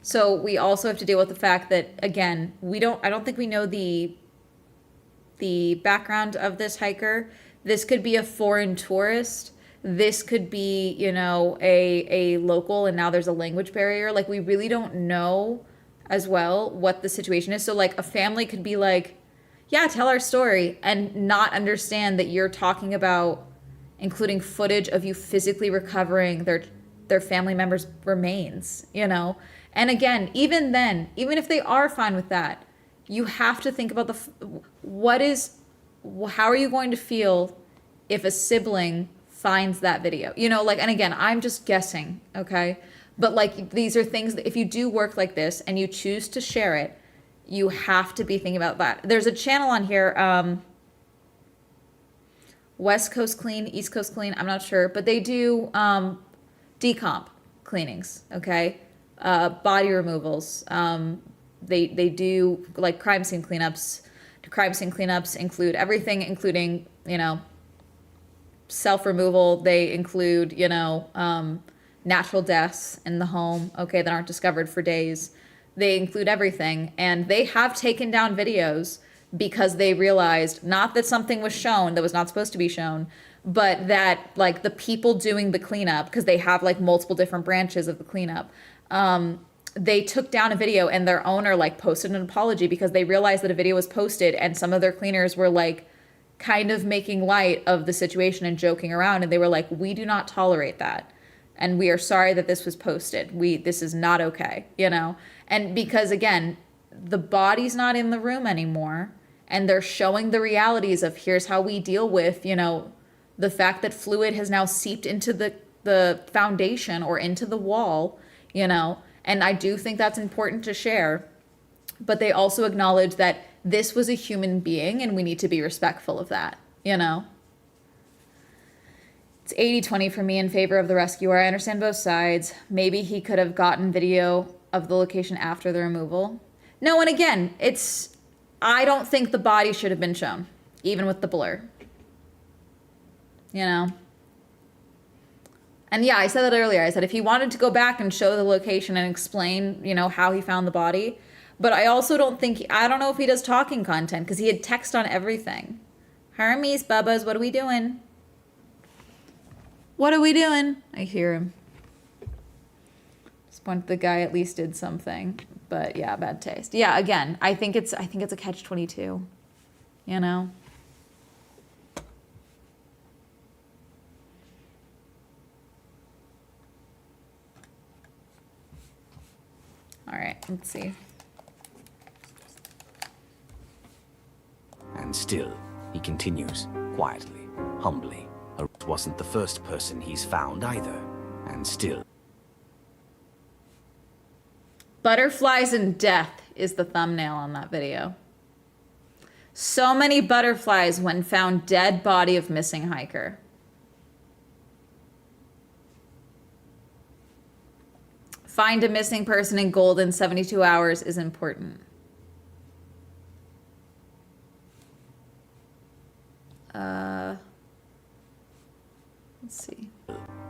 So we also have to deal with the fact that, again, I don't think we know the background of this hiker. This could be a foreign tourist. This could be, you know, a local, and now there's a language barrier. Like, we really don't know as well what the situation is. So like a family could be like, yeah, tell our story, and not understand that you're talking about including footage of you physically recovering their family members' remains, you know? And again, even then, even if they are fine with that, you have to think about how are you going to feel if a sibling finds that video? You know, like, and again, I'm just guessing, okay? But like, these are things that if you do work like this and you choose to share it, you have to be thinking about that. There's a channel on here, West Coast Clean, East Coast Clean, I'm not sure, but they do decomp cleanings, okay? Body removals. They do like crime scene cleanups, crime scene cleanups include everything, including, you know, self-removal. They include, you know, natural deaths in the home, okay, that aren't discovered for days. They include everything. And they have taken down videos because they realized not that something was shown that was not supposed to be shown, but that like the people doing the cleanup, because they have like multiple different branches of the cleanup, they took down a video and their owner like posted an apology because they realized that a video was posted and some of their cleaners were like kind of making light of the situation and joking around. And they were like, we do not tolerate that. And we are sorry that this was posted. This is not okay, you know? And because again, the body's not in the room anymore and they're showing the realities of here's how we deal with, you know, the fact that fluid has now seeped into the foundation or into the wall, you know? And I do think that's important to share, but they also acknowledge that this was a human being and we need to be respectful of that, you know? It's 80-20 for me in favor of the rescuer. I understand both sides. Maybe he could have gotten video of the location after the removal. No, and again, I don't think the body should have been shown, even with the blur. You know? And yeah, I said that earlier. I said if he wanted to go back and show the location and explain, you know, how he found the body. But I also don't know if he does talking content because he had text on everything. Hermes, Bubbas, what are we doing? What are we doing? I hear him. Just point the guy at least did something. But yeah, bad taste. Yeah, again, I think it's a catch-22. You know? All right, let's see. And still, he continues, quietly, humbly. It wasn't the first person he's found either. And still. Butterflies and death is the thumbnail on that video. So many butterflies when found dead body of missing hiker. Find a missing person in gold in 72 hours is important. Let's see.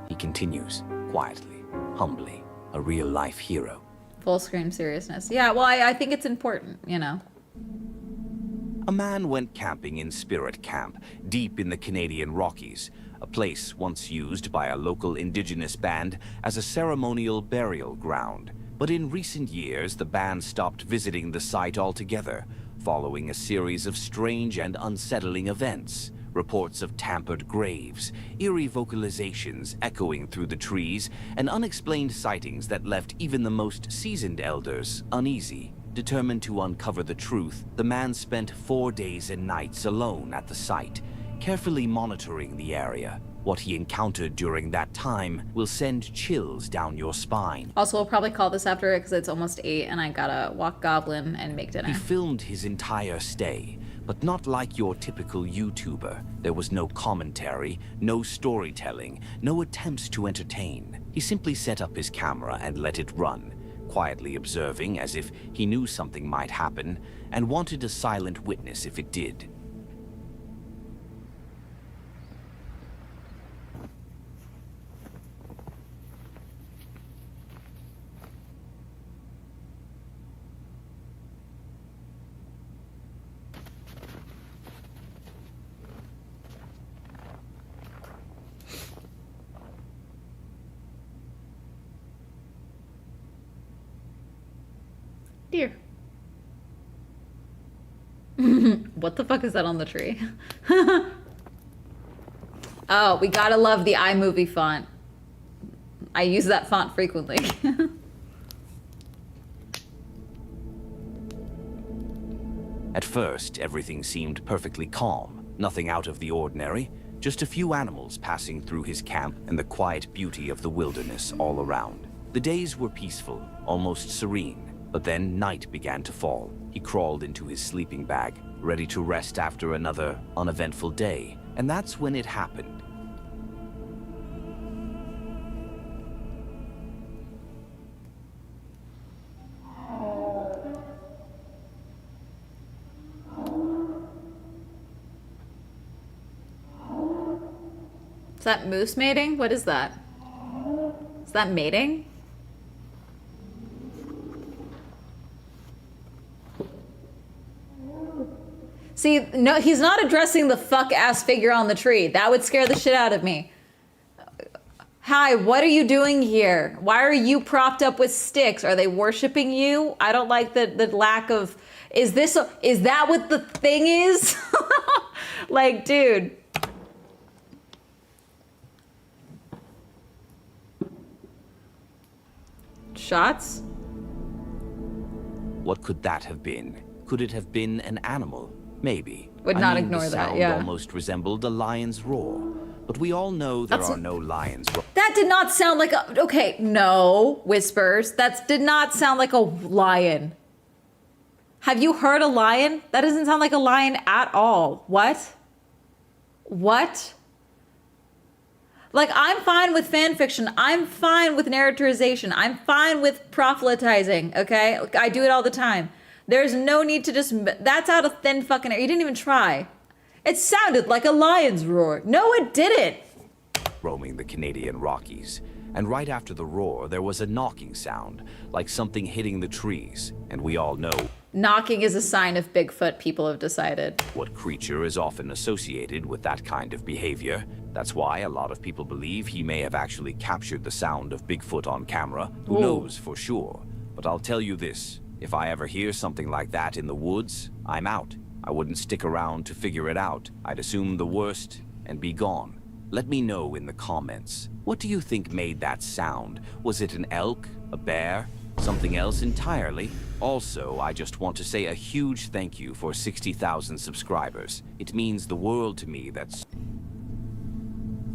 He continues, quietly, humbly, a real-life hero. Full screen seriousness. Yeah, well, I think it's important, you know. A man went camping in Spirit Camp, deep in the Canadian Rockies, a place once used by a local indigenous band as a ceremonial burial ground. But in recent years, the band stopped visiting the site altogether, following a series of strange and unsettling events. Reports of tampered graves, eerie vocalizations echoing through the trees, and unexplained sightings that left even the most seasoned elders uneasy. Determined to uncover the truth, the man spent 4 days and nights alone at the site, carefully monitoring the area. What he encountered during that time will send chills down your spine. Also, we'll probably call this after it because it's almost 8 and I gotta walk Goblin and make dinner. He filmed his entire stay, but not like your typical YouTuber. There was no commentary, no storytelling, no attempts to entertain. He simply set up his camera and let it run, quietly observing as if he knew something might happen and wanted a silent witness if it did. Deer. What the fuck is that on the tree? Oh, we gotta love the iMovie font. I use that font frequently. At first, everything seemed perfectly calm, nothing out of the ordinary, just a few animals passing through his camp and the quiet beauty of the wilderness all around. The days were peaceful, almost serene. But then night began to fall. He crawled into his sleeping bag, ready to rest after another uneventful day. And that's when it happened. that moose mating? What is that? Is that mating? See, no, he's not addressing the fuck-ass figure on the tree. That would scare the shit out of me. Hi, what are you doing here? Why are you propped up with sticks? Are they worshiping you? I don't like the lack of... Is that what the thing is? Like, dude. Shots? What could that have been? Could it have been an animal? Maybe. Would not ignore the that, sound yeah. almost resembled a lion's roar. But we all know there are no lions. That did not sound like a... Okay, no, Whispers. That did not sound like a lion. Have you heard a lion? That doesn't sound like a lion at all. What? What? Like, I'm fine with fan fiction. I'm fine with narrativization. I'm fine with proselytizing, okay? I do it all the time. There's no need to just... That's out of thin fucking air. You didn't even try. It sounded like a lion's roar. No, it didn't. Roaming the Canadian Rockies. And right after the roar, there was a knocking sound, like something hitting the trees. And we all know... Knocking is a sign of Bigfoot, people have decided. What creature is often associated with that kind of behavior. That's why a lot of people believe he may have actually captured the sound of Bigfoot on camera. Who knows for sure? But I'll tell you this. If I ever hear something like that in the woods, I'm out. I wouldn't stick around to figure it out. I'd assume the worst and be gone. Let me know in the comments. What do you think made that sound? Was it an elk? A bear? Something else entirely? Also, I just want to say a huge thank you for 60,000 subscribers. It means the world to me that's...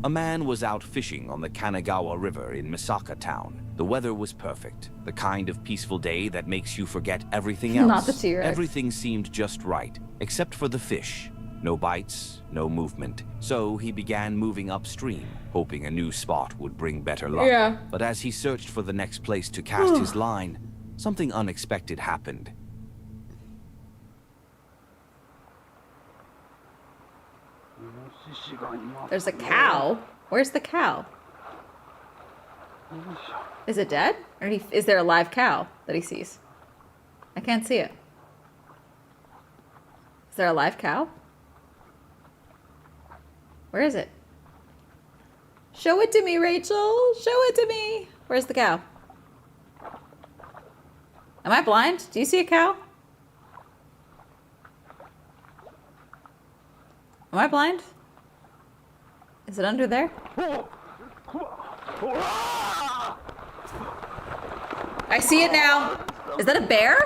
A man was out fishing on the Kanagawa River in Misaka Town. The weather was perfect. The kind of peaceful day that makes you forget everything else. Not the T-Rex. Everything seemed just right, except for the fish. No bites, no movement. So he began moving upstream, hoping a new spot would bring better luck. Yeah. But as he searched for the next place to cast his line, something unexpected happened. There's a cow. Where's the cow? Is it dead? Or is there a live cow that he sees? I can't see it. Is there a live cow? Where is it? Show it to me, Rachel. Show it to me. Where's the cow? Am I blind? Do you see a cow? Am I blind? Is it under there? I see it now. Is that a bear?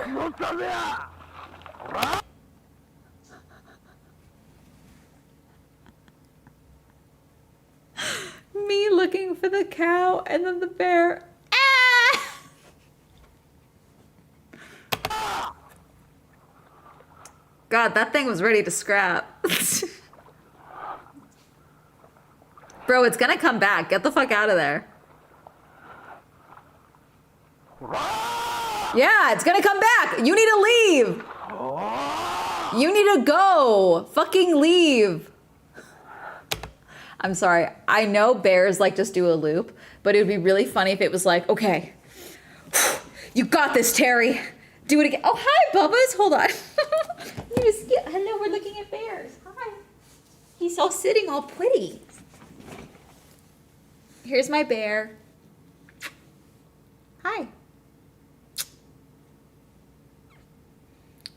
Me looking for the cow and then the bear. Ah! God, that thing was ready to scrap. Bro, it's gonna come back. Get the fuck out of there. Yeah, it's gonna come back. You need to leave. You need to go. Fucking leave. I'm sorry. I know bears like just do a loop, but it would be really funny if it was like, okay, you got this, Terry. Do it again. Oh, hi, Bubba's. Hold on. Hello, we're looking at bears. Hi. He's all sitting all pretty. Here's my bear. Hi.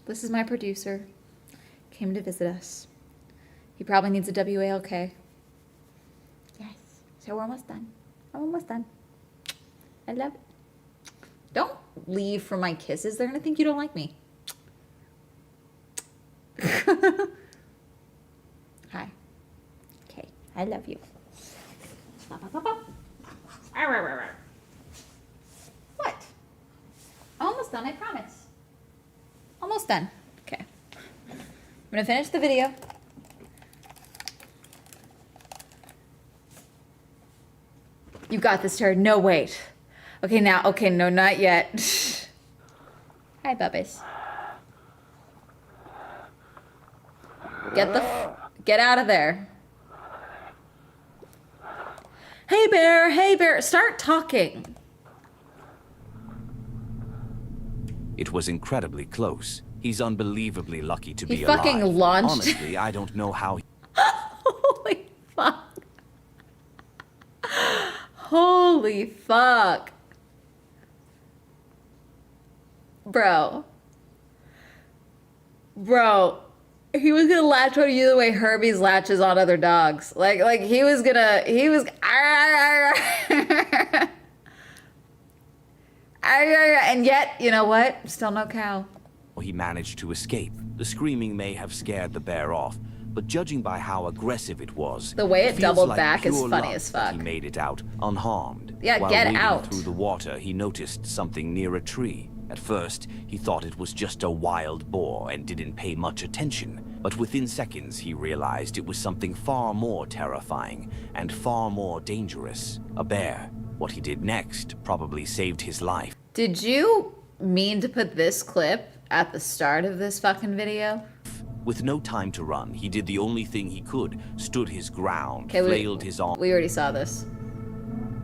This is my producer. Came to visit us. He probably needs a WALK. Yes. So we're almost done. I'm almost done. I love it. Don't leave for my kisses. They're gonna think you don't like me. Hi. Okay. I love you. What? I'm almost done, I promise. Almost done. Okay. I'm gonna finish the video. You got this, Tara. No, wait. Okay, now. Okay, no, not yet. Hi, Bubba's. Get out of there. Hey bear, start talking. It was incredibly close. He's unbelievably lucky to be He alive. fucking launched. Honestly, I don't know how he... Holy fuck. Holy fuck. Bro, he was gonna latch on you the way Herbie's latches on other dogs. Like he was. And yet, you know what? Still no cow. He managed to escape. The screaming may have scared the bear off, but judging by how aggressive it was, the way it feels doubled like back is pure funny luck as that fuck. He made it out unharmed. Yeah, While get wading out. through the water, he noticed something near a tree. At first, he thought it was just a wild boar and didn't pay much attention. But within seconds, he realized it was something far more terrifying and far more dangerous. A bear. What he did next probably saved his life. Did you mean to put this clip at the start of this fucking video? With no time to run, he did the only thing he could, stood his ground, Okay, flailed his arm. We already saw this.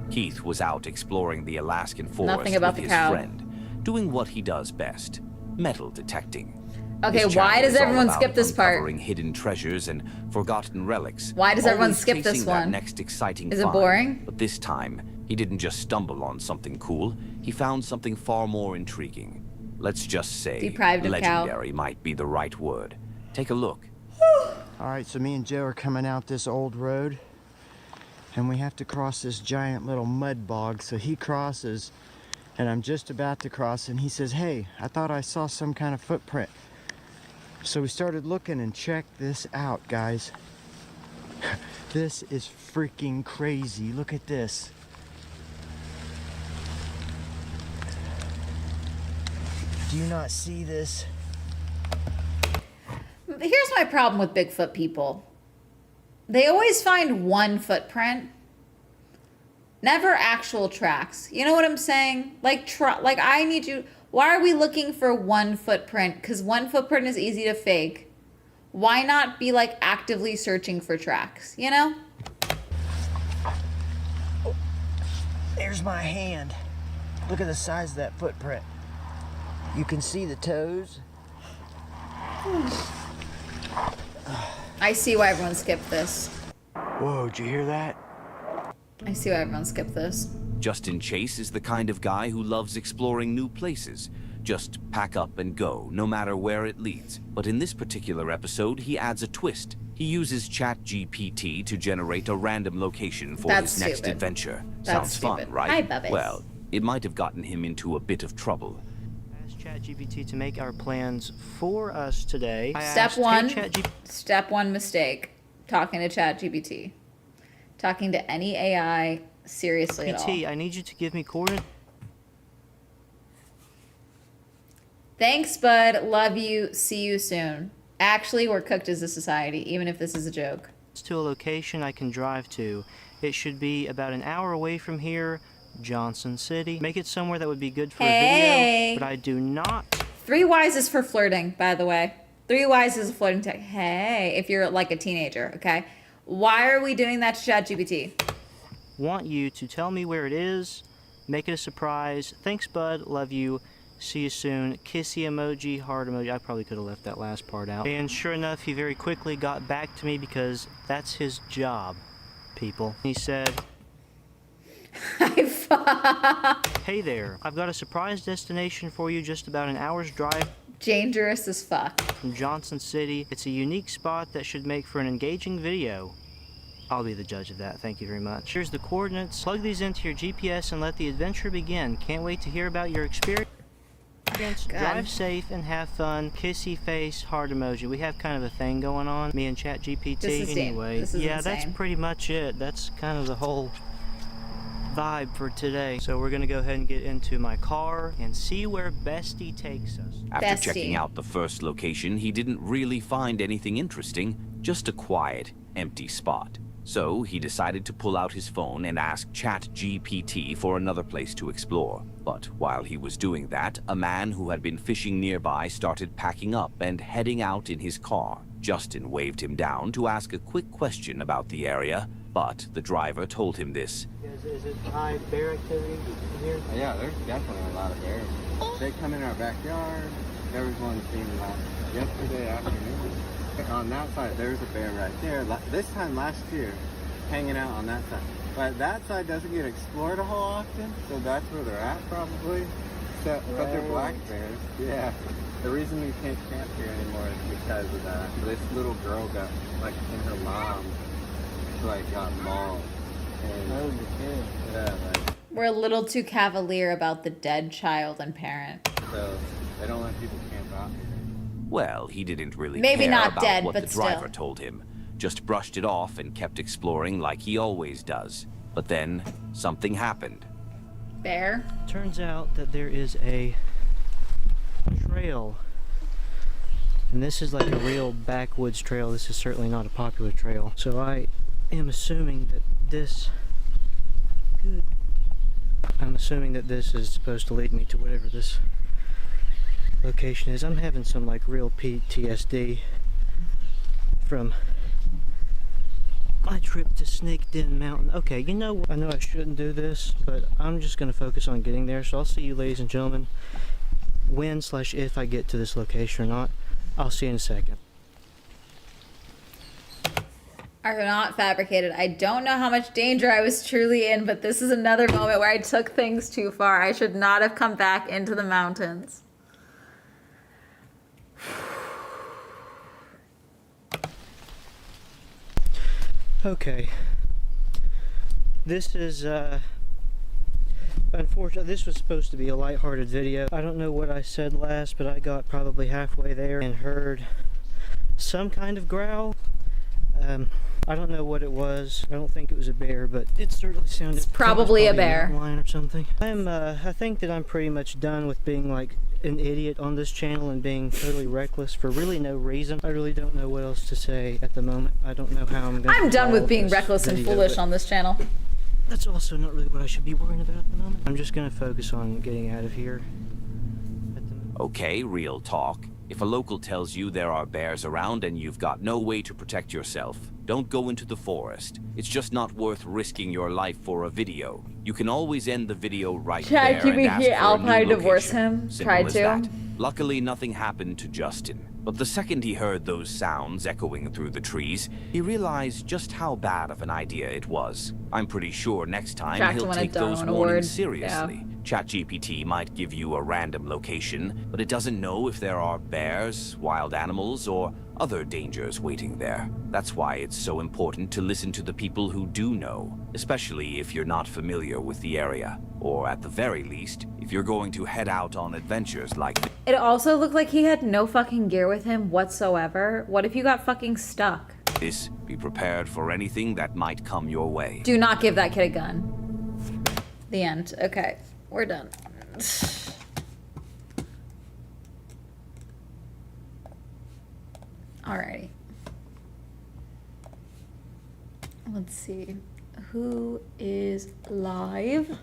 Keith was out exploring the Alaskan forest Nothing about with the his cow. friend, doing what he does best, metal detecting. Okay, His why channel does is all everyone about skip this part? uncovering hidden treasures and forgotten relics. Why does everyone Always skip this chasing that one? next exciting Is it find. boring? But this time, he didn't just stumble on something cool. He found something far more intriguing. Let's just say Deprived of cow. legendary might be the right word. Take a look. All right, so me and Joe are coming out this old road, and we have to cross this giant little mud bog. So he crosses, and I'm just about to cross, and he says, hey, I thought I saw some kind of footprint. So we started looking, and check this out, guys. This is freaking crazy. Look at this. Do you not see this? Here's my problem with Bigfoot people. They always find one footprint, never actual tracks. You know what I'm saying? Like I need you. Why are we looking for one footprint? Because one footprint is easy to fake. Why not be like actively searching for tracks? You know? Oh, there's my hand. Look at the size of that footprint. You can see the toes. I see why everyone skipped this. Whoa, did you hear that? I see why everyone skipped this. Justin Chase is the kind of guy who loves exploring new places. Just pack up and go, no matter where it leads. But in this particular episode, he adds a twist. He uses ChatGPT to generate a random location for his next adventure. Sounds fun, right? Hi, Bubbles. Well, it might have gotten him into a bit of trouble. ChatGPT to make our plans for us today. Step one mistake. Talking to ChatGPT. Talking to any AI seriously at all. I need you to give me coordinates. Thanks, bud. Love you. See you soon. Actually, we're cooked as a society, even if this is a joke. To a location I can drive to. It should be about an hour away from here. Johnson City. Make it somewhere that would be good for a video, but I do not. 3 Ys is for flirting, by the way. 3 Ys is a flirting tech. Hey, if you're like a teenager, okay? Why are we doing that to ChatGPT? Want you to tell me where it is. Make it a surprise. Thanks, bud. Love you. See you soon. Kissy emoji, heart emoji. I probably could have left that last part out. And sure enough, he very quickly got back to me because that's his job, people. He said, hey there, I've got a surprise destination for you, just about an hour's drive. Dangerous as fuck. From Johnson City. It's a unique spot that should make for an engaging video. I'll be the judge of that, thank you very much. Here's the coordinates. Plug these into your GPS and let the adventure begin. Can't wait to hear about your experience. Drive safe and have fun. Kissy face, heart emoji. We have kind of a thing going on, me and ChatGPT. Anyway, yeah, that's pretty much it. That's kind of the whole vibe for today. So we're gonna go ahead and get into my car and see where Bestie takes us. After checking out the first location, he didn't really find anything interesting, just a quiet, empty spot. So he decided to pull out his phone and ask ChatGPT for another place to explore. But while he was doing that, a man who had been fishing nearby started packing up and heading out in his car. Justin waved him down to ask a quick question about the area, but the driver told him this. Is it high bear activity here? Yeah, there's definitely a lot of bears. They come in our backyard. There was one seen yesterday afternoon. On that side, there's a bear right there. This time last year, hanging out on that side. But that side doesn't get explored a whole often, so that's where they're at probably. So, but they're black bears. Yeah. The reason we can't camp here anymore is because of that. This little girl got, like, and her mom, like, got mauled. And, yeah, like. We're a little too cavalier about the dead child and parent. So they don't let people camp out here. Well, he didn't really Maybe care not about dead, what but the driver still. told him. Just brushed it off and kept exploring like he always does. But then something happened. Bear? Turns out that there is a trail. And this is like a real backwoods trail. This is certainly not a popular trail. So I am assuming that this is supposed to lead me to whatever this location is. I'm having some like real PTSD from my trip to Snake Den Mountain. Okay, you know, I know I shouldn't do this, but I'm just going to focus on getting there. So I'll see you, ladies and gentlemen, when/if I get to this location or not. I'll see you in a second. Are not fabricated. I don't know how much danger I was truly in, but this is another moment where I took things too far. I should not have come back into the mountains. Okay. This is, unfortunately, this was supposed to be a lighthearted video. I don't know what I said last, but I got probably halfway there and heard some kind of growl. I don't know what it was. I don't think it was a bear, but it certainly sounded. It's probably a bear. A lion or something. I think that I'm pretty much done with being like an idiot on this channel and being totally reckless for really no reason. I really don't know what else to say at the moment. I don't know how I'm going to. I'm done with being reckless and foolish on this channel. That's also not really what I should be worrying about at the moment. I'm just going to focus on getting out of here. Okay, real talk. If a local tells you there are bears around and you've got no way to protect yourself, don't go into the forest. It's just not worth risking your life for a video. You can always end the video right there and ask for a new divorce location. him. Simple Tried as to. that. Luckily, nothing happened to Justin. But the second he heard those sounds echoing through the trees, he realized just how bad of an idea it was. I'm pretty sure next time he'll take those warnings seriously. Yeah. ChatGPT might give you a random location, but it doesn't know if there are bears, wild animals, or other dangers waiting there. That's why it's so important to listen to the people who do know, especially if you're not familiar with the area. Or at the very least, if you're going to head out on adventures like this. It also looked like he had no fucking gear with him whatsoever. What if you got fucking stuck? Be prepared for anything that might come your way. Do not give that kid a gun. The end. Okay, we're done. Alrighty. Let's see. Who is live?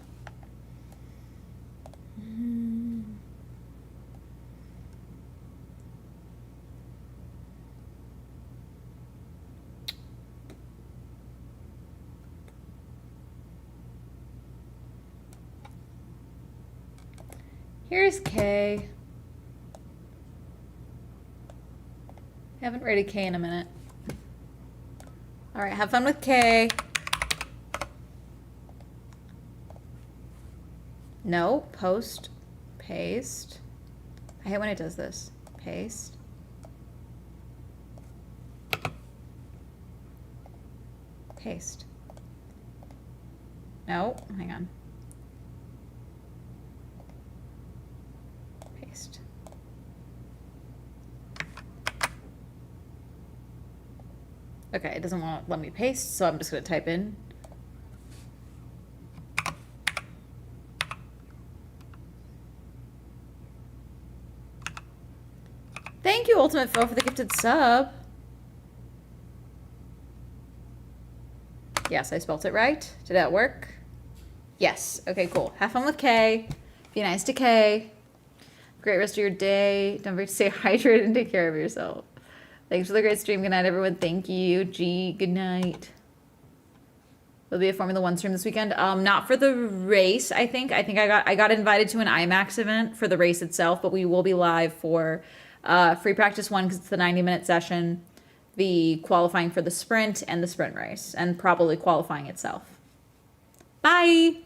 Here's Kay. Haven't rated Kay in a minute. Alright, have fun with Kay. No, post, paste. I hate when it does this. Paste. Paste. No, hang on. Paste. Okay, it doesn't want to let me paste, so I'm just going to type in. Thank you, Ultimate Foe, for the gifted sub. Yes, I spelt it right. Did that work? Yes. Okay, cool. Have fun with Kay. Be nice to Kay. Great rest of your day. Don't forget to stay hydrated and take care of yourself. Thanks for the great stream. Good night, everyone. Thank you. G, good night. There'll be a Formula One stream this weekend. Not for the race, I think. I got invited to an IMAX event for the race itself, but we will be live for free practice 1 because it's the 90-minute session, the qualifying for the sprint and the sprint race, and probably qualifying itself. Bye!